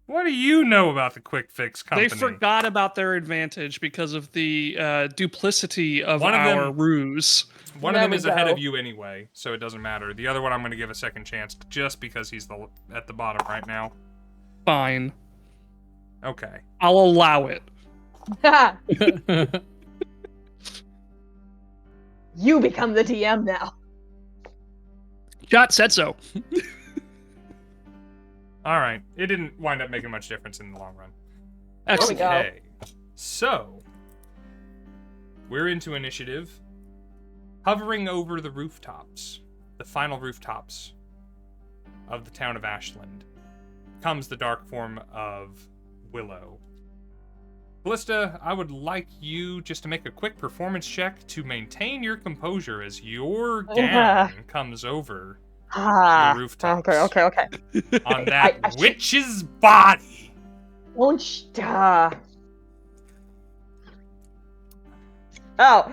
What do you know about the Quick Fix company? They forgot about their advantage because of the duplicity of One of our them- ruse. One of There them we is ahead go. of you anyway, so it doesn't matter. The other one I'm going to give a second chance just because he's at the bottom right now. Fine. Okay. I'll allow it. you become the DM now. Shot said so. All right. It didn't wind up making much difference in the long run. Excellent. go. Okay. So, we're into initiative. Hovering over the rooftops, the final rooftops of the town of Ashland, comes the dark form of Willow. Callista, I would like you just to make a quick performance check to maintain your composure as your gang comes over the rooftops Okay. on that I should- witch's body. Oh,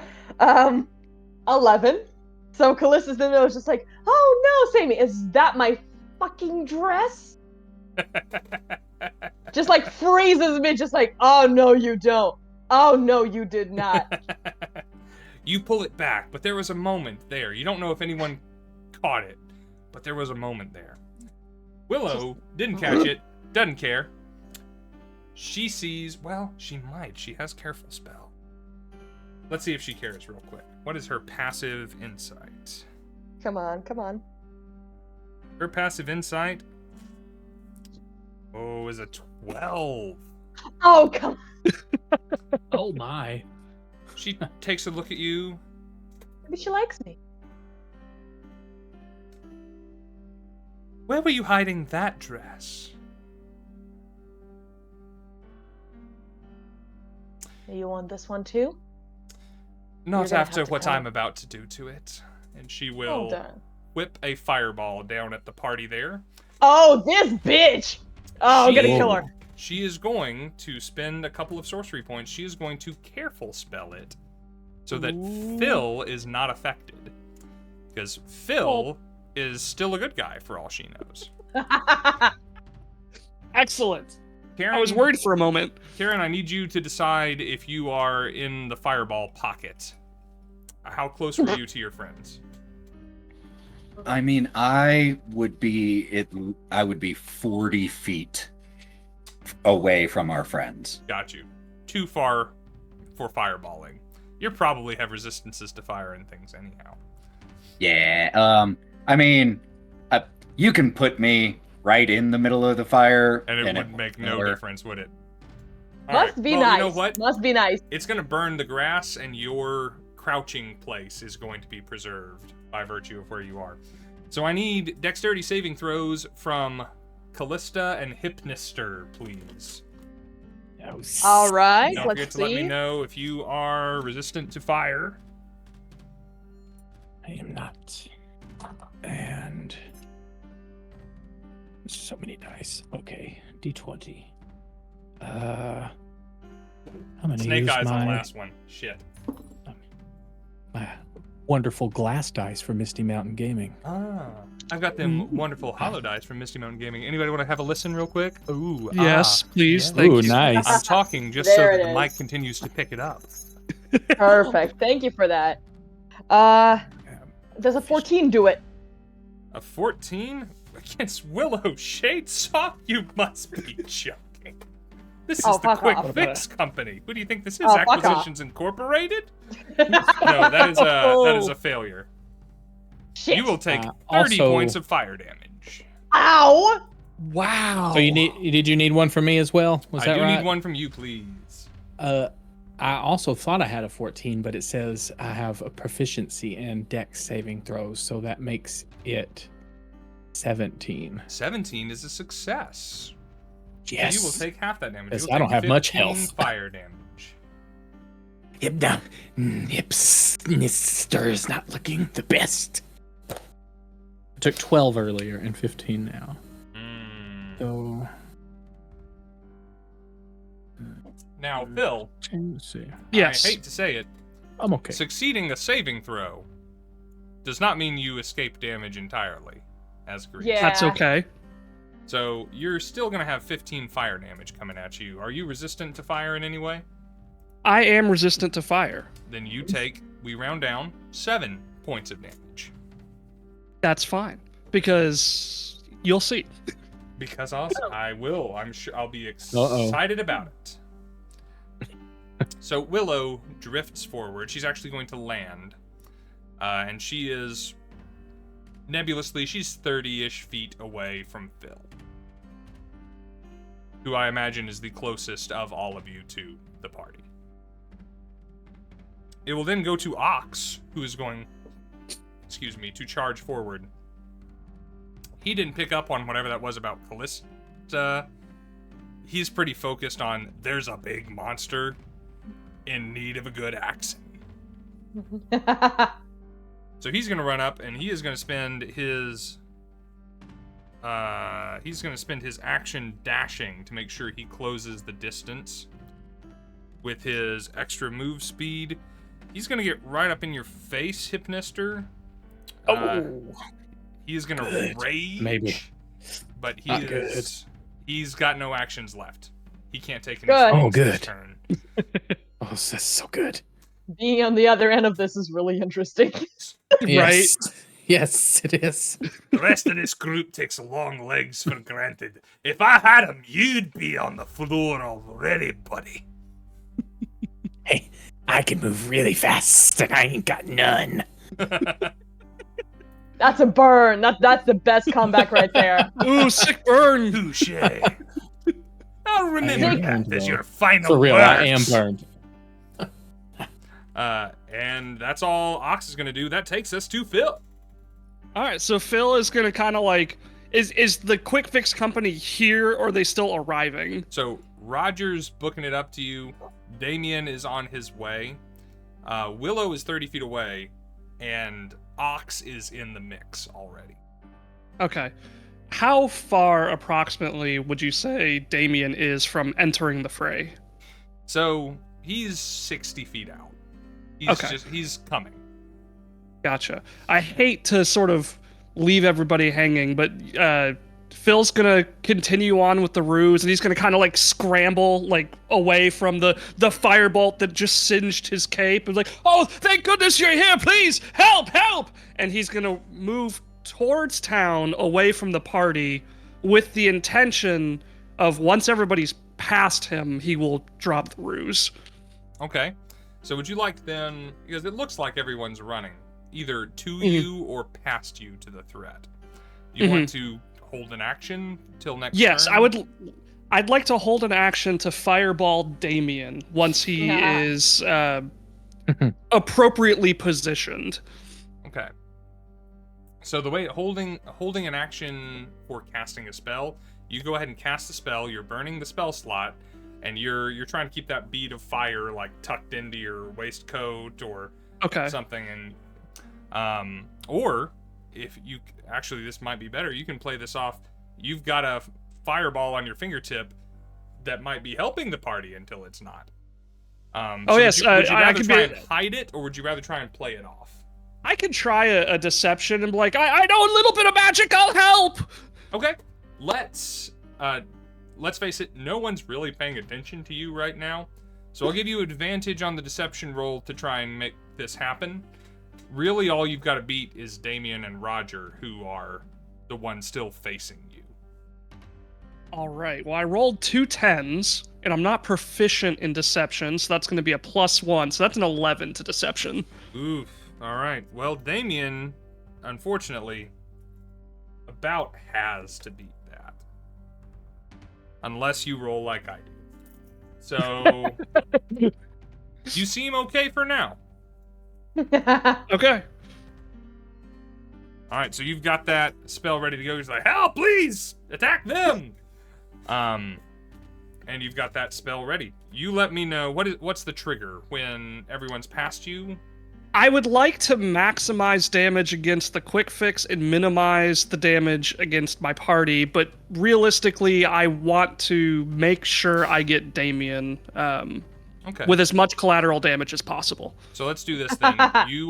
11. So Callista's in there was just like, oh no, Sammy, is that my fucking dress? just like freezes me, just like, oh no, you don't. Oh no, you did not. You pull it back, but there was a moment there. You don't know if anyone caught it, but there was a moment there. Willow didn't catch it, doesn't care. She sees, well, she might. She has careful spell. Let's see if she cares real quick. What is her passive insight? Come on, come on. Her passive insight, is a 12. Oh, come on. Oh my. She takes a look at you. Maybe she likes me. Where were you hiding that dress? You want this one too? Not gonna after have to what come. I'm about to do to it. And she will Hold on. whip a fireball down at the party there. Oh, this bitch! Oh, I'm gonna kill her. She is going to spend a couple of sorcery points. She is going to careful spell it so that Phil is not affected. Because Phil is still a good guy for all she knows. Excellent. Karen, I was worried for a moment. Karen, I need you to decide if you are in the fireball pocket. How close were you to your friends? I mean, I would be 40 feet away from our friends. Got you. Too far for fireballing. You probably have resistances to fire and things anyhow. Yeah, I mean, you can put me right in the middle of the fire. And it would make no work. difference, would it? Must be well, nice. You know what? Must be nice. It's going to burn the grass, and your crouching place is going to be preserved by virtue of where you are. So I need dexterity saving throws from Callista and Hypnister, please. All right, Don't forget let's to let me see. know if you are resistant to fire. I am not. And so many dice. Okay, D20. I'm gonna Snake use eyes on the my, last one. Shit. my wonderful glass dice for Misty Mountain Gaming. Ah, I've got them wonderful hollow dice from Misty Mountain Gaming. Anybody want to have a listen real quick? Ooh, Yes, please. yeah. Thank Ooh, you. nice. I'm talking just so There that it the is. mic continues to pick it up. Perfect. Thank you for that. Does a 14 do it? A 14 against Willow Shade Sock? You must be joking. This is Oh, the fuck Quick off. Fix Company. Who do you think this is? Oh, fuck off. Acquisitions Incorporated? No, that is a failure. Shit. You will take 30 Also- points of fire damage. Ow! Wow. So did you need one from me as well? Was I that do right? need one from you, please. I also thought I had a 14, but it says I have a proficiency in dex saving throws, so that makes it 17. 17 is a success. Yes. So you will take half that damage. Yes, You will I don't take have much 15 health. fire damage. Hipster is not looking the best. I took 12 earlier and 15 now. So Now, Phil, let's see. Yes. I hate to say it, I'm okay. succeeding a saving throw does not mean you escape damage entirely, as agreed. Yeah. That's okay. So you're still going to have 15 fire damage coming at you. Are you resistant to fire in any way? I am resistant to fire. Then you take, we round down, 7 points of damage. That's fine. Because you'll see. Because I will. I'm sure I'll be Uh-oh. excited about it. So Willow drifts forward. She's actually going to land. And she is nebulously, she's 30-ish feet away from Phil, who I imagine is the closest of all of you to the party. It will then go to Ox, who is going, to charge forward. He didn't pick up on whatever that was about Callista. He's pretty focused on, there's a big monster in need of a good accent. So he's gonna run up and he is gonna spend his action dashing to make sure he closes the distance with his extra move speed. He's gonna get right up in your face, Hypnister. He is gonna rage, Maybe. but he Not is He's got no actions left. He can't take any Good. spells Oh, this good. turn. Oh, that's so good. Being on the other end of this is really interesting. Yes. Yes, it is. The rest of this group takes long legs for granted. If I had 'em, you'd be on the floor already, buddy. Hey, I can move really fast, and I ain't got none. That's a burn. That's the best comeback right there. Ooh, sick burn. Touche. I'll remember I am that burned, as though. your final For real, I am words. burned. And that's all Ox is going to do. That takes us to Phil. All right, so Phil is gonna kind of like, is the quick fix company here, or are they still arriving? So Roger's booking it up to you. Damien is on his way. Willow is 30 feet away. And Ox is in the mix already. Okay. How far approximately would you say Damien is from entering the fray? So he's 60 feet out. He's coming. Gotcha. I hate to sort of leave everybody hanging, but Phil's gonna continue on with the ruse, and he's gonna kind of like scramble like away from the firebolt that just singed his cape. And like, oh, thank goodness you're here! Please help, help! And he's gonna move towards town, away from the party, with the intention of once everybody's past him, he will drop the ruse. Okay. So would you like then, because it looks like everyone's running, either to you or past you to the threat. Do you want to hold an action till next Yes, turn? I'd like to hold an action to fireball Damien once he is appropriately positioned. Okay. So the way holding an action for casting a spell, you go ahead and cast a spell, you're burning the spell slot, and you're trying to keep that bead of fire like tucked into your waistcoat or something, and or if you actually, this might be better, you can play this off. You've got a fireball on your fingertip that might be helping the party until it's not. Yes, would you I rather could try be- and hide it, or would you rather try and play it off? I could try a deception and be like, I know a little bit of magic, I'll help! Okay, let's face it, no one's really paying attention to you right now, so I'll give you advantage on the deception roll to try and make this happen. Really, all you've got to beat is Damien and Roger, who are the ones still facing you. Alright, well I rolled 2 10s, and I'm not proficient in deception, so that's going to be a +1, so that's an 11 to deception. Oof. Alright, well, Damien, unfortunately, about has to beat that. Unless you roll like I do. So, you seem okay for now. Okay. Alright, so you've got that spell ready to go. He's like, help, please! Attack them! And you've got that spell ready. You let me know, what's the trigger when everyone's past you? I would like to maximize damage against the quick fix and minimize the damage against my party, but realistically, I want to make sure I get Damien Okay. with as much collateral damage as possible. So let's do this then. You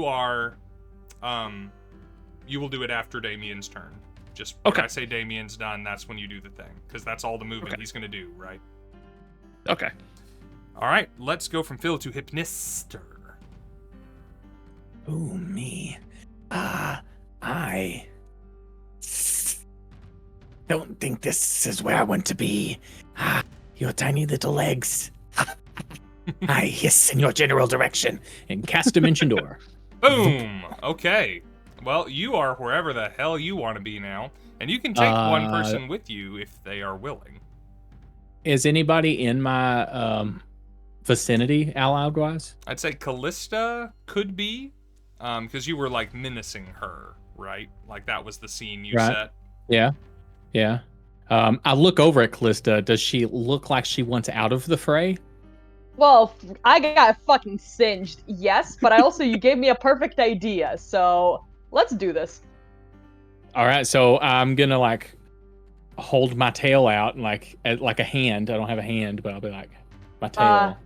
will do it after Damien's turn. Just when I say Damien's done, that's when you do the thing, because that's all the movement he's going to do, right? Okay. All right, let's go from Phil to Hypnister. Oh, me. I don't think this is where I want to be. Your tiny little legs. I hiss in your general direction. And cast Dimension Door. Boom! Okay. Well, you are wherever the hell you want to be now, and you can take one person with you if they are willing. Is anybody in my vicinity, allied-wise? I'd say Callista could be, because you were, like, menacing her, right? Like, that was the scene you set. Yeah. Yeah. I look over at Callista. Does she look like she wants out of the fray? Well, I got fucking singed, yes, but you gave me a perfect idea, so let's do this. All right, so I'm gonna like hold my tail out and like a hand. I don't have a hand, but I'll be like my tail.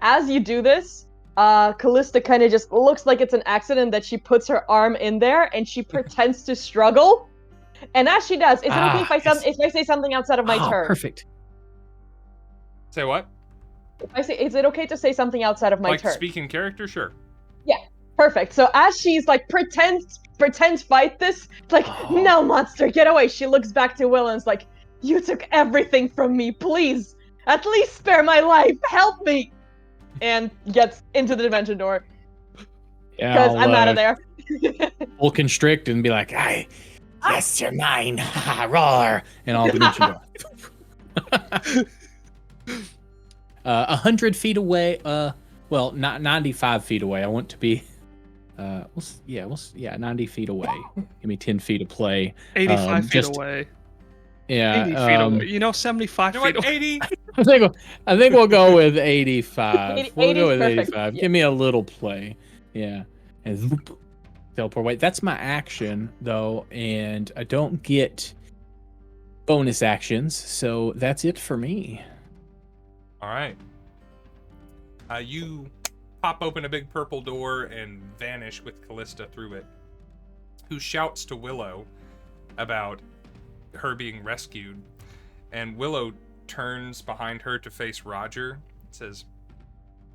As you do this, Callista kind of just looks like it's an accident that she puts her arm in there and she pretends to struggle. And as she does, is it okay if yes. if I say something outside of my Oh, turn? perfect. Say what? If I say, is it okay to say something outside of my Like turn? speak in character? Sure. Yeah, perfect. So as she's like pretend fight this, like no monster, get away. She looks back to Will and's like, you took everything from me. Please, at least spare my life. Help me. And gets into the dimension door Yeah, because I'll I'm out of there. full constrict and be like, yes, you're mine. Roar. And I'll dimension door. 100 feet away. Well, not 95 feet away. I want to be. 90 feet away. Give me 10 feet of play. 85 feet just- away. Yeah. 80 feet away. You know, 75 You feet know what? away. 80. I think we'll go with 85. 80 We'll go with perfect. 85. Yeah. Give me a little play. Yeah. And zoop, teleport away. That's my action though, and I don't get bonus actions, so that's it for me. All right. You pop open a big purple door and vanish with Callista through it, who shouts to Willow about her being rescued. And Willow turns behind her to face Roger and says,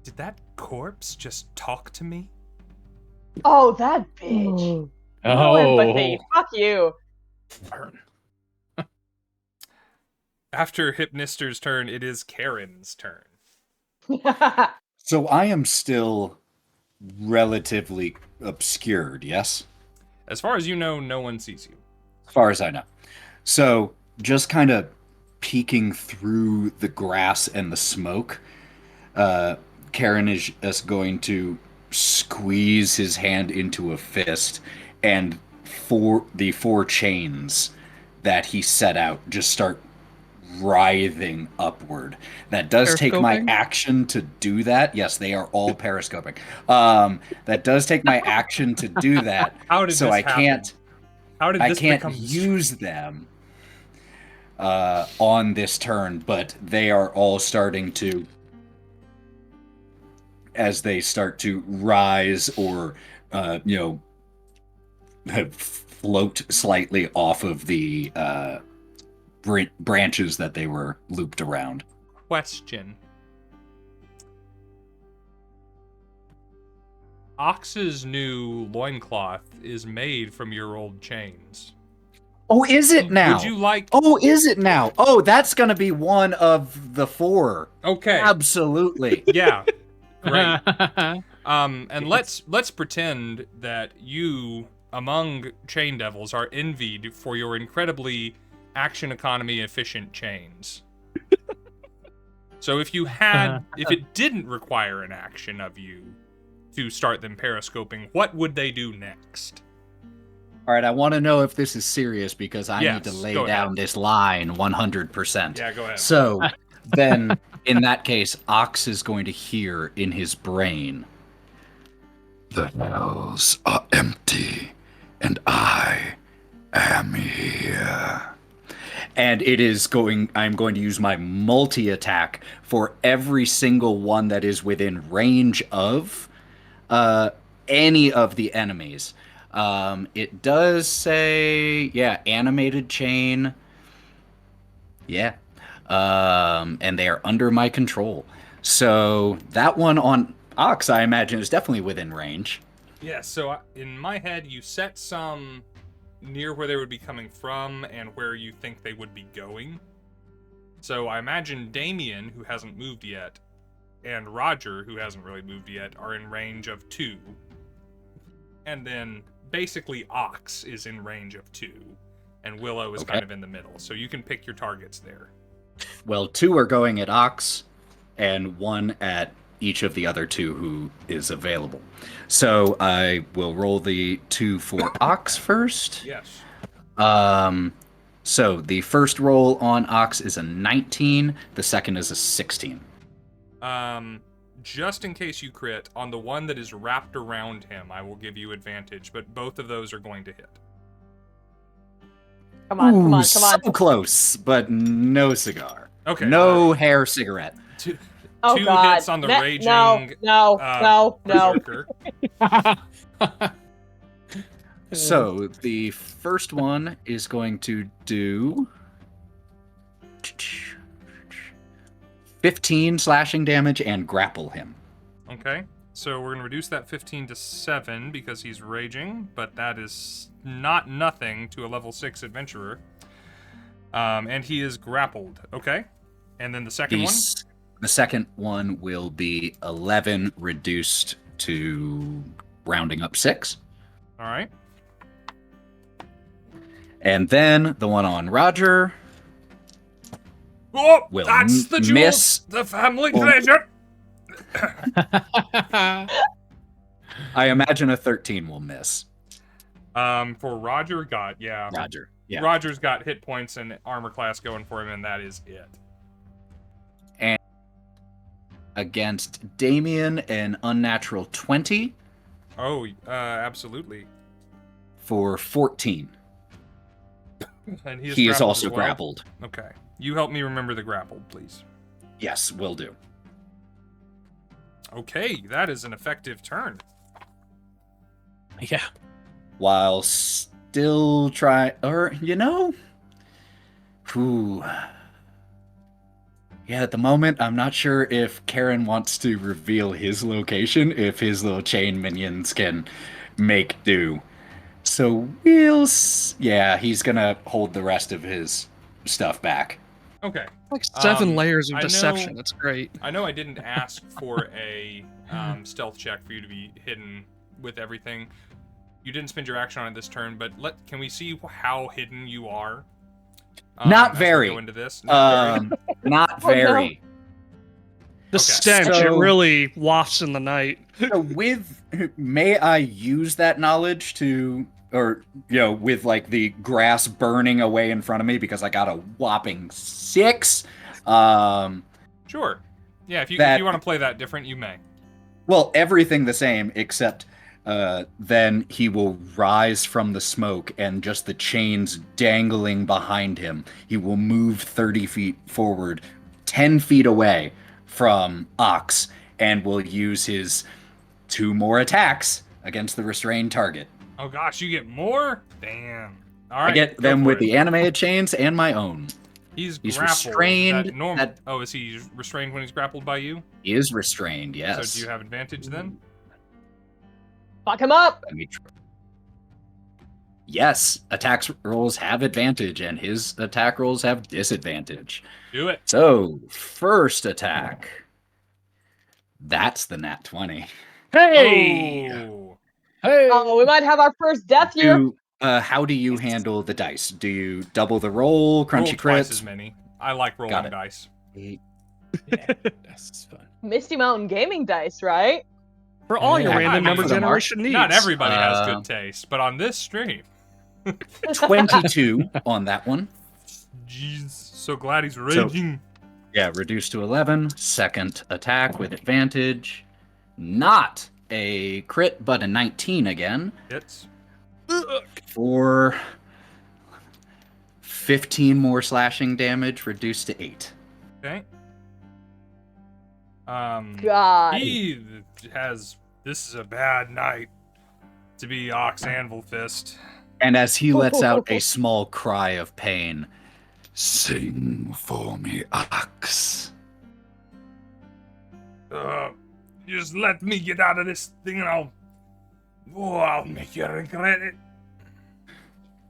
"Did that corpse just talk to me?" Oh, that bitch. No empathy. Fuck you. Burn. After Hypnister's turn, it is Karen's turn. So I am still relatively obscured, yes? As far as you know, no one sees you. As far as I know. So just kind of peeking through the grass and the smoke, Karen is just going to squeeze his hand into a fist, and the four chains that he set out just start writhing upward. That does take my Periscoping? action to do that. Yes, they are all periscoping. That does take my action to do that. How did so this I happen? can't How did I this can't become use them on this turn, but they are all starting to, as they start to rise or float slightly off of the branches that they were looped around. Question. Ox's new loincloth is made from your old chains. Oh, is it now? Would you like... Oh, is it now? Oh, that's gonna be one of the four. Okay. Absolutely. Yeah. Great. And let's pretend that you, among chain devils, are envied for your incredibly action economy efficient chains. So if it didn't require an action of you to start them periscoping, what would they do next? All right, I want to know if this is serious because I need to Yes, lay go down ahead. this line 100%. Yeah, go ahead. So then, in that case, Ox is going to hear in his brain, The hells are empty, and I am here. and I'm going to use my multi-attack for every single one that is within range of any of the enemies. It does say, animated chain. Yeah. And they are under my control. So that one on Ox, I imagine, is definitely within range. Yeah, so in my head, you set some near where they would be coming from and where you think they would be going. So I imagine Damien, who hasn't moved yet, and Roger, who hasn't really moved yet, are in range of 2. And then basically Ox is in range of 2, and Willow is kind of in the middle. So you can pick your targets there. Well, 2 are going at Ox, and 1 at each of the other 2 who is available. So I will roll the 2 for Ox first. Yes. So the first roll on Ox is a 19. The second is a 16. Just in case you crit, on the one that is wrapped around him, I will give you advantage, but both of those are going to hit. Come on. So close, but no cigar. Okay. No hair cigarette. Two Oh God. hits on the raging No. berserker. So the first one is going to do 15 slashing damage and grapple him. Okay. So we're going to reduce that 15 to 7 because he's raging, but that is not nothing to a level 6 adventurer. And he is grappled. Okay. And then the second one? The second one will be 11 reduced to rounding up 6. All right. And then the one on Roger. Oh, Will that's the jewel, miss. the family Will- treasure. I imagine a 13 will miss. For Roger, yeah. Roger. Yeah. Roger's got hit points and armor class going for him, and that is it. And against Damien, an unnatural 20 Oh, absolutely. for 14. And He is grappled also as well? grappled. Okay. You help me remember the grappled, please. Yes, will do. Okay, that is an effective turn. Yeah. While still whew. Yeah, at the moment, I'm not sure if Karen wants to reveal his location, if his little chain minions can make do. So he's gonna hold the rest of his stuff back. Okay. Like 7 layers of I deception. know- It's great. I know I didn't ask for a stealth check for you to be hidden with everything. You didn't spend your action on it this turn, but can we see how hidden you are? Not as we very. Go into this. Not very. Not Oh, no. very. The Okay. stench, it So- really wafts in the night. So may I use that knowledge to, with like the grass burning away in front of me because I got a whopping 6. Sure. Yeah, if you want to play that different, you may. Well, everything the same except then he will rise from the smoke and just the chains dangling behind him. He will move 30 feet forward, 10 feet away from Ox, and will use his 2 more attacks against the restrained target. Oh gosh, you get more? Damn. All right. I get go them for with it. the animated chains and my own. He's He's grappled. restrained. Is he restrained when he's grappled by you? He is restrained, yes. So do you have advantage then? Fuck him up. Let me try. Yes, attack rolls have advantage, and his attack rolls have disadvantage. Do it. So, first attack. That's the nat 20. Hey! Oh. Hey! Oh, we might have our first death here. How do you handle the dice? Do you double the roll, crunchy Roll twice as crits? many. I like rolling Got it. dice. Yeah, that's fun. Misty Mountain Gaming dice, right? For all your Yeah, random I mean, number for the mark- generation needs. Not everybody has Uh, good taste, but on this stream, 22 on that one. jeez, so glad he's raging. Yeah, reduced to 11. Second attack with advantage. Not a crit, but a 19 again. Hits. For 15 more slashing damage, reduced to 8. Okay. God. He has. This is a bad night to be Ox Anvil Fist. And as he lets out a small cry of pain, Sing for me, Ox. Just let me get out of this thing and I'll make you regret it.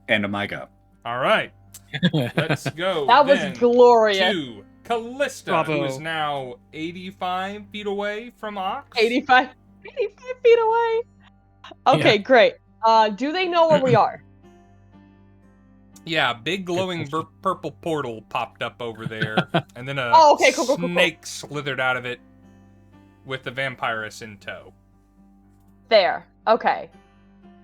end of my go. All right. Let's go. That was then glorious. to Callista, Bravo. who is now 85 feet away from Ox. 85 feet away. Okay, great. Do they know where we are? Yeah, big glowing purple portal popped up over there, and then a Oh, okay, cool. snake slithered out of it with the vampiress in tow. There. Okay.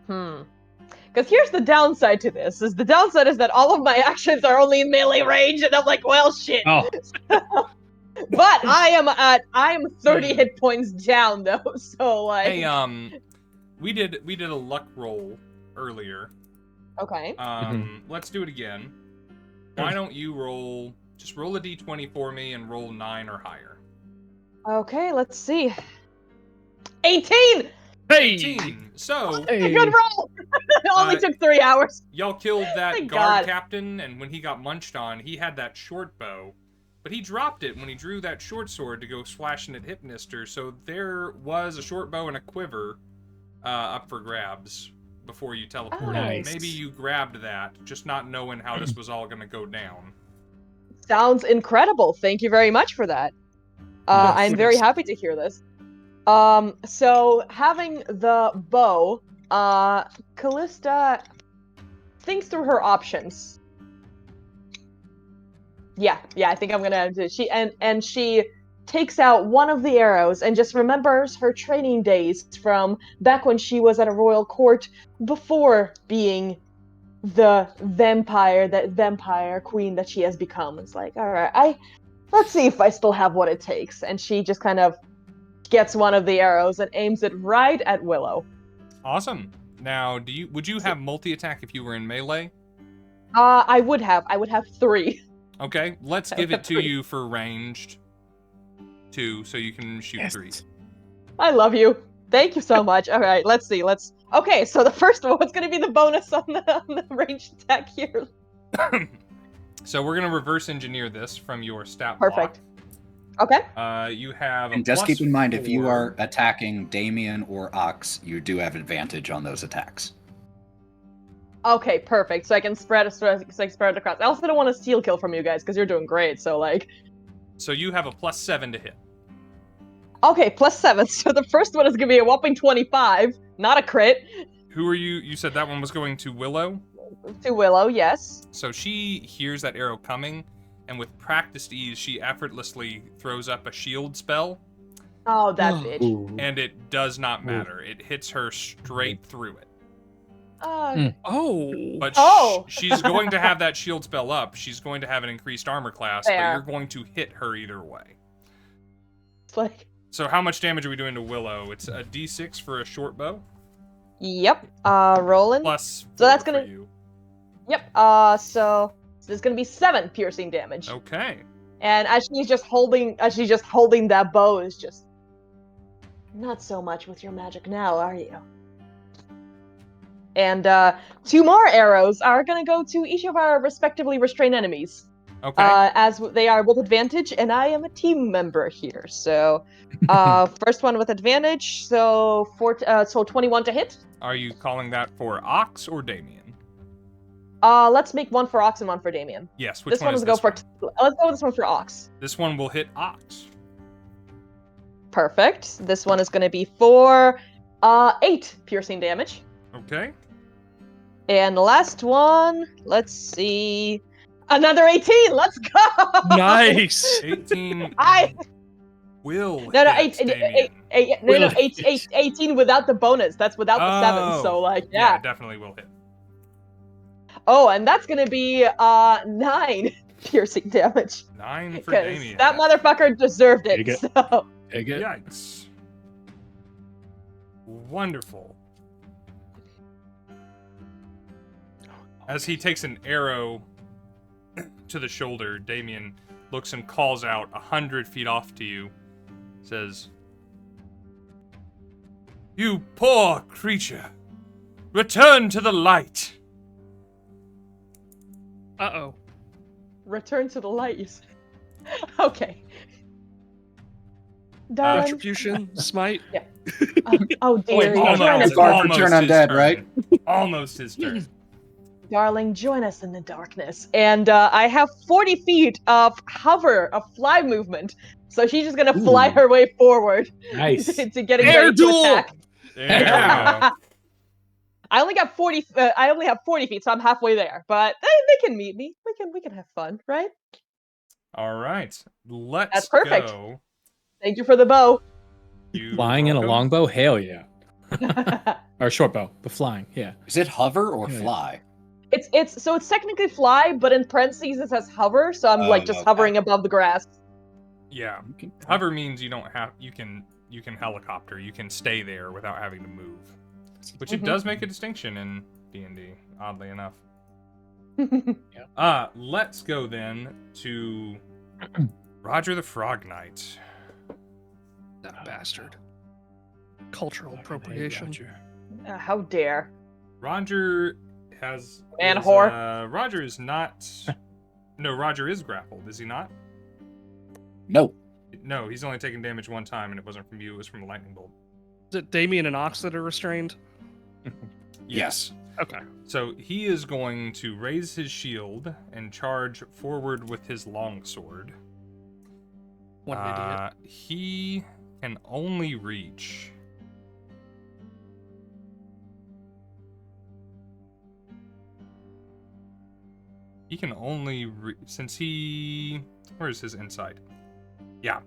Because here's the downside to this: the downside is that all of my actions are only in melee range, and I'm like, well, shit. Oh. But I am 30 hit points down though, so like. Hey, we did a luck roll earlier. Okay. Let's do it again. Why don't you just roll a d20 for me and roll 9 or higher. Okay, let's see. 18. Hey! 18. So, Hey. Good roll. It only took 3 hours. Y'all killed that Thank guard God. captain, and when he got munched on, he had that short bow. But he dropped it when he drew that short sword to go slashing at Hypnister, so there was a short bow and a quiver up for grabs before you teleported. Nice. Maybe you grabbed that, just not knowing how this was all going to go down. Sounds incredible. Thank you very much for that. I'm very happy to hear this. So having the bow, Callista thinks through her options. Yeah, I think I'm gonna do. She takes out one of the arrows and just remembers her training days from back when she was at a royal court before being the vampire queen that she has become. It's like, all right, let's see if I still have what it takes. And she just kind of gets one of the arrows and aims it right at Willow. Awesome. Now, would you have multi-attack if you were in melee? I would have 3. Okay, let's give it to you for ranged 2, so you can shoot 3. I love you. Thank you so much. All right, let's see. Okay, so the first one, what's going to be the bonus on the ranged attack here? So we're going to reverse engineer this from your stat Perfect. block. Okay. You have And just keep in mind, if you +4. are attacking Damien or Ox, you do have advantage on those attacks. Okay, perfect. So I can spread it across. I also don't want a steal kill from you guys because you're doing great. So So you have a +7 to hit. Okay, +7. So the first one is gonna be a whopping 25, not a crit. Who are you? You said that one was going to Willow? To Willow, yes. So she hears that arrow coming, and with practiced ease, she effortlessly throws up a shield spell, Oh, that bitch. and it does not matter. It hits her straight through it. Oh. But Oh. she's going to have that shield spell up. She's going to have an increased armor class, but Fair. you're going to hit her either way. It's like, So how much damage are we doing to Willow? It's a d6 for a short bow, yep. Rolling. plus 4 So that's for gonna- you. Yep. So there's gonna be 7 piercing damage. Okay. And as she's just holding that bow, is just not so much with your magic now, are you? And 2 more arrows are gonna go to each of our respectively restrained enemies. Okay. As they are with advantage, and I am a team member here. So, first one with advantage. So 21 to hit. Are you calling that for Ox or Damien? Let's make one for Ox and one for Damien. Yes. Which This one is is go this for. one? Let's go with this one for Ox. This one will hit Ox. Perfect. This one is going to be for 8 piercing damage. Okay. And the last one, let's see, another 18. Let's go. Nice. 18 I will no hit Damien. 18 without the bonus. That's without the 7. So Yeah, definitely will hit. Oh, and that's gonna be 9 piercing damage. 9 for Because Damien. that motherfucker deserved Take it. it. So Take it. Yikes. Wonderful. As he takes an arrow to the shoulder, Damien looks and calls out 100 feet off to you. Says, "You poor creature, return to the light." Uh-oh. return to the light. You say. Okay. Darling. Retribution, smite. Oh dear. Almost, Join us, Guard for almost turn his undead, turn. right? Almost his turn. darling. Join us in the darkness. And I have 40 feet of fly movement. So she's just gonna fly Ooh. her way forward Nice. to getting Air ready duel! to attack. There we go. I only have 40 feet, so I'm halfway there. But they can meet me. We can have fun, right? All right, let's That's perfect. go. Thank you for the bow. You Flying in a welcome. longbow? Hell yeah. Or a short bow, but flying, yeah. Is it hover or Yeah. fly? It's technically fly, but in parentheses it says hover, so I'm like just Okay. hovering above the grass. Yeah, hover means you don't have. You can helicopter. You can stay there without having to move, which it Mhm. does make a distinction in D&D. Oddly enough. Let's go then to Roger the Frog Knight. That bastard. Cultural appropriation. How dare. Roger has... Roger is not... No, Roger is grappled, is he not? No. No, he's only taken damage one time, and it wasn't from you, it was from a lightning bolt. Is it Damien and Ox that are restrained? Yes. Okay. So he is going to raise his shield and charge forward with his longsword. What an idiot. He can only reach... He can only since he... Where's his insight? Yeah.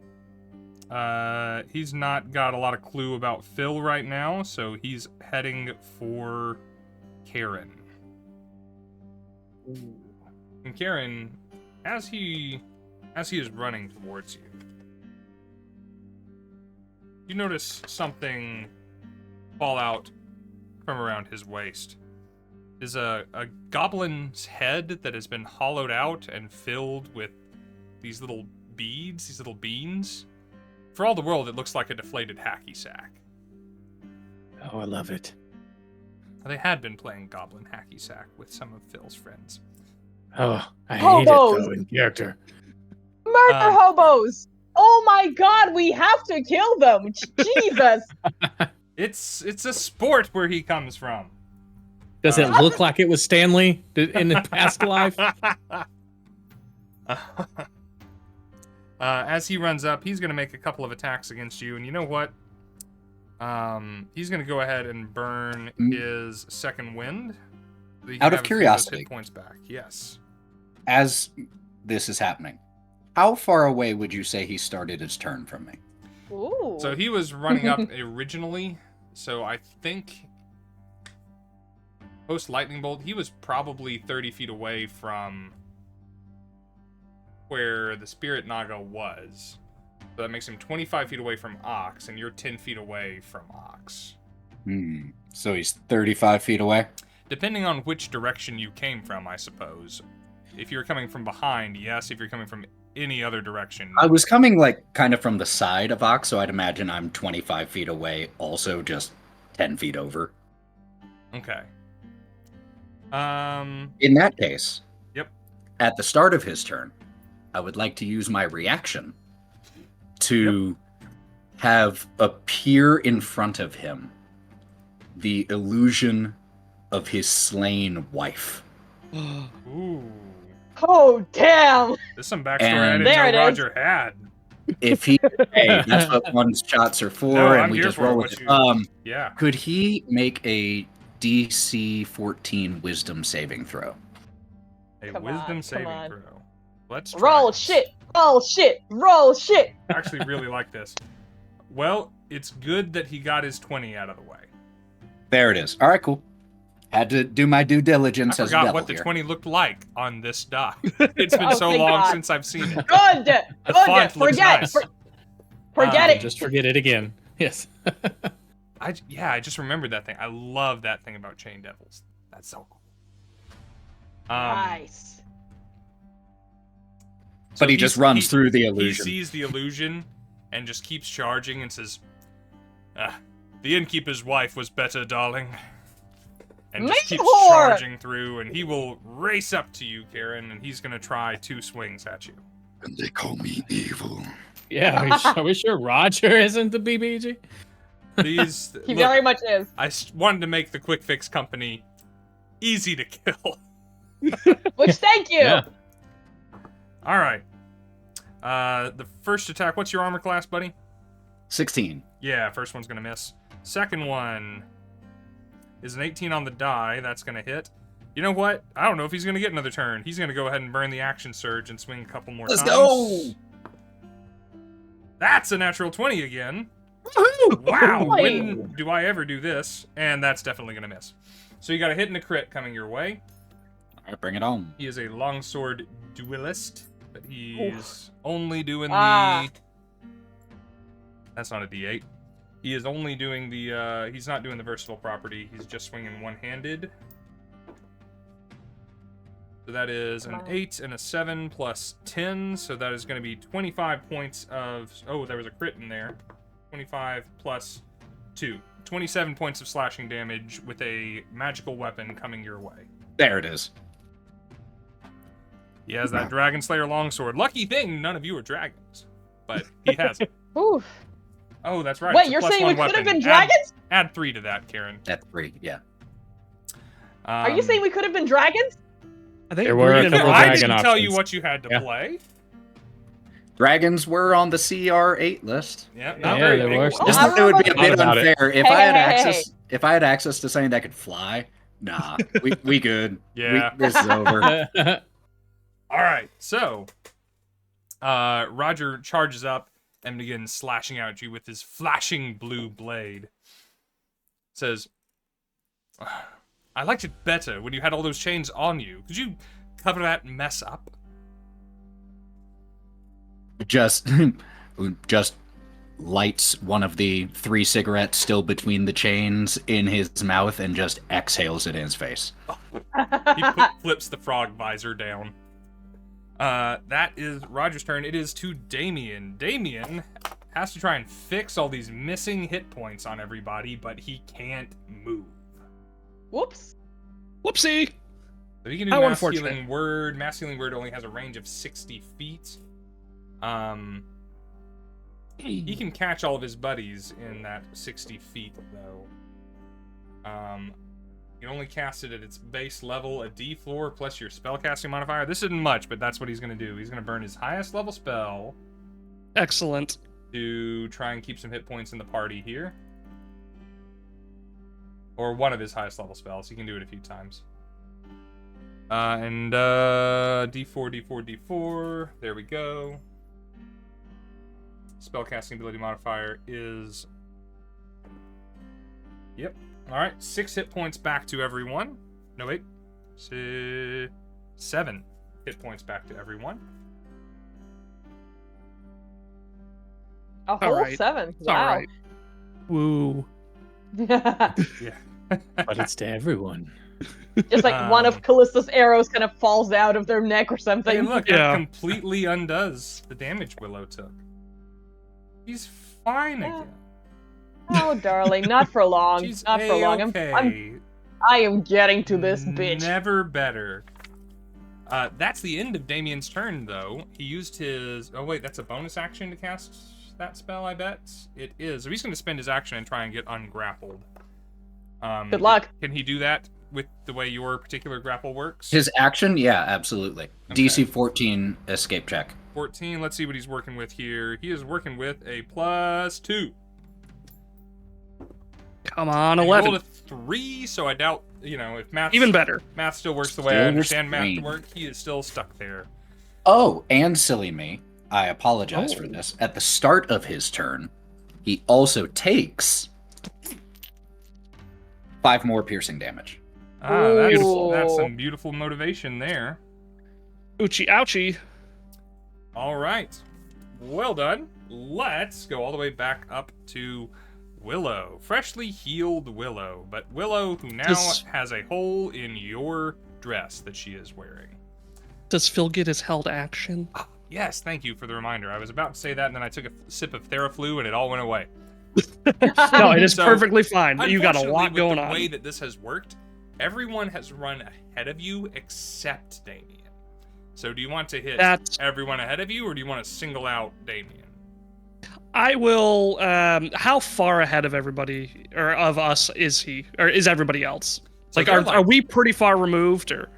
He's not got a lot of clue about Phil right now, so he's heading for Karen. Ooh. And Karen, as he is running towards you, you notice something fall out from around his waist. Is a goblin's head that has been hollowed out and filled with these little beads, these little beans. For all the world, it looks like a deflated hacky sack. Oh, I love it. They had been playing goblin hacky sack with some of Phil's friends. Oh, I hate it though in character. Murder hobos! Oh my god, we have to kill them! Jesus! It's a sport where he comes from. Does it look like it was Stanley in the past life? As he runs up, he's going to make a couple of attacks against you, and you know what? He's going to go ahead and burn his second wind. Out of curiosity. Hit points back. Yes. As this is happening, how far away would you say he started his turn from me? Ooh. So he was running up originally, so I think post lightning bolt, he was probably 30 feet away from where the spirit naga was. So that makes him 25 feet away from Ox, and you're 10 feet away from Ox. So he's 35 feet away? Depending on which direction you came from, I suppose. If you're coming from behind, yes. If you're coming from any other direction... I was coming, kind of from the side of Ox, so I'd imagine I'm 25 feet away, also just 10 feet over. Okay. In that case... Yep. At the start of his turn, I would like to use my reaction to have appear in front of him the illusion of his slain wife. Ooh. Oh, damn! There's some backstory And I didn't there know it is. Roger had. If he... hey, that's what one's shots are for, No, and I'm we here just for roll what with it. you- Yeah. Could he make a DC 14 wisdom saving throw? A Come wisdom on, saving come on. throw. Let's try Roll this. shit! Roll shit! Roll shit! I actually really like this. Well, it's good that he got his 20 out of the way. There it is. All right, cool. Had to do my due diligence I as a forgot devil what the here. 20 looked like on this die. It's been Oh, so thank long God. since I've seen it. Good! The Good! font looks Forget! nice. Forget it! Just forget it again. Yes. I just remembered that thing. I love that thing about Chain Devils. That's so cool. Nice. But he just runs through the He illusion. sees the illusion and just keeps charging and says, the innkeeper's wife was better, darling. And just keeps Whore! charging through, and he will race up to you, Karen, and he's going to try 2 swings at you. And they call me evil. Yeah, are we sure Roger isn't the BBG? These, He look, very much is. I wanted to make the Quick Fix Company easy to kill. Which, thank you! Yeah. All right. The first attack, what's your armor class, buddy? 16. Yeah, first one's going to miss. Second one is an 18 on the die. That's going to hit. You know what? I don't know if he's going to get another turn. He's going to go ahead and burn the action surge and swing a couple more Let's times. go! That's a natural 20 again. Woohoo! Wow. Boy. When do I ever do this? And that's definitely going to miss. So you got a hit and a crit coming your way. All right, bring it on. He is a longsword duelist, but he's only doing Ah. the... That's not a D8. He is only doing the, he's not doing the versatile property. He's just swinging one-handed. So that is an 8 and a 7 plus 10. So that is going to be 25 points of... Oh, there was a crit in there. 25 plus 2. 27 points of slashing damage with a magical weapon coming your way. There it is. He has that Dragon Slayer longsword. Lucky thing, none of you are dragons, but he has it. Oof. Oh, that's right. Wait, it's a you're plus saying one we could have weapon. been dragons? Add 3 to that, Karen. At 3, yeah. Are you saying we could have been dragons? I think There were a Green and couple I White- dragon didn't tell you options. what you had to Yeah. play. Dragons were on the CR8 list. Yeah, Yeah, not very there big were ones. some. Just I thought it would be a Thought bit about it. unfair if Hey, I had hey, hey, access. If I had access to something that could fly, nah, we good. Yeah. This is over. All right, so Roger charges up and begins slashing out at you with his flashing blue blade. Says, I liked it better when you had all those chains on you. Could you cover that mess up? just lights one of the 3 cigarettes still between the chains in his mouth and just exhales it in his face. He flips the frog visor down. That is Roger's turn. It is to Damien. Damien has to try and fix all these missing hit points on everybody, but he can't move. Whoops. Whoopsie. So he can do How Mass unfortunate. Healing Word. Mass Healing Word only has a range of 60 feet. He can catch all of his buddies in that 60 feet, though. You can only cast it at its base level, a D4 plus your spellcasting modifier. This isn't much, but that's what he's going to do. He's going to burn his highest level spell Excellent. to try and keep some hit points in the party here. Or one of his highest level spells. He can do it a few times. D4, D4, D4. There we go. Spellcasting ability modifier is... Yep. Alright, 6 hit points back to everyone. No, wait. 7 hit points back to everyone. A whole right. 7. It's all Wow. right. Woo. Yeah. But it's to everyone. Just like one of Callista's arrows kind of falls out of their neck or something. Hey, look, Yeah. that completely undoes the damage Willow took. He's fine again. Oh, darling, not for long. She's Not for long. A-okay. I am getting to this bitch. Never better. That's the end of Damien's turn, though. He used his... Oh, wait, that's a bonus action to cast that spell, I bet? It is. So he's going to spend his action and try and get ungrappled. Good luck. Can he do that with the way your particular grapple works? His action, yeah, absolutely. Okay. DC 14 escape check. 14. Let's see what he's working with here. He is working with a +2. Come on, He 11. rolled a 3, so I doubt, if math Even better. math still works the way I Still understand math to green. work, he is still stuck there. Oh, and silly me, I apologize for Oh. this. At the start of his turn, he also takes 5 more piercing damage. That's Ooh. some beautiful motivation there. Ouchie, ouchie. All right. Well done. Let's go all the way back up to Willow. Freshly healed Willow, but Willow who now Does- has a hole in your dress that she is wearing. Does Phil get his held action? Yes, thank you for the reminder. I was about to say that, and then I took a sip of Theraflu, and it all went away. No, it is So, perfectly fine. You got a Unfortunately, lot going with the on. way that this has worked, everyone has run ahead of you except Damien. So do you want to hit That's- everyone ahead of you, or do you want to single out Damien? I will. How far ahead of everybody or of us is he, or is everybody else? So Like, they're are we pretty far removed, or?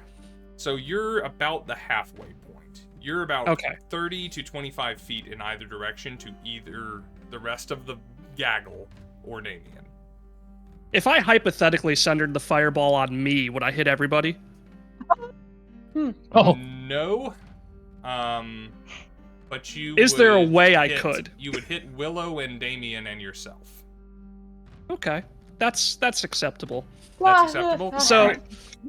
So you're about the halfway point. You're about Okay. 30 to 25 feet in either direction to either the rest of the gaggle or Damien. If I hypothetically centered the fireball on me, would I hit everybody? Oh, No. But you Is there a would way I hit- could? You would hit Willow and Damien and yourself. Okay, that's acceptable. That's acceptable? So, Alright.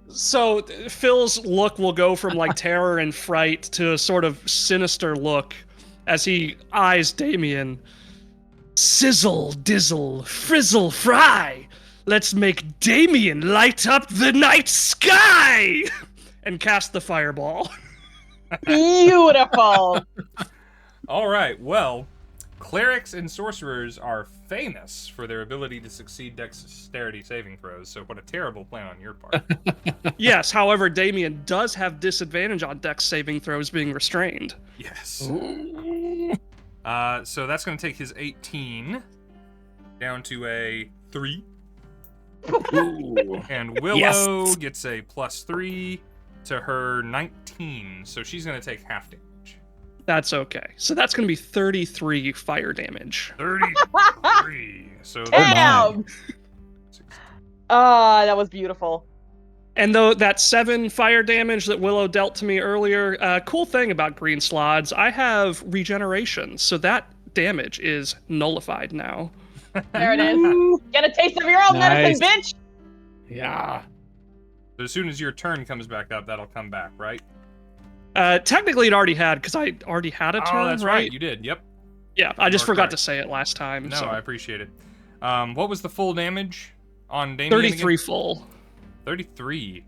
so Phil's look will go from like terror and fright to a sort of sinister look as he eyes Damien. Sizzle, dizzle, frizzle, fry. Let's make Damien light up the night sky, and cast the fireball. Beautiful. All right. Well, Clerics and sorcerers are famous for their ability to succeed dexterity saving throws, so what a terrible plan on your part. Yes, however, Damien does have disadvantage on dex saving throws being restrained. Yes. So that's going to take his 18 down to a 3. And Willow gets a +3 to her 19, so she's going to take half damage. That's okay. So that's going to be 33 fire damage. 33. So Damn! That was beautiful. And though that 7 fire damage that Willow dealt to me earlier, cool thing about green slots, I have regeneration, so that damage is nullified now. There it is. Get a taste of your own medicine, bitch! Yeah. So as soon as your turn comes back up, that'll come back, right? Technically, it already had, because I already had a turn, that's right. You did. Yep. Yeah, I just You are forgot correct. to say it last time. No, so. I appreciate it. What was the full damage on Damien 33 again? full. 33.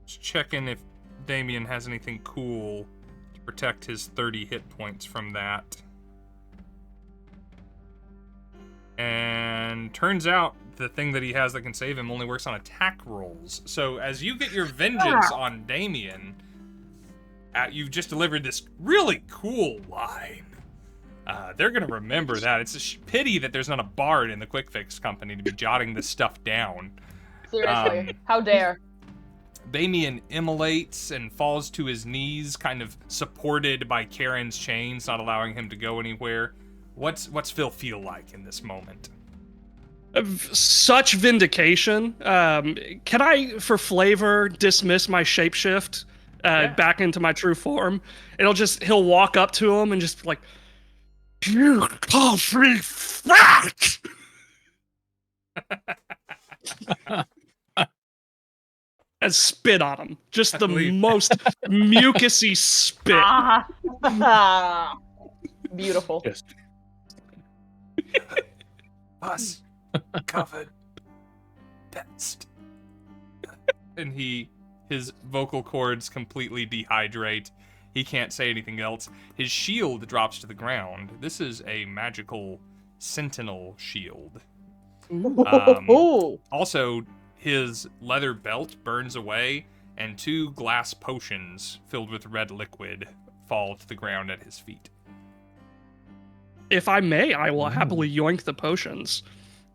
Just checking if Damien has anything cool to protect his 30 hit points from that. And turns out the thing that he has that can save him only works on attack rolls. So as you get your vengeance on Damien, you've just delivered this really cool line. They're going to remember that. It's a pity that there's not a bard in the Quick Fix company to be jotting this stuff down. Seriously, how dare. Damien immolates and falls to his knees, kind of supported by Karen's chains, not allowing him to go anywhere. What's Phil feel like in this moment? Such vindication. Can I, for flavor, dismiss my shapeshift back into my true form? He'll walk up to him and just be like, "You call me fat!" And spit on him. Just the most mucusy spit. Beautiful. Yes. Pus covered best. And his vocal cords completely dehydrate. He can't say anything else. His shield drops to the ground. This is a magical sentinel shield. Also, his leather belt burns away, and 2 glass potions filled with red liquid fall to the ground at his feet. If I may, I will happily yoink the potions.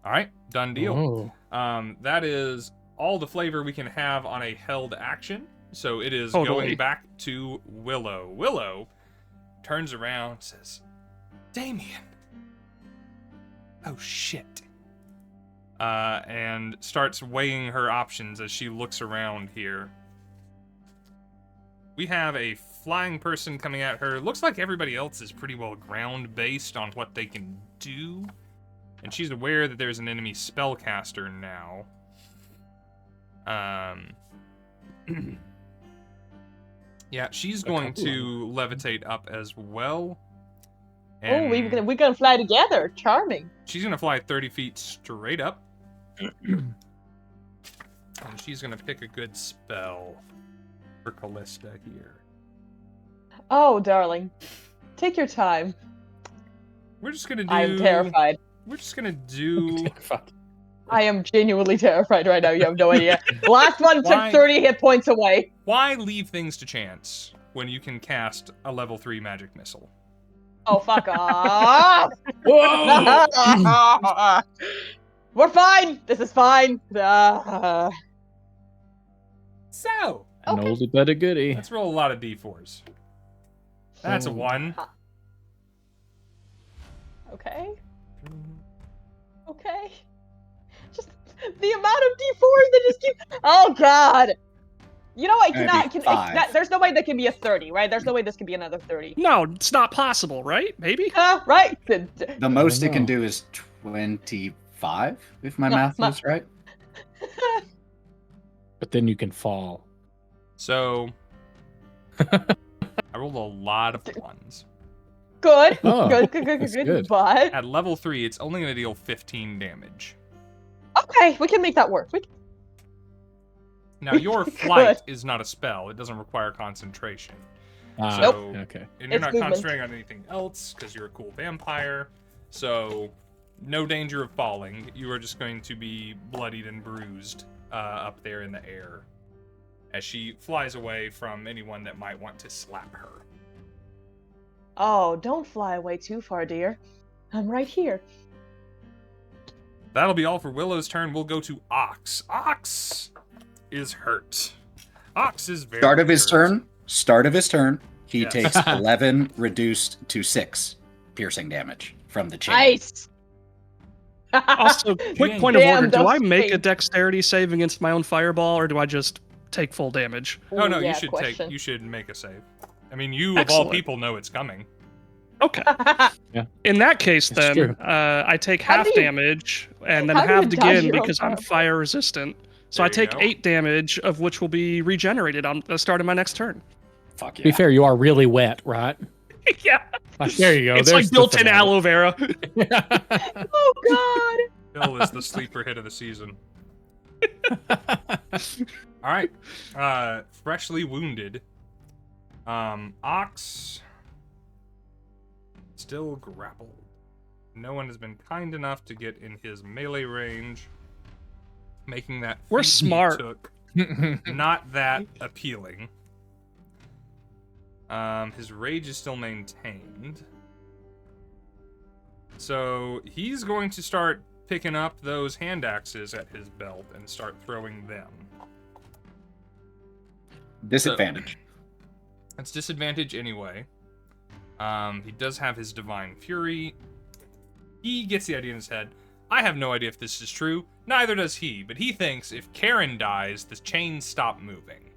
All right, done deal. Oh. That is all the flavor we can have on a held action. So it is Totally. going back to Willow. Willow turns around and says, Damien. Oh, shit. And starts weighing her options as she looks around here. We have a flying person coming at her. Looks like everybody else is pretty well ground-based on what they can do. And she's aware that there's an enemy spellcaster now. Yeah, she's going to levitate up as well. Oh, we're gonna fly together. Charming. She's gonna fly 30 feet straight up. And she's gonna pick a good spell for Callista here. Oh, darling. Take your time. We're just gonna do... I'm terrified. We're just gonna do... I am genuinely terrified right now. You have no idea. Last one took 30 hit points away. Why leave things to chance when you can cast a level 3 magic missile? Oh, fuck off! We're fine. This is fine. So, An oldie but a goodie. let's roll a lot of d4s. That's a 1. Okay. Okay. Just the amount of d4s that just keep. Oh God. You know what? There's no way that can be a 30, right? There's no way this can be another 30. No, it's not possible, right? Maybe? Right. The most it can do is 25, if my math is right. But then you can fall. So, I rolled a lot of 1s. Good. Oh, Good. good. But At level 3, it's only going to deal 15 damage. okay, we can make that work. Now, your flight is not a spell. It doesn't require concentration. So, Okay. and you're It's not movement. concentrating on anything else because you're a cool vampire. So, no danger of falling. You are just going to be bloodied and bruised up there in the air as she flies away from anyone that might want to slap her. Oh, don't fly away too far, dear. I'm right here. That'll be all for Willow's turn. We'll go to Ox. Ox is hurt. Ox is very Start of his hurt. turn, he Yes. takes 11 reduced to 6 piercing damage from the chain. Nice. Also, quick point of Damn, order: do I those make a things. dexterity save against my own fireball, or do I just take full damage? Oh no, Ooh, yeah, you should make a save. I mean, you of all Excellent. people know it's coming. Okay. In that case, That's then true. I take How half do you- damage and then how do you halved dodge again your own because I'm fireball? fire resistant. So There I you take go. 8 damage, of which will be regenerated on the start of my next turn. Fuck To be yeah. fair, you are really wet, right? Yeah, There you go. it's There's like the built-in finale. aloe vera. Oh Bill is the sleeper hit of the season. All right, freshly wounded. Ox still grappled. No one has been kind enough to get in his melee range, making that We're feat he smart. took not that appealing. His rage is still maintained. So he's going to start picking up those hand axes at his belt and start throwing them. Disadvantage. That's disadvantage anyway. He does have his Divine Fury. He gets the idea in his head. I have no idea if this is true. Neither does he, but he thinks if Karen dies, the chains stop moving.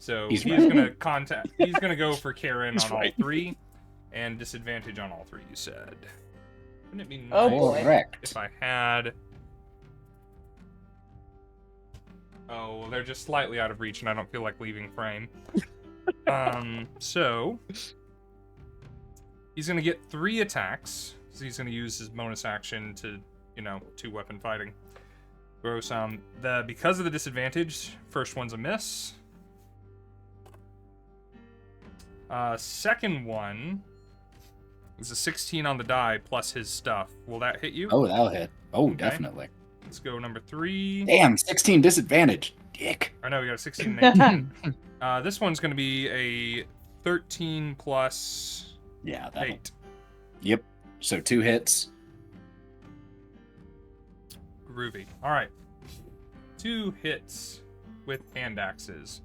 So He's he's gonna contact. He's gonna go for Karen He's on right. all 3, and disadvantage on all 3. You said. Wouldn't it be nice Oh, boy. Correct. if I had? Oh, well, they're just slightly out of reach, and I don't feel like leaving frame. So he's gonna get 3 attacks. So he's gonna use his bonus action to, 2-weapon fighting. Throw some. Because of the disadvantage, first one's a miss. Second one is a 16 on the die plus his stuff. Will that hit you? Oh, that'll hit. Oh, Okay. definitely. Let's go number 3. Damn, 16 disadvantage. Dick. I know we got a 16 and 18. This one's gonna be a 13 plus Yeah, that'll. 8. Yep. So 2 hits. Groovy. All right. 2 hits with hand axes.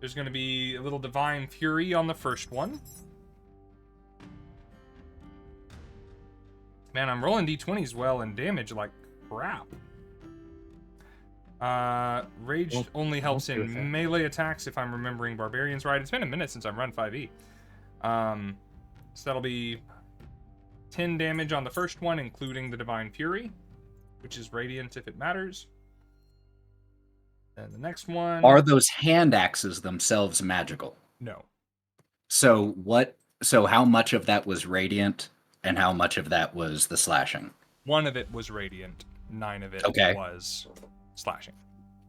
There's going to be a little Divine Fury on the first one. Man, I'm rolling d20s well and damage like crap. Rage Well, only helps do with that. in melee attacks if I'm remembering Barbarians right. It's been a minute since I've run 5e. So that'll be 10 damage on the first one, including the Divine Fury, which is radiant if it matters. And the next one... Are those hand axes themselves magical? No. So what? So how much of that was radiant, and how much of that was the slashing? 1 of it was radiant. 9 of it Okay. was slashing.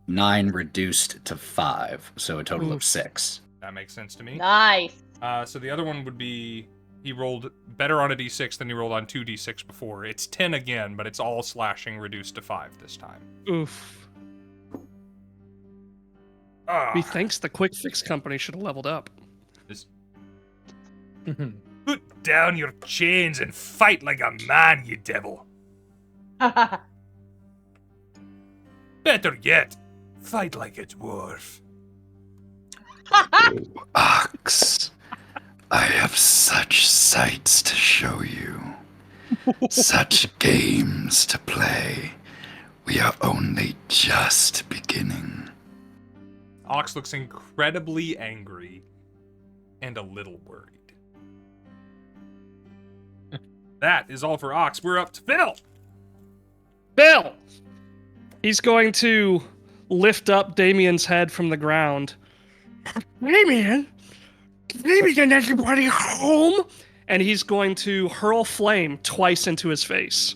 9 reduced to 5, so a total of Oof. 6. That makes sense to me. Nice. So the other one would be... He rolled better on a d6 than he rolled on 2d6 before. It's 10 again, but it's all slashing reduced to 5 this time. Oof. Ah, Methinks the Quick Fix Company should have leveled up. put down your chains and fight like a man, you devil. Better yet, fight like a dwarf. Ox, I have such sights to show you, such games to play. We are only just beginning. Ox looks incredibly angry and a little worried. That is all for Ox. We're up to Phil. Bill! He's going to lift up Damien's head from the ground. Damien, everybody home? And he's going to hurl flame twice into his face.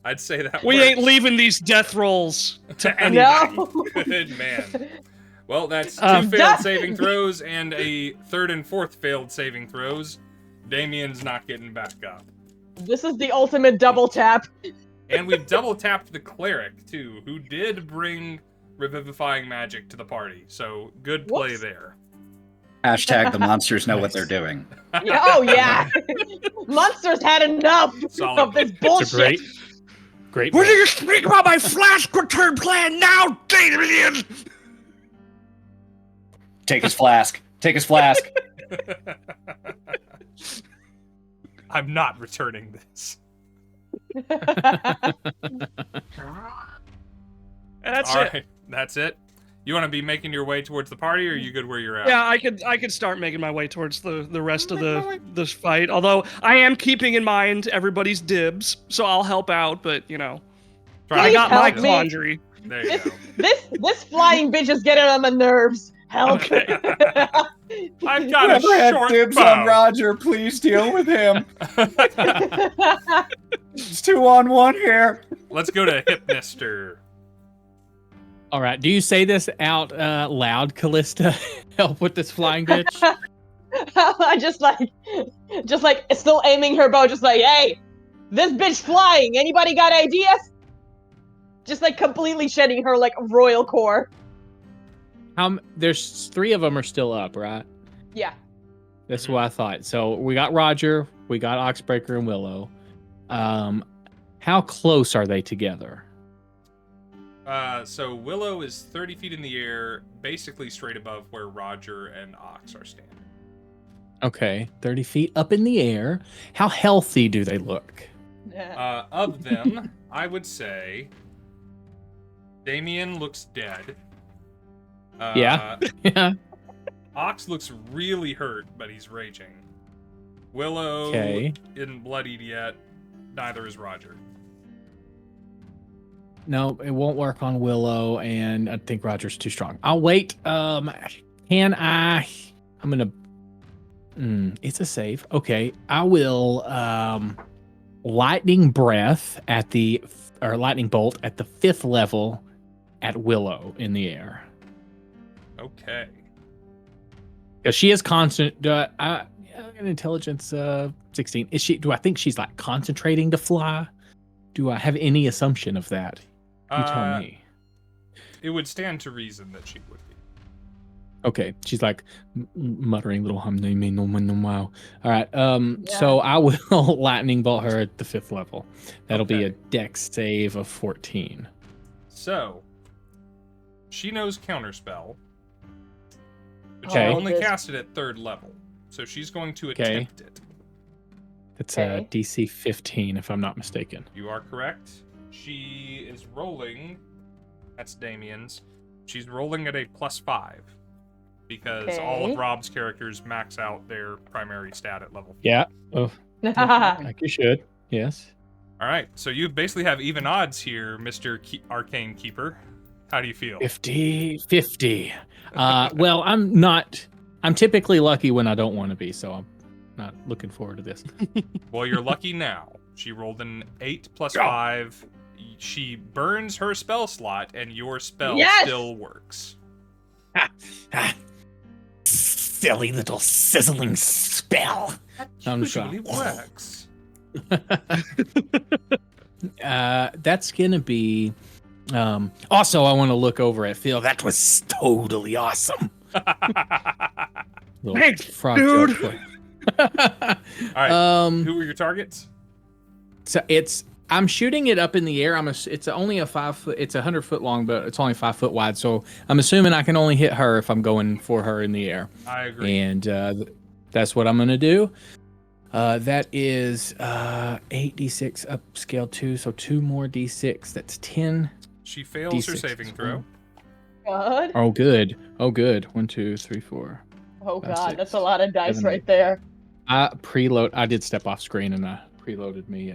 I'd say that We works. ain't leaving these death rolls to anybody. No. Good man. Well, that's two Um, failed saving throws and a third and fourth failed saving throws. Damien's not getting back up. This is the ultimate double tap. And we've double tapped the cleric, too, who did bring revivifying magic to the party. So, good play Whoops. there. Hashtag the monsters know what they're doing. Yeah, oh yeah. Monsters had enough Solid of this play. bullshit. Great. Will you speak about my flash return plan now, Damien? Take his flask. Take his flask. I'm not returning this. That's All it. right, that's it. You want to be making your way towards the party, or are you good where you're at? Yeah, I could start making my way towards the rest of this fight. Although I am keeping in mind everybody's dibs, so I'll help out. But Try I to got get my this. me. quandary. There you go. This flying bitch is getting on my nerves. Help. Okay. I've got a short bow. Roger, please deal with him. It's 2-on-1 here. Let's go to Hypnister. All right. Do you say this out loud, Callista? Help with this flying bitch. I just like still aiming her bow, just like, hey, this bitch flying. Anybody got ideas? Just like completely shedding her like royal core. There's 3 of them are still up, right? Yeah. That's what I thought. So we got Roger, we got Oxbreaker and Willow. How close are they together? So Willow is 30 feet in the air, basically straight above where Roger and Ox are standing. Okay, 30 feet up in the air. How healthy do they look? Of them, I would say Damien looks dead. Yeah. Yeah. Ox looks really hurt, but he's raging. Willow Okay. isn't bloodied yet. Neither is Roger. No, it won't work on Willow, and I think Roger's too strong. I'll wait. Can I? I'm gonna. It's a save. Okay, I will. Lightning breath or lightning bolt at the 5th level at Willow in the air. Okay. Because she is constant. An intelligence 16. Is she? Do I think she's like concentrating to fly? Do I have any assumption of that? You tell me. It would stand to reason that she would be. Okay, she's like muttering little hum. Wow. All right. So I will lightning bolt her at the 5th level. That'll be a dex save of 14. So she knows counterspell, but Okay. she only cast it at 3rd level. So she's going to attempt it. It's Okay. a DC 15, if I'm not mistaken. You are correct. She is rolling. That's Damien's. She's rolling at a +5 because all of Okay. Rob's characters max out their primary stat at level 4. Yeah. Oh, like you should. Yes. All right. So you basically have even odds here, Mr. Arcane Keeper. How do you feel? 50. Well, I'm typically lucky when I don't want to be, so I'm not looking forward to this. Well, you're lucky now. She rolled an 8 + 5. She burns her spell slot, and your spell still works. Silly little sizzling spell. I'm Usually shocked. works. That's gonna be. Also, I want to look over at Phil. That was totally awesome. Little Thanks, frog dude. joke for- All right. Um, Who were your targets? So I'm shooting it up in the air. It's only a 5 foot. It's 100 foot long, but it's only 5 foot wide. So I'm assuming I can only hit her if I'm going for her in the air. I agree. And that's what I'm gonna do. That is 8d6 upscale 2, so 2 more d6. That's 10. She fails her D6 saving as throw. God. Oh, good. 1, 2, 3, 4. Oh That's god, it. that's a lot of dice 7, right 8. there. I did step off screen and I preloaded me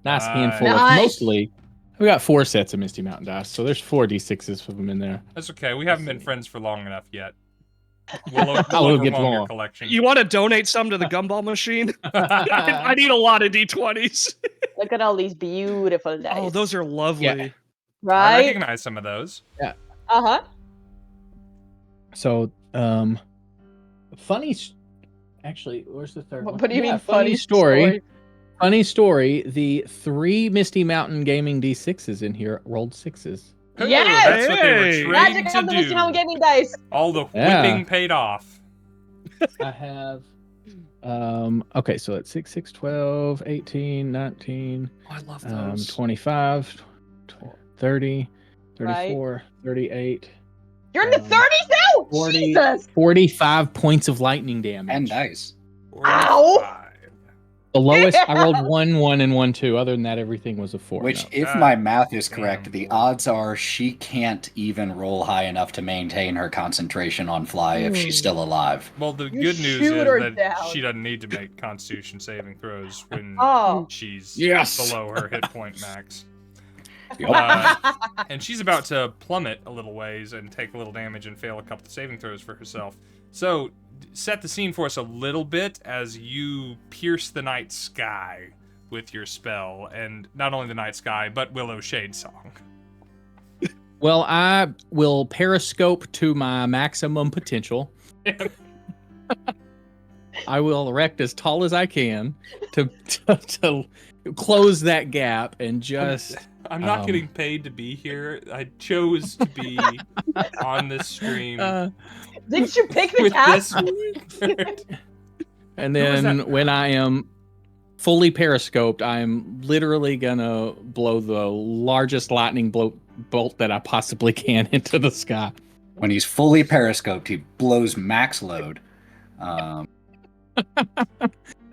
nice handful Nice. of mostly. We got 4 sets of Misty Mountain dice, so there's 4 d6s of them in there. That's okay. We haven't been friends for long enough yet. We'll will get overwhelm your more. collection. You want to donate some to the gumball machine? I need a lot of d20s. Look at all these beautiful dice. Oh, those are lovely. Yeah. I right? recognize some of those. Uh-huh. So, funny. Actually, where's the third one? What do you Yeah, mean funny story? Funny story. The 3 Misty Mountain Gaming D6s in here rolled 6s. Yes! That's what they were Hey! trained Magic to on the Misty Mountain do. Gaming dice. All the Yeah. whipping paid off. I have. Okay, so it's 6, 6, 12, 18, 19, Oh, I love those. 25, 30, Right. 34, 38. You're in the 30s now? 40, Jesus! 45 points of lightning damage. And dice. Ow! 45. The lowest, I rolled 1, 1, and 1, 2. Other than that, everything was a 4. Which, No. if God my math is correct, damn, the boy. odds are she can't even roll high enough to maintain her concentration on fly if she's still alive. Well, the You good news shoot is her that down. she doesn't need to make Constitution saving throws when Oh. she's Yes. below her hit point max. Yup. And she's about to plummet a little ways and take a little damage and fail a couple of saving throws for herself. So, set the scene for us a little bit as you pierce the night sky with your spell, and not only the night sky, but Willow Shade Song. Well, I will periscope to my maximum potential. I will erect as tall as I can to close that gap and just. I'm not getting paid to be here. I chose to be on this stream Didn't you pick the with cat? this word. And Who was then that? when I am fully periscoped, I'm literally gonna blow the largest lightning bolt that I possibly can into the sky. When he's fully periscoped, he blows max load. And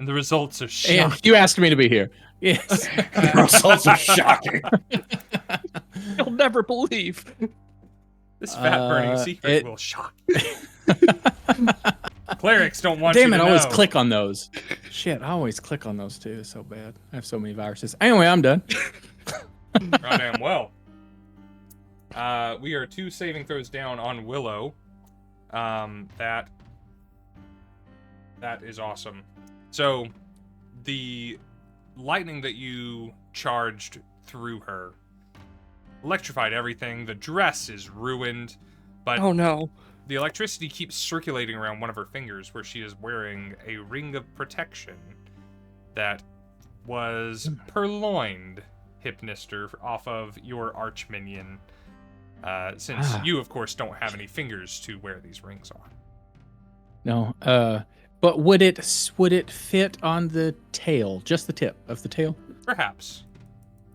the results are And shocking. you asked me to be here. Yes. The results are shocking. You'll never believe. This fat burning secret will shock you. Clerics don't want Damn you it, to I always know. click on those. Shit, I always click on those too. It's so bad. I have so many viruses. Anyway, I'm done. Goddamn well. We are 2 saving throws down on Willow. That is awesome. So, the lightning that you charged through her electrified everything. The dress is ruined, but Oh no. the electricity keeps circulating around one of her fingers where she is wearing a ring of protection that was purloined, Hypnister, off of your archminion. Since you, of course, don't have any fingers to wear these rings on. No. But would it fit on the tail? Just the tip of the tail? Perhaps.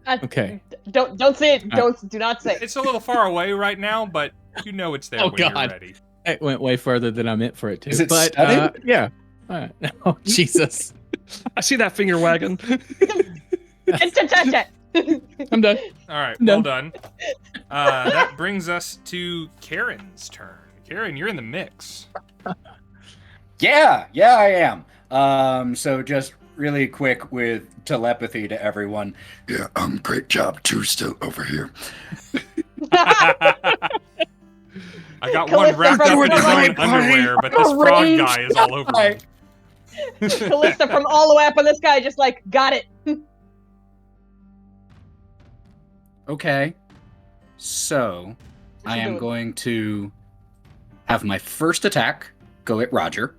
Okay. Don't say it. Do not say it. It's a little far away right now, but you know it's there Oh, when you're God. ready. It went way further than I meant for it to. Is it but studded? yeah. All right. Oh, Jesus. I see that finger wagging. I'm done. All right, No. well done. That brings us to Karen's turn. Karen, you're in the mix. Yeah, I am. So just really quick with telepathy to everyone. Yeah, great job. 2 still over here. I got one Callista wrapped up from in his the own underwear, but this frog guy is all over me. Callista from all the way up on this guy, just like, got it. Okay. So I am doing? going to have my first attack go at Roger.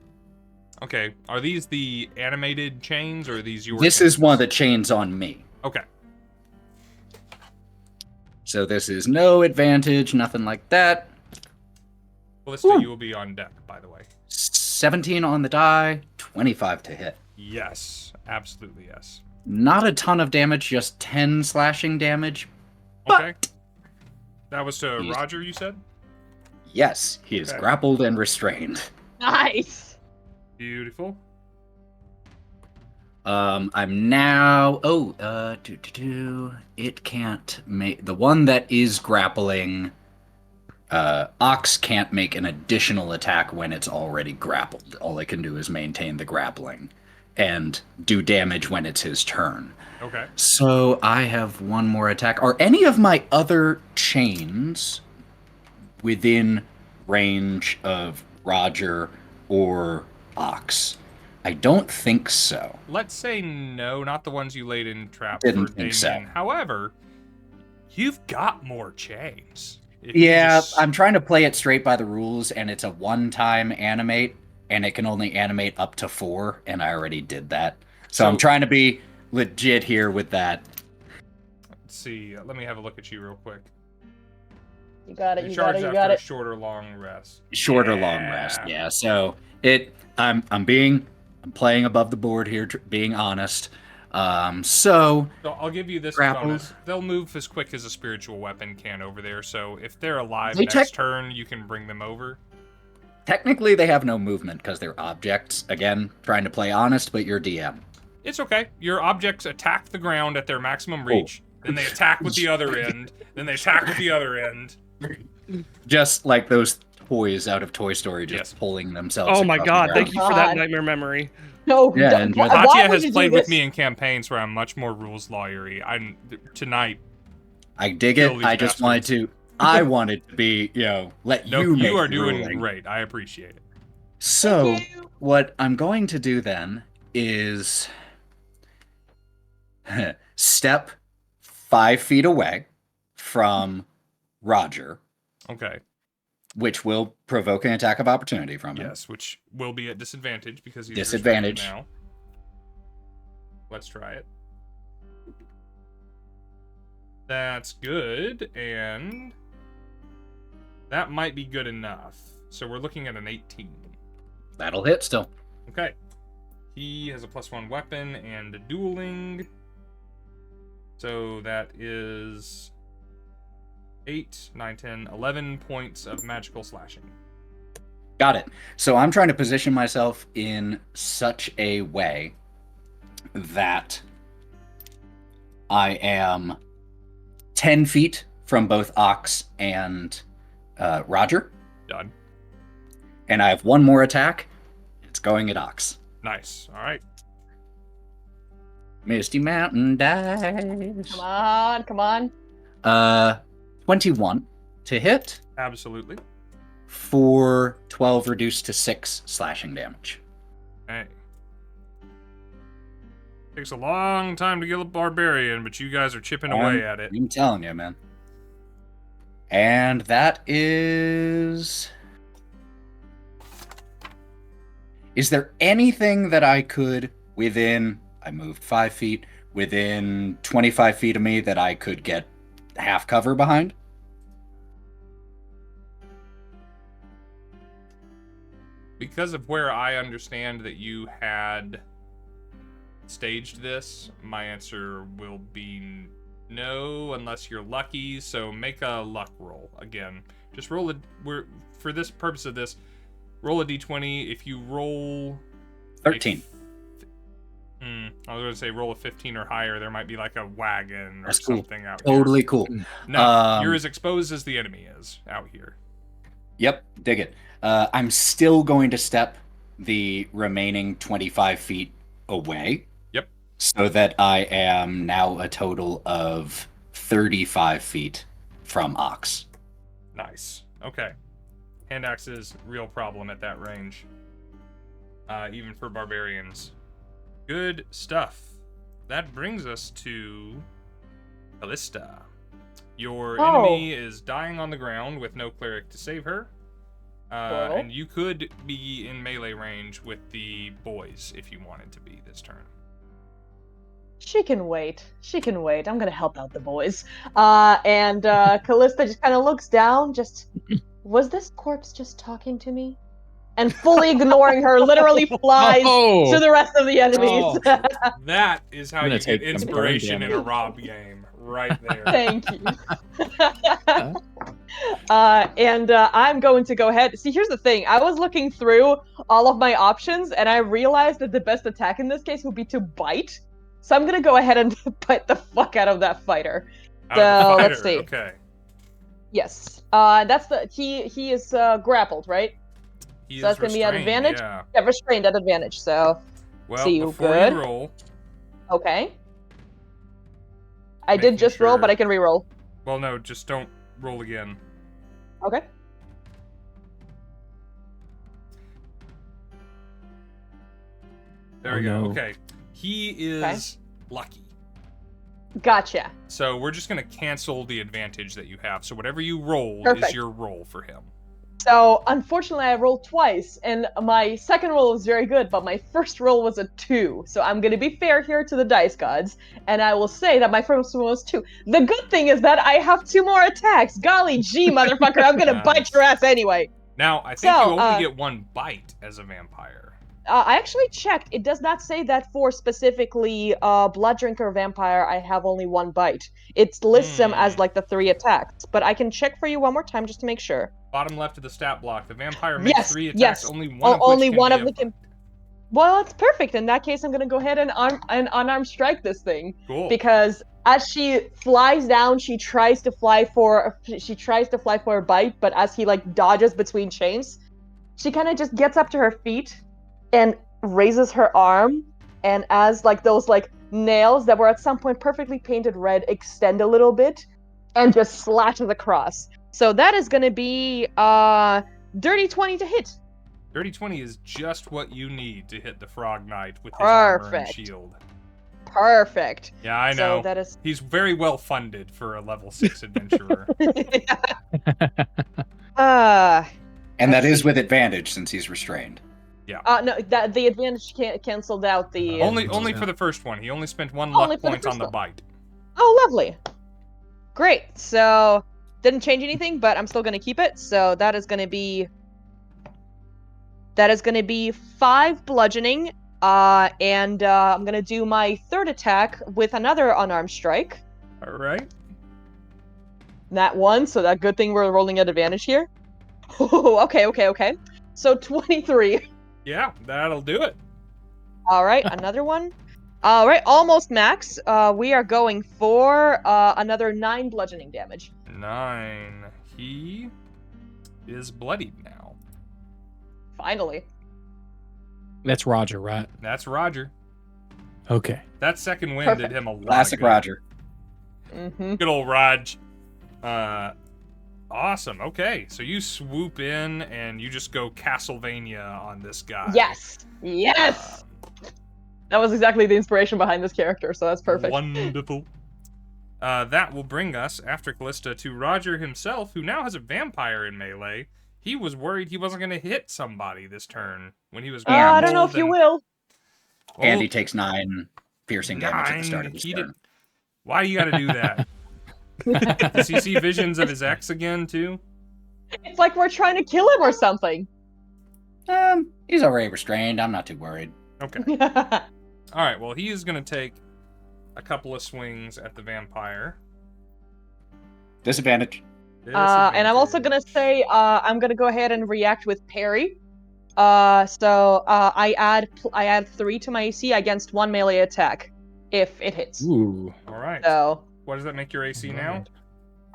Okay, are these the animated chains, or are these your This is one of the chains on me. Okay. So this is no advantage, nothing like that. Callista, you will be on deck, by the way. 17 on the die, 25 to hit. Yes, absolutely yes. Not a ton of damage, just 10 slashing damage. Okay. That was to He's- Roger, you said? Yes, he is Okay. grappled and restrained. Nice. Beautiful. I'm now. It can't make the one that is grappling. Ox can't make an additional attack when it's already grappled. All it can do is maintain the grappling and do damage when it's his turn. Okay. So I have one more attack. Are any of my other chains within range of Roger or Ox? I don't think so. Let's say no, not the ones you laid in trap Didn't for think Damien. so. However, you've got more chains. If you Yeah, just- I'm trying to play it straight by the rules, and it's a one-time animate, and it can only animate up to 4, and I already did that. So I'm trying to be legit here with that. Let's see. Let me have a look at you real quick. You got it. You You charge got it. You after got a it. short or long rest. Short or long rest, yeah. So I'm playing above the board here, being honest. So I'll give you this grappled. bonus. They'll move as quick as a spiritual weapon can over there. So if they're alive They next turn, you can bring them over. Technically, they have no movement because they're objects. Again, trying to play honest, but you're DM. It's okay. Your objects attack the ground at their maximum reach. Then they attack with the other end. Then they attack with the other end. Just like those toys out of Toy Story, just pulling themselves. Oh my across the god, ground. thank you for that God. nightmare memory. No, Yeah, d- and why, Katya why Katya would has you played do with this? me in campaigns where I'm much more rules lawyery. Tonight. I dig Kill it. these I just wanted to. I wanted to be, let No, you make you are the doing ruling. great. I appreciate it. So, Thank you. what I'm going to do then is step 5 feet away from Roger, Okay. which will provoke an attack of opportunity from him. Yes, which will be at disadvantage because he's Disadvantage. restrained now. Let's try it. That's good, and that might be good enough. So we're looking at an 18. That'll hit still. Okay. He has a +1 weapon and a dueling. So that is 8, 9, 10, 11 points of magical slashing. Got it. So I'm trying to position myself in such a way that I am 10 feet from both Ox and Roger. Done. And I have one more attack. It's going at Ox. Nice. All right. Misty Mountain dice. Come on, come on. 21 to hit Absolutely. for 12 reduced to 6 slashing damage. Hey. Takes a long time to kill a barbarian, but you guys are chipping away at it. I'm telling you, man. And that is... Is there anything that I could, within... I moved 5 feet, within 25 feet of me that I could get half cover behind? Because of where I understand that you had staged this, my answer will be no, unless you're lucky. So make a luck roll again. Just roll a. For this purpose of this, roll a d20. If you roll 13. I was going to say roll a 15 or higher. There might be like a wagon or That's cool. something out here. Totally cool. No, you're as exposed as the enemy is out here. Yep, dig it. I'm still going to step the remaining 25 feet away. Yep. So that I am now a total of 35 feet from Ox. Nice. Okay. Hand axe is real problem at that range. Even for barbarians. Good stuff. That brings us to Callista. Your enemy is dying on the ground with no cleric to save her. And you could be in melee range with the boys if you wanted to be this turn. She can wait. She can wait. I'm gonna help out the boys. And Callista just kind of looks down. Was this corpse just talking to me? And fully ignoring her, literally flies to the rest of the enemies. That is how I'm gonna you get take some burn inspiration in a damage. Rob game, right there. Thank you. And I'm going to go ahead. See, here's the thing. I was looking through all of my options, and I realized that the best attack in this case would be to bite. So I'm going to go ahead and bite the fuck out of that fighter. Out of the let's fighter, see. Okay. Yes. That's the he is grappled, right? He So that's gonna be at restrained, advantage? Yeah. Yeah, restrained at advantage. So Well, See you, before good. you roll, okay. I Making did just roll, sure- but I can re-roll. well, no, just don't roll again. Okay. There Oh, we go. no. Okay. He is lucky. Gotcha. So we're just going to cancel the advantage that you have. So whatever you roll Perfect. is your roll for him. So, unfortunately, I rolled twice, and my second roll was very good, but my first roll was a 2. So I'm gonna be fair here to the dice gods, and I will say that my first roll was 2. The good thing is that I have 2 more attacks. Golly gee, motherfucker, I'm gonna bite Nice. your ass anyway. Now, I think So, you only get 1 bite as a vampire. I actually checked. It does not say that for specifically Blood Drinker Vampire, I have only 1 bite. It lists them as like the 3 attacks, but I can check for you one more time just to make sure. Bottom left of the stat block, the vampire makes 3 attacks, yes. only one of Only which can one be of a them can. bite. Well, it's perfect. In that case, I'm gonna go ahead and unarmed strike this thing. Cool. Because as she flies down, she tries to fly for a bite, but as he like dodges between chains, she kind of just gets up to her feet and raises her arm, and as like those like nails that were at some point perfectly painted red extend a little bit, and just slashes across. So that is gonna be dirty 20 to hit. Dirty 20 is just what you need to hit the Frog Knight with his armor and shield. Perfect. Yeah, I know. So that is. He's very well funded for a level 6 adventurer. And that is with advantage since he's restrained. Yeah. No, that the advantage canceled out the. Only for the first one. He only spent 1 luck point on the bite. Oh, lovely. Great. So didn't change anything, but I'm still gonna keep it. So that is gonna be 5 bludgeoning. And I'm gonna do my 3rd attack with another unarmed strike. All right. That one, so that good thing we're rolling at advantage here. Oh, okay. So 23. Yeah, that'll do it. All right, another one. All right, almost max. We are going for another 9 bludgeoning damage. 9. He is bloodied now. Finally. That's Roger, right? That's Roger. Okay. That second wind Perfect. did him a lot. Classic of good. Roger. Mm-hmm. Good old Raj. Awesome. Okay, so you swoop in and you just go Castlevania on this guy. Yes. That was exactly the inspiration behind this character, so that's perfect. Wonderful. That will bring us, after Callista, to Roger himself, who now has a vampire in melee. He was worried he wasn't going to hit somebody this turn when he was. I don't know if you will. Andy takes 9 piercing damage at the start of his turn. Why do you got to do that? Does he see visions of his ex again, too? It's like we're trying to kill him or something. He's already restrained. I'm not too worried. Okay. All right, well, he is going to take a couple of swings at the vampire. Disadvantage. And I'm also gonna say I'm gonna go ahead and react with parry. So I add 3 to my AC against 1 melee attack if it hits. Ooh. All right. So what does that make your AC now?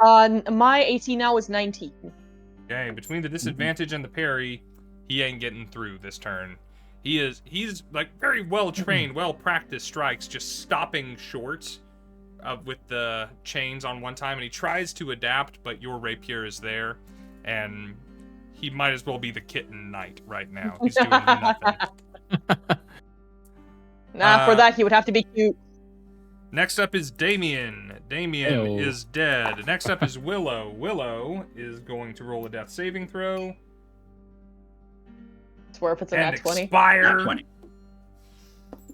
my AC now is 19. Okay, between the disadvantage and the parry, he ain't getting through this turn. He's like very well trained, well practiced strikes, just stopping short with the chains on one time, and he tries to adapt, but your rapier is there, and he might as well be the kitten knight right now. He's doing nothing. For that he would have to be cute. Next up is Damien. Damien is dead. Next up is Willow. Willow is going to roll a death saving throw. Swear if it's a and nat 20. Expire. 20.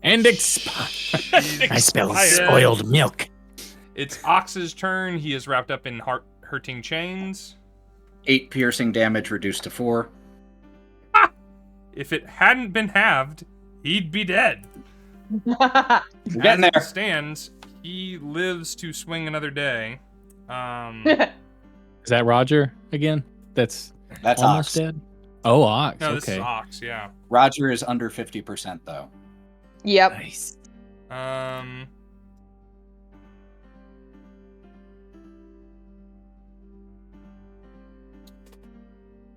And expire. I spell spoiled milk. It's Ox's turn. He is wrapped up in hurting chains. 8 piercing damage reduced to 4. If it hadn't been halved, he'd be dead. Getting there. As it stands, he lives to swing another day. Is that Roger again? That's That's almost Ox. dead? Oh, Ox. No, this okay. is Ox, yeah. Roger is under 50% though. Yep. Nice.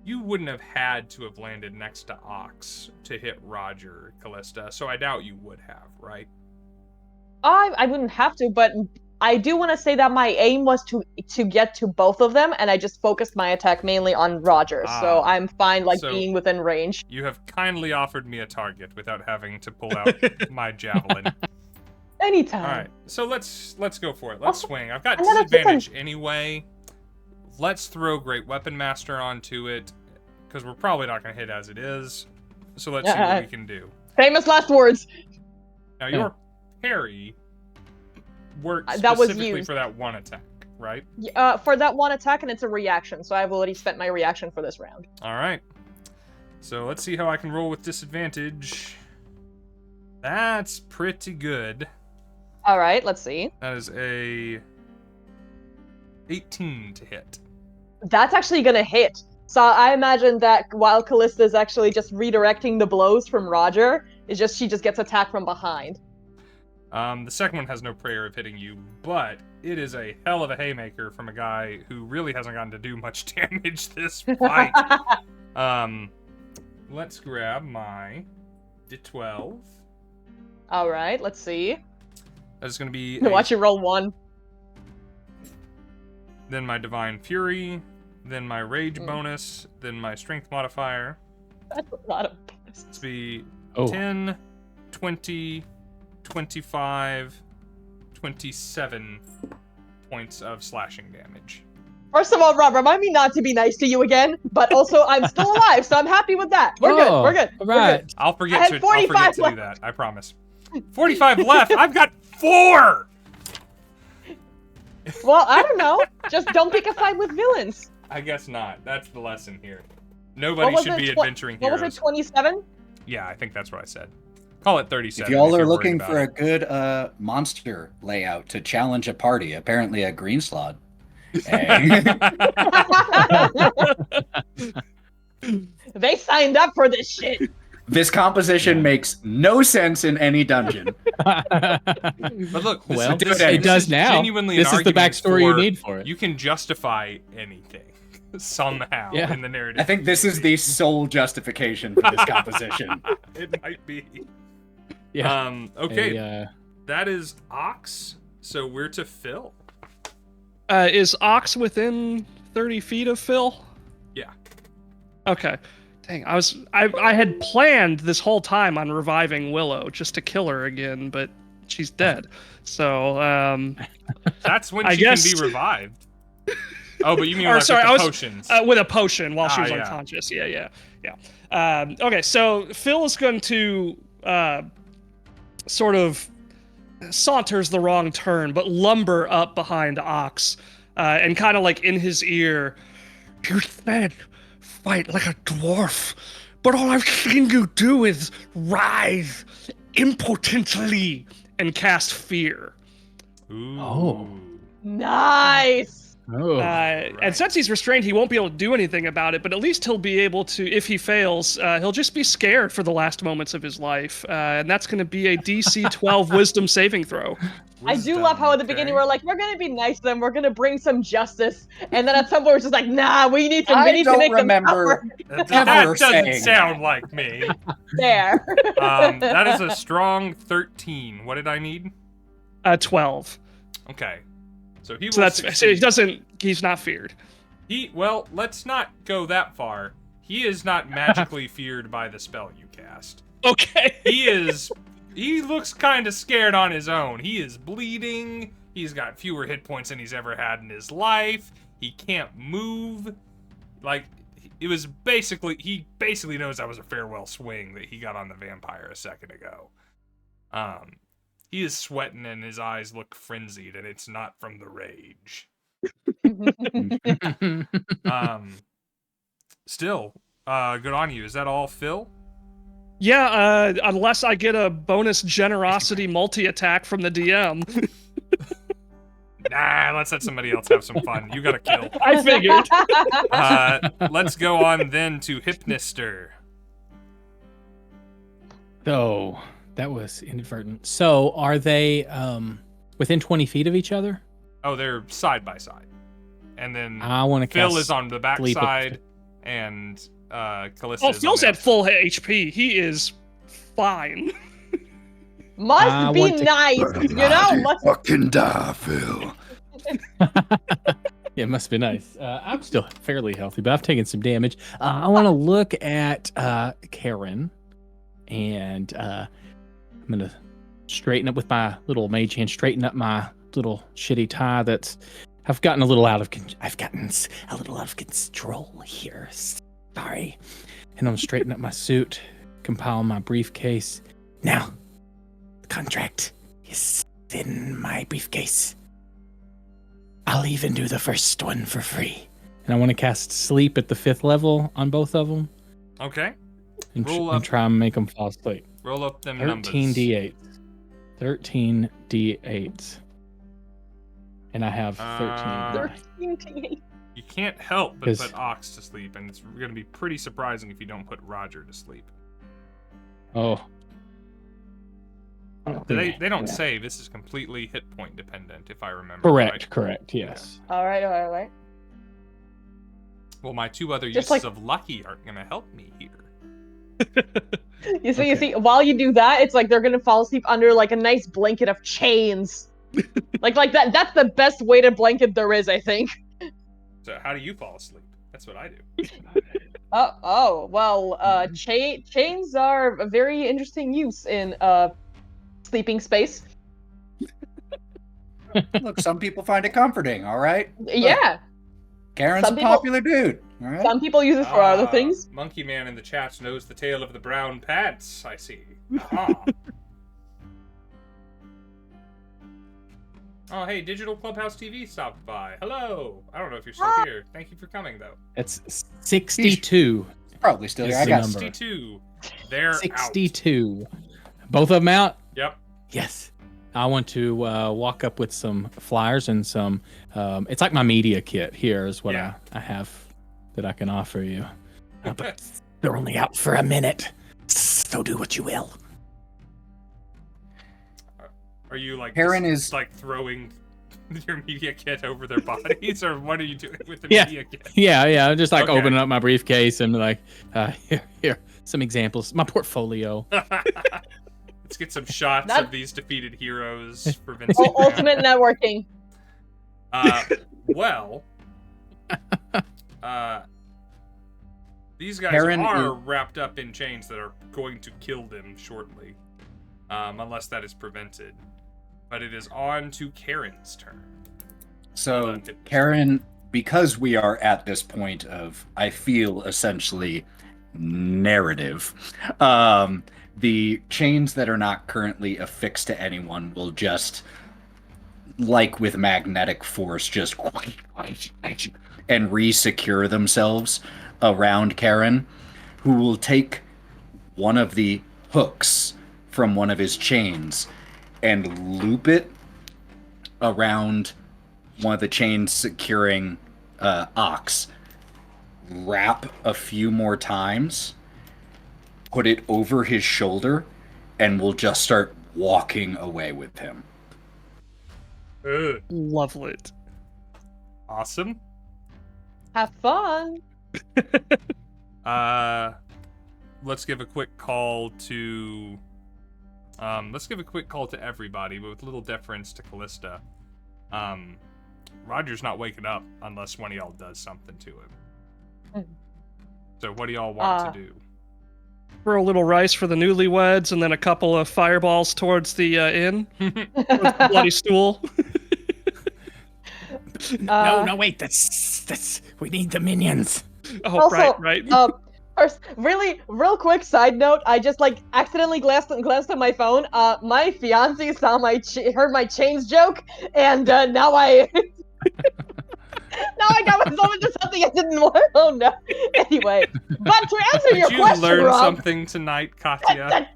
You wouldn't have had to have landed next to Ox to hit Roger, Callista, so I doubt you would have, right? I wouldn't have to, but I do want to say that my aim was to get to both of them, and I just focused my attack mainly on Roger, so I'm fine being within range. You have kindly offered me a target without having to pull out my javelin. Anytime. All right, so let's go for it. Let's Also- swing. I've got and then I keep disadvantage anyway. Let's throw Great Weapon Master onto it because we're probably not going to hit as it is. So let's see what we can do. Famous last words. Now your parry works That was specifically used. for that one attack, right? For that one attack, and it's a reaction, so I've already spent my reaction for this round. All right. So let's see how I can roll with disadvantage. That's pretty good. All right, let's see. That is a 18 to hit. That's actually gonna hit. So I imagine that while Callista is actually just redirecting the blows from Roger, she just gets attacked from behind. The second one has no prayer of hitting you, but it is a hell of a haymaker from a guy who really hasn't gotten to do much damage this fight. Let's grab my D12. All right, let's see. That's going to be Watch you roll 1. then my Divine Fury, then my Rage bonus, then my Strength modifier. That's a lot of It's bonuses. be Oh. 10, 20, 25, 27 points of slashing damage. First of all, Rob, remind me not to be nice to you again, but also I'm still alive, so I'm happy with that. We're good. We're good. All We're right. good. I'll I forget had to 45 do left. that. I promise. 45 left. I've got 4. Well, I don't know. Just don't pick a fight with villains. I guess not. That's the lesson here. What Nobody was should it, be tw- adventuring What heroes. was it, 27? Yeah, I think that's what I said. Call it 37. If y'all you're are worried looking about for a it. good monster layout to challenge a party, apparently a green slot. Hey. They signed up for this shit. This composition makes no sense in any dungeon. But look, this Well, is, this, it this does is now. genuinely This an is the argument backstory you for need for it. You can justify anything somehow Yeah. in the narrative. I think this is the sole justification for this composition. It might be. Yeah. Okay, that is Ox. So we're to Phil. Is Ox within 30 feet of Phil? Yeah. Okay. Dang, I had planned this whole time on reviving Willow just to kill her again, but she's dead. So, That's when I she guess- can be revived. Oh, but you mean Or, like sorry, with I the was- potions. with a potion while she was yeah. unconscious. Yeah. Okay, so Phil is going to sort of saunters the wrong turn, but lumber up behind Ox, and kind of like in his ear, "You said fight like a dwarf, but all I've seen you do is writhe impotently and cast fear." Ooh. Oh. Nice. Oh. And since he's restrained, he won't be able to do anything about it, but at least he'll be able to, if he fails, he'll just be scared for the last moments of his life. And that's going to be a DC 12 wisdom saving throw. I do love how at the beginning we're like, we're gonna be nice to them, we're gonna bring some justice, and then at some point we're just like, nah, we need to make them suffer. That ever doesn't saying sound like me. There. That is a strong 13. What did I need? 12. Okay. So he will So so succeed. he's not feared. Well, let's not go that far. He is not magically feared by the spell you cast. Okay. He looks kind of scared on his own. He is bleeding. He's got fewer hit points than he's ever had in his life. He can't move. Like, he basically knows that was a farewell swing that he got on the vampire a second ago. He is sweating and his eyes look frenzied, and it's not from the rage. Still, good on you. Is that all, Phil? Yeah, unless I get a bonus generosity multi-attack from the DM. Nah, let's let somebody else have some fun. You got a kill. I figured. Let's go on then to Hypnister. So that was inadvertent. So are they within 20 feet of each other? Oh, they're side by side. And then I want to Phil cast is on the back Sleep of- side, and Callista Oh, is Phil's on at full HP. He is fine. Must be want to- nice, you know? Must Fucking die, Phil. Yeah, it must be nice. I'm still fairly healthy, but I've taken some damage. I want to look at Karen, and I'm gonna straighten up with my little mage hand, straighten up my little shitty tie I've gotten a little out of control here. Sorry. And I'm straightening up my suit, compile my briefcase. Now, the contract is in my briefcase. I'll even do the first one for free. And I want to cast sleep at the 5th level on both of them. Okay. And, Roll and up. try and make them fall asleep. Roll up them 13 numbers. d8. 13 d8. And I have 13. 13. You can't help but 'Cause- put Ox to sleep, and it's going to be pretty surprising if you don't put Roger to sleep. Oh. They don't Yeah. save. This is completely hit point dependent, if I remember. Correct, right. yes. All right. Well, my 2 other Just uses like- of lucky aren't going to help me here. You Okay. see, while you do that, it's like they're gonna fall asleep under like a nice blanket of chains. like that. That's the best weighted blanket there is, I think. So how do you fall asleep? That's what I do. Chains are a very interesting use in sleeping space. Look, some people find it comforting, all right? Yeah, Karen's some a people- popular dude, all right? some people use it for other things. Monkey Man in the chat knows the tale of the brown pants, I see. Aha. Oh, hey, Digital Clubhouse TV stopped by. Hello. I don't know if you're still here. Thank you for coming, though. It's 62. Probably still here. Is I the got number. 62. They're 62. Both of them out? Yep. Yes. I want to walk up with some flyers and some. It's like my media kit. Here is what Yeah. I have that I can offer you. But they're only out for a minute, so do what you will. Are you like Karen just, is- like throwing your media kit over their bodies, or what are you doing with the Yeah. media kit? Yeah. Just like Okay. opening up my briefcase and like, here, some examples. My portfolio. Let's get some shots That- of these defeated heroes for Vincent. Ultimate networking. Well, these guys Karen are is- wrapped up in chains that are going to kill them shortly, unless that is prevented. But it is on to Karen's turn. So, Karen, because we are at this point of, I feel, essentially narrative, the chains that are not currently affixed to anyone will just, like with magnetic force, just and re-secure themselves around Karen, who will take one of the hooks from one of his chains and loop it around one of the chains securing Ox, wrap a few more times, put it over his shoulder, and we'll just start walking away with him. Ugh. Love it. Awesome. Have fun. Let's give a quick call to everybody, but with little deference to Callista. Roger's not waking up unless one of y'all does something to him. So what do y'all want to do? Throw a little rice for the newlyweds, and then a couple of fireballs towards the inn. Towards the bloody stool. No, wait. That's. We need the minions. Oh, Also, right. First, really, real quick side note, I just like accidentally glanced at my phone. My fiance saw heard my chains joke, and now I got myself into something I didn't want. Oh no. Anyway, but to answer your Did you question, learn Rob, something tonight, Katya?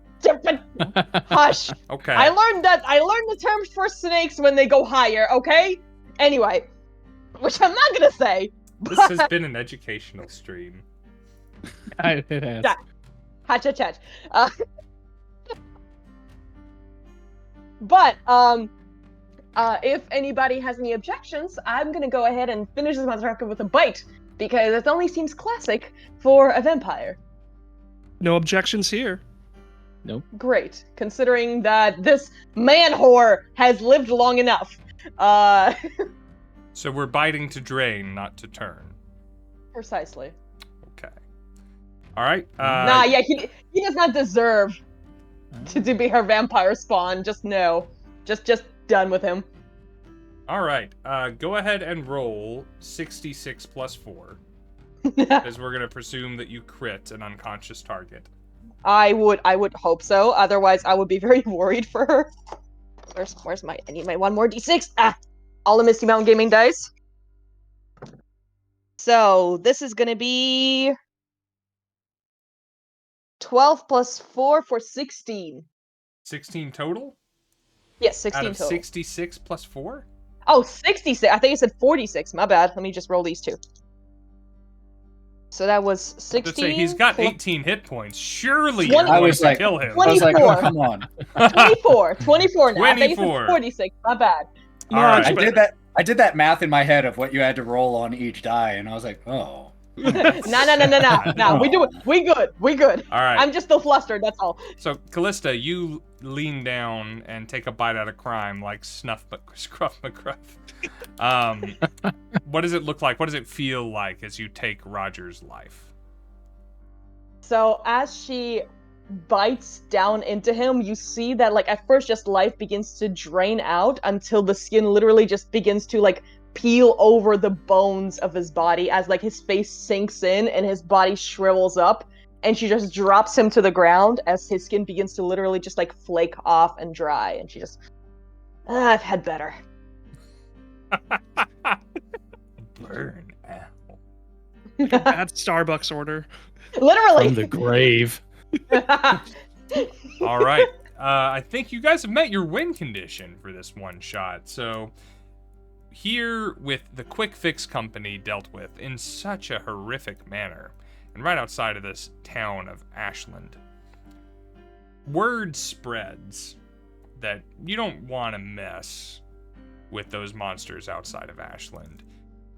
hush. Okay. I learned the terms for snakes when they go higher. Okay. Anyway, which I'm not gonna say. This has been an educational stream. It has. Yeah. Hatch. But if anybody has any objections, I'm gonna go ahead and finish this record with a bite because it only seems classic for a vampire. No objections here. Great, considering that this man whore has lived long enough. So we're biting to drain, not to turn. Precisely. Okay. All right. Yeah, he does not deserve to be her vampire spawn. Just no. Just done with him. All right. Go ahead and roll 66 plus 4. Because we're going to presume that you crit an unconscious target. I would hope so. Otherwise, I would be very worried for her. Where's my? I need my one more d6. All the Misty Mountain Gaming dice. So this is gonna be 12 plus 4 for 16. 16 total? Yes, 16 Out of total. 66 plus 4? Oh, 66. I think you said 46. My bad. Let me just roll these two. So that was 16. Let's say he's got 18 hit points. Surely 20 you're I going was to like- kill him. I was like, 24. oh, come on. 24 now. I think you 24. said 46. My bad. All right. I did that math in my head of what you had to roll on each die, and I was like, oh. No. We good. All right. I'm just still flustered, that's all. So, Callista, you lean down and take a bite out of crime like Scruff McGruff. What does it look like? What does it feel like as you take Roger's life? So as she bites down into him, you see that like at first just life begins to drain out until the skin literally just begins to like peel over the bones of his body as like his face sinks in and his body shrivels up, and she just drops him to the ground as his skin begins to literally just like flake off and dry, and she just I've had better. Burn Al. Bad Starbucks order. Literally. From the grave. All right. I think you guys have met your win condition for this one shot. So here with the Quick Fix Company dealt with in such a horrific manner, and right outside of this town of Ashland, word spreads that you don't want to mess with those monsters outside of Ashland.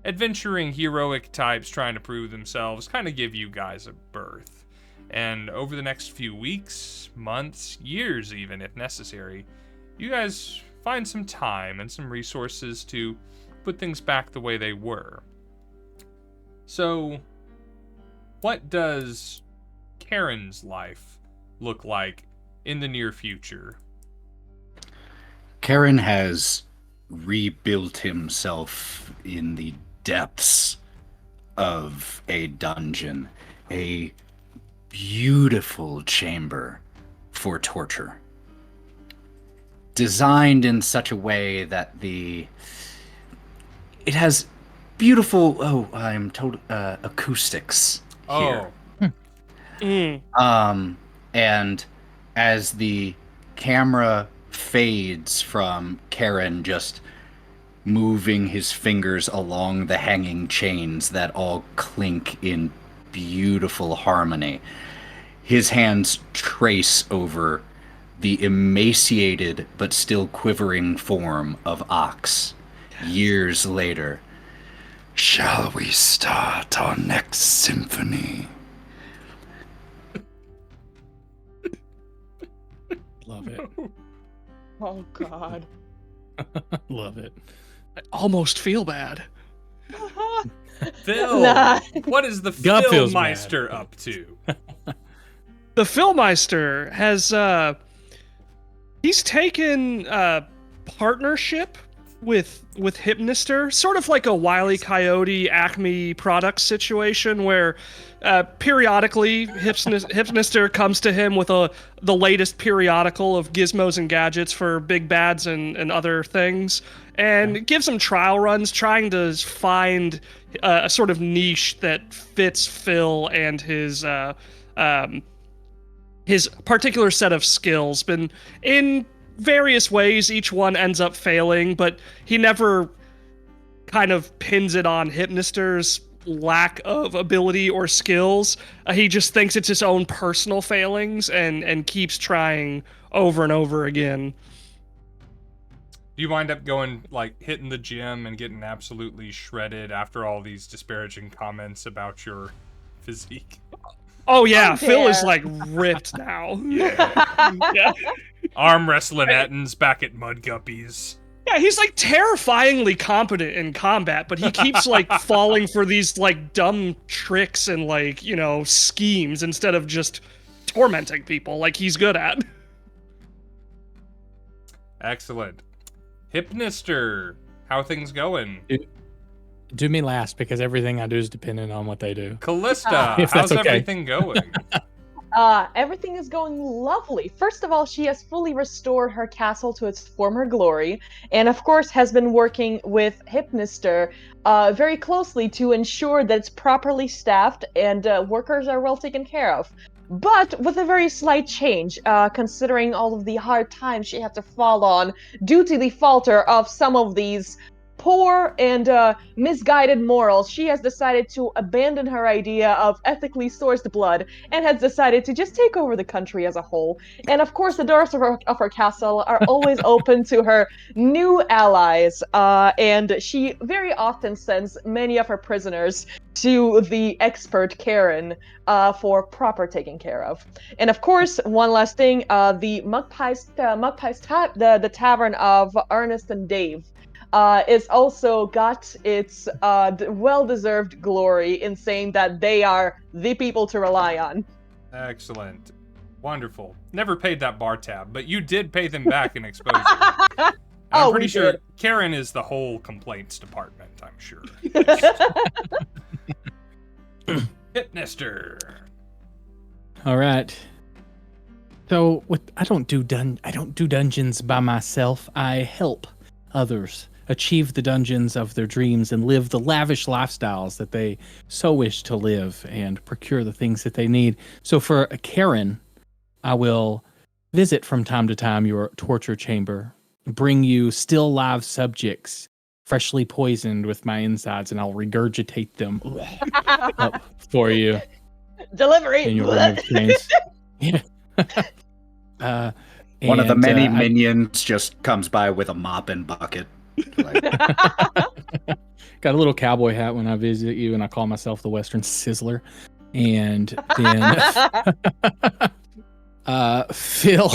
Adventuring heroic types trying to prove themselves kind of give you guys a berth. And over the next few weeks, months, years even if necessary, you guys find some time and some resources to put things back the way they were. So, what does Karen's life look like in the near future? Karen has rebuilt himself in the depths of a dungeon, a beautiful chamber for torture, designed in such a way that it has beautiful acoustics here. And as the camera fades from Karen just moving his fingers along the hanging chains that all clink in beautiful harmony, his hands trace over the emaciated but still quivering form of Ox. Years later. Shall we start our next symphony? Love it. Oh god. Love it. I almost feel bad. Phil, Nah. what is the God feels Philmeister mad. up to? The Philmeister has he's taken partnership with Hypnister, sort of like a Wile E. Coyote Acme Products situation where periodically Hypnister comes to him with the latest periodical of gizmos and gadgets for big bads and other things, and gives him trial runs trying to find a sort of niche that fits Phil and his particular set of skills. Been in various ways, each one ends up failing, but he never kind of pins it on Hypnister's lack of ability or skills. He just thinks it's his own personal failings and keeps trying over and over again. Do you wind up going, like, hitting the gym and getting absolutely shredded after all these disparaging comments about your physique? Oh yeah, Oh, Phil is dear. like ripped now. Yeah. Arm wrestling Ettins back at Mud Guppies. Yeah, he's like terrifyingly competent in combat, but he keeps like falling for these like dumb tricks and like, schemes instead of just tormenting people like he's good at. Excellent. Hypnister, how are things going? Do me last because everything I do is dependent on what they do. Callista, If how's that's okay. everything going? Everything is going lovely. First of all, she has fully restored her castle to its former glory, and of course has been working with Hypnister very closely to ensure that it's properly staffed and workers are well taken care of. But with a very slight change, considering all of the hard times she had to fall on due to the falter of some of these poor and misguided morals, she has decided to abandon her idea of ethically sourced blood and has decided to just take over the country as a whole. And of course, the doors of her castle are always open to her new allies, and she very often sends many of her prisoners to the expert Karen for proper taking care of. And of course, one last thing, the the Tavern of Ernest and Dave is also got its well-deserved glory in saying that they are the people to rely on. Excellent. Wonderful. Never paid that bar tab, but you did pay them back in exposure. I'm pretty sure did. Karen is the whole complaints department, I'm sure. Hypnister. All right. So I don't do dungeons by myself. I help others achieve the dungeons of their dreams and live the lavish lifestyles that they so wish to live and procure the things that they need. So for Karen, I will visit from time to time your torture chamber, bring you still live subjects, freshly poisoned with my insides, and I'll regurgitate them up for you. Delivery. In your room of chains. Yeah. One of the many minions just comes by with a mop and bucket. Like, got a little cowboy hat when I visit you, and I call myself the Western Sizzler. And then Phil,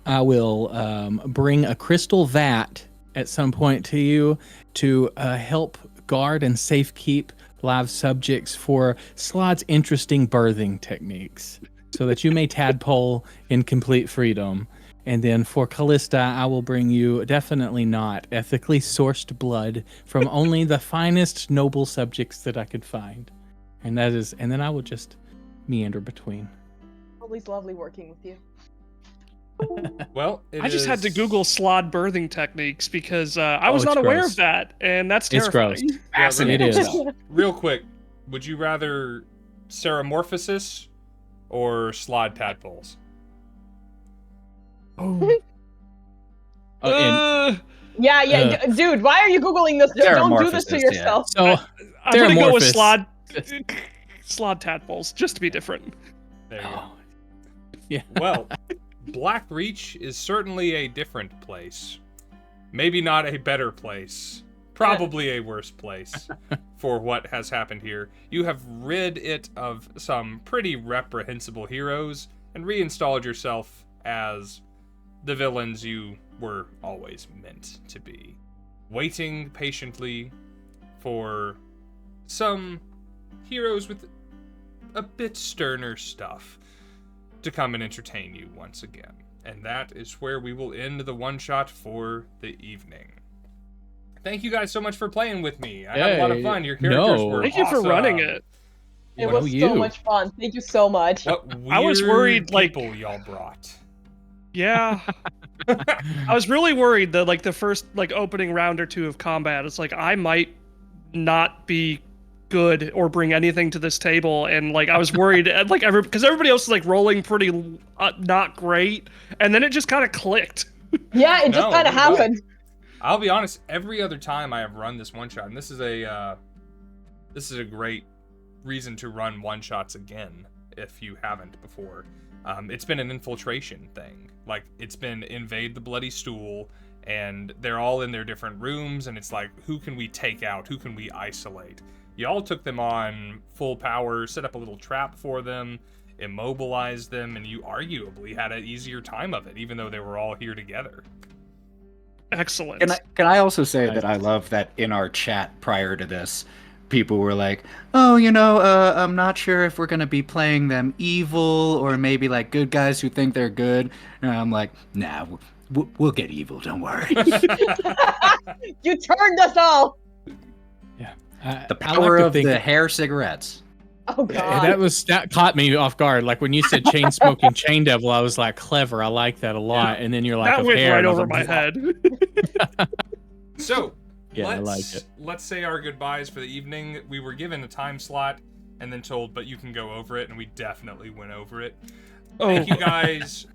I will bring a crystal vat at some point to you to help guard and safekeep live subjects for Slide's interesting birthing techniques, so that you may tadpole in complete freedom. And then for Callista, I will bring you definitely not ethically sourced blood from only the finest noble subjects that I could find. And then I will just meander between. Always lovely working with you. Well, I just had to Google slod birthing techniques because I was not aware of that, and that's terrifying. It's gross. Fascinating. It is. Real quick, would you rather Ceramorphosis or slod tadpoles? Oh. Yeah, dude, why are you Googling this? Don't do this to Ceramorphosis, yourself. So I'm gonna go with Ceramorphous. slod tadpoles, just to be different. There you go. Yeah. Well, Blackreach is certainly a different place. Maybe not a better place. Probably a worse place for what has happened here. You have rid it of some pretty reprehensible heroes and reinstalled yourself as the villains you were always meant to be. Waiting patiently for some heroes with a bit sterner stuff to come and entertain you once again. And that is where we will end the one-shot for the evening. Thank you guys so much for playing with me. I had a lot of fun. Your characters were Thank you for awesome. running it. It was so much fun. Thank you so much. What weird I was worried, people y'all brought. Yeah. I was really worried that the first opening round or two of combat, it's I might not be good or bring anything to this table, and I was worried because everybody else is rolling pretty not great, and then it just kind of clicked. Yeah, it just kind of happened. I'll be honest, every other time I have run this one shot, and this is a great reason to run one shots again if you haven't before. It's been an infiltration thing. It's been invade the bloody stool, and they're all in their different rooms, and it's who can we take out? Who can we isolate? Y'all took them on full power, set up a little trap for them, immobilized them, and you arguably had an easier time of it, even though they were all here together. Excellent. Can I also say that I love that in our chat prior to this, people were like, "Oh, I'm not sure if we're gonna be playing them evil or maybe like good guys who think they're good." And I'm like, "Nah, we'll get evil. Don't worry." You turned us all. Yeah. The I power like to of think the hair cigarettes. Oh Yeah, god. that caught me off guard. Like when you said chain smoking chain devil, I was like, clever. I like that a lot. And then you're like, That of went hair, right and I was over like, my head. So, Yeah, I like it. let's say our goodbyes for the evening. We were given a time slot and then told, but you can go over it, and we definitely went over it. Thank you guys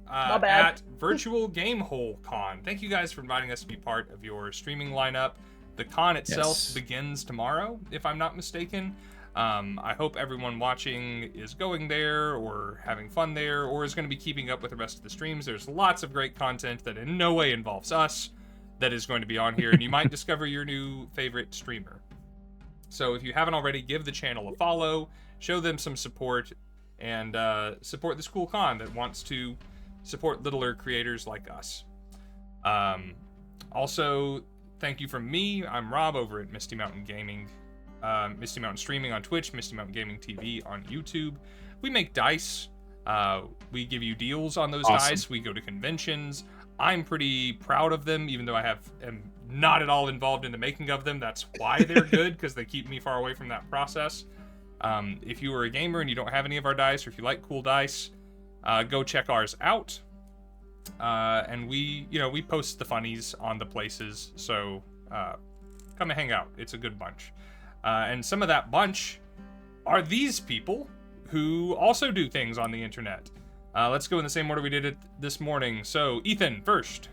My bad. at Virtual Gamehole Con. Thank you guys for inviting us to be part of your streaming lineup. The con itself Yes. begins tomorrow, if I'm not mistaken. I hope everyone watching is going there or having fun there or is going to be keeping up with the rest of the streams. There's lots of great content that in no way involves us that is going to be on here, and you might discover your new favorite streamer. So if you haven't already, give the channel a follow, show them some support, and support this cool con that wants to support littler creators like us. Also, thank you from me. I'm Rob over at Misty Mountain Gaming. Misty Mountain Streaming on Twitch, Misty Mountain Gaming TV on YouTube. We make dice. We give you deals on those Awesome. dice. We go to conventions. I'm pretty proud of them, even though I am not at all involved in the making of them. That's why they're good, because they keep me far away from that process. If you are a gamer and you don't have any of our dice, or if you like cool dice, go check ours out. And we post the funnies on the places, so come and hang out. It's a good bunch. And some of that bunch are these people who also do things on the internet. Let's go in the same order we did it this morning. So, Ethan, first.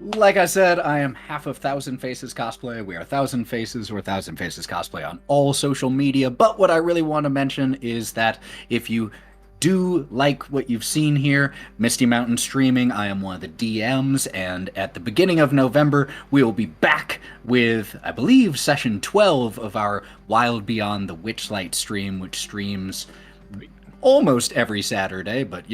Like I said, I am half of Thousand Faces Cosplay. We are Thousand Faces or Thousand Faces Cosplay on all social media. But what I really want to mention is that if you do like what you've seen here, Misty Mountain Streaming, I am one of the DMs, and at the beginning of November, we will be back with, I believe, session 12 of our Wild Beyond the Witchlight stream, which streams almost every Saturday, but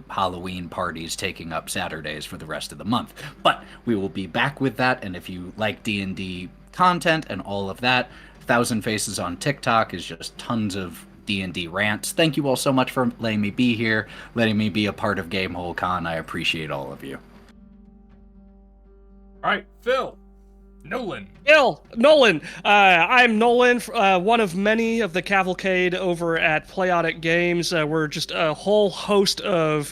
Halloween parties taking up Saturdays for the rest of the month. But we will be back with that, and if you like D&D content and all of that, Thousand Faces on TikTok is just tons of D&D rants. Thank you all so much for letting me be here, letting me be a part of Gamehole Con. I appreciate all of you. All right, Phil. Nolan. Nolan. I'm Nolan, one of many of the cavalcade over at Playotic Games. We're just a whole host of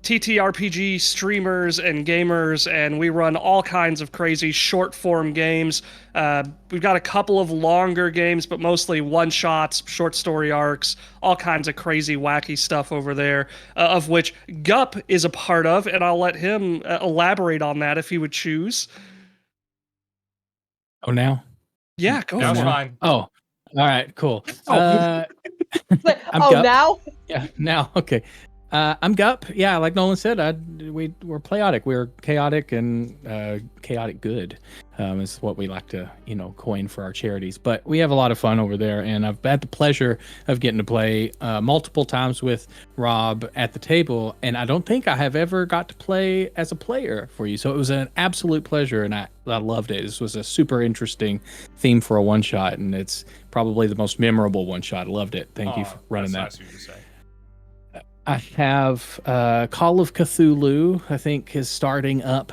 TTRPG streamers and gamers, and we run all kinds of crazy short-form games. We've got a couple of longer games, but mostly one-shots, short story arcs, all kinds of crazy, wacky stuff over there, of which Gup is a part of, and I'll let him elaborate on that if he would choose. Oh, now? Yeah, go That's for it. fine. Oh, all right, cool. Like, I'm oh, Gup. now? Yeah, now, okay. I'm Gup. Yeah, like Nolan said, we're Playotic. We're chaotic and chaotic good is what we like to, coin for our charities. But we have a lot of fun over there, and I've had the pleasure of getting to play multiple times with Rob at the table, and I don't think I have ever got to play as a player for you. So it was an absolute pleasure, and I loved it. This was a super interesting theme for a one-shot, and it's probably the most memorable one-shot. I loved it. Thank you for running that. That's nice of you to say. I have Call of Cthulhu, I think, is starting up.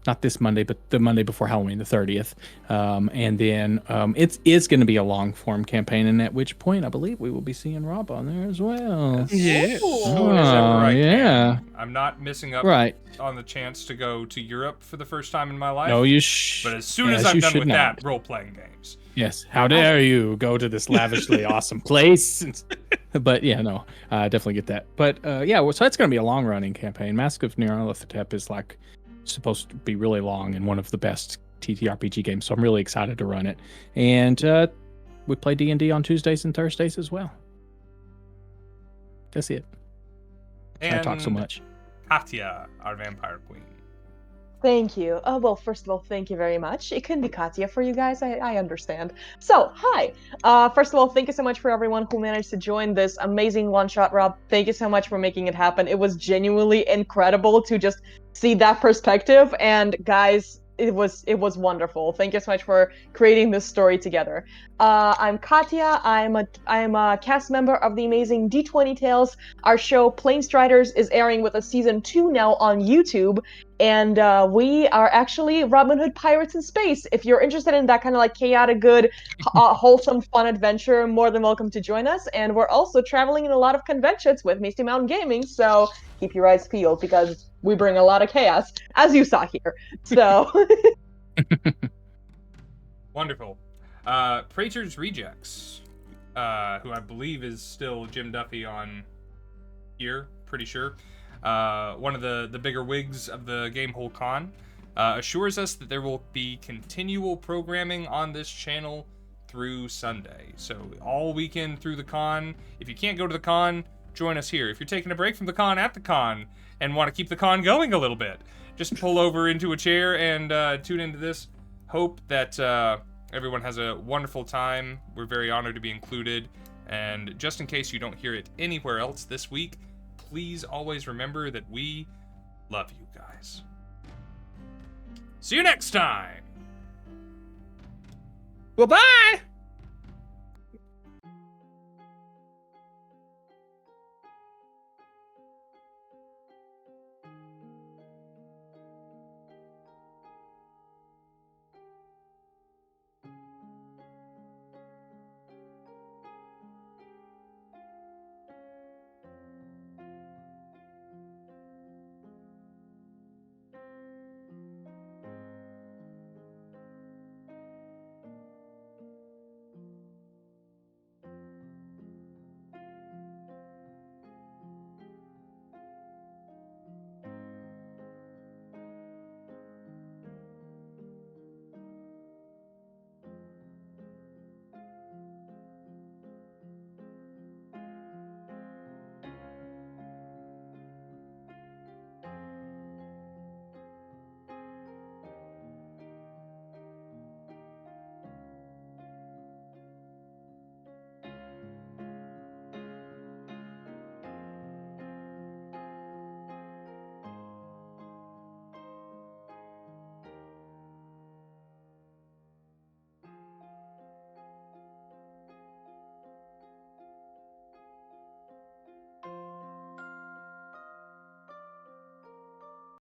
Not this Monday, but the Monday before Halloween, the 30th. And then it is going to be a long-form campaign, and at which point I believe we will be seeing Rob on there as well. Yeah. As soon as ever I yeah. can. I'm not missing up Right. on the chance to go to Europe for the first time in my life. No, you But as soon as I'm done with that, role-playing games. Yes. How dare you go to this lavishly awesome place? But yeah, no, I definitely get that. But yeah, so that's going to be a long-running campaign. Mask of Nyarlathotep is supposed to be really long and one of the best TTRPG games, so I'm really excited to run it. And we play D&D on Tuesdays and Thursdays as well. That's it. And I talk so much. Katya, our vampire queen. Thank you. Well, first of all, thank you very much. It can be Katya for you guys. I understand. So, hi. First of all, thank you so much for everyone who managed to join this amazing one-shot, Rob. Thank you so much for making it happen. It was genuinely incredible to just see that perspective. And guys, it was wonderful. Thank you so much for creating this story together. I'm Katya. I'm a cast member of the amazing D20 Tales. Our show Planestriders is airing with a season 2 now on YouTube, and we are actually Robin Hood Pirates in Space. If you're interested in that kind of like chaotic, good, wholesome, fun adventure, more than welcome to join us. And we're also traveling in a lot of conventions with Misty Mountain Gaming, so keep your eyes peeled because we bring a lot of chaos, as you saw here. So. Wonderful. Praetor's Rejects, who I believe is still Jim Duffy on here, pretty sure. One of the bigger wigs of the Gamehole Con, assures us that there will be continual programming on this channel through Sunday. So all weekend through the con. If you can't go to the con, join us here. If you're taking a break from the con at the con and want to keep the con going a little bit, just pull over into a chair and tune into this. Hope that everyone has a wonderful time. We're very honored to be included. And just in case you don't hear it anywhere else this week, please always remember that we love you guys. See you next time! Well, bye!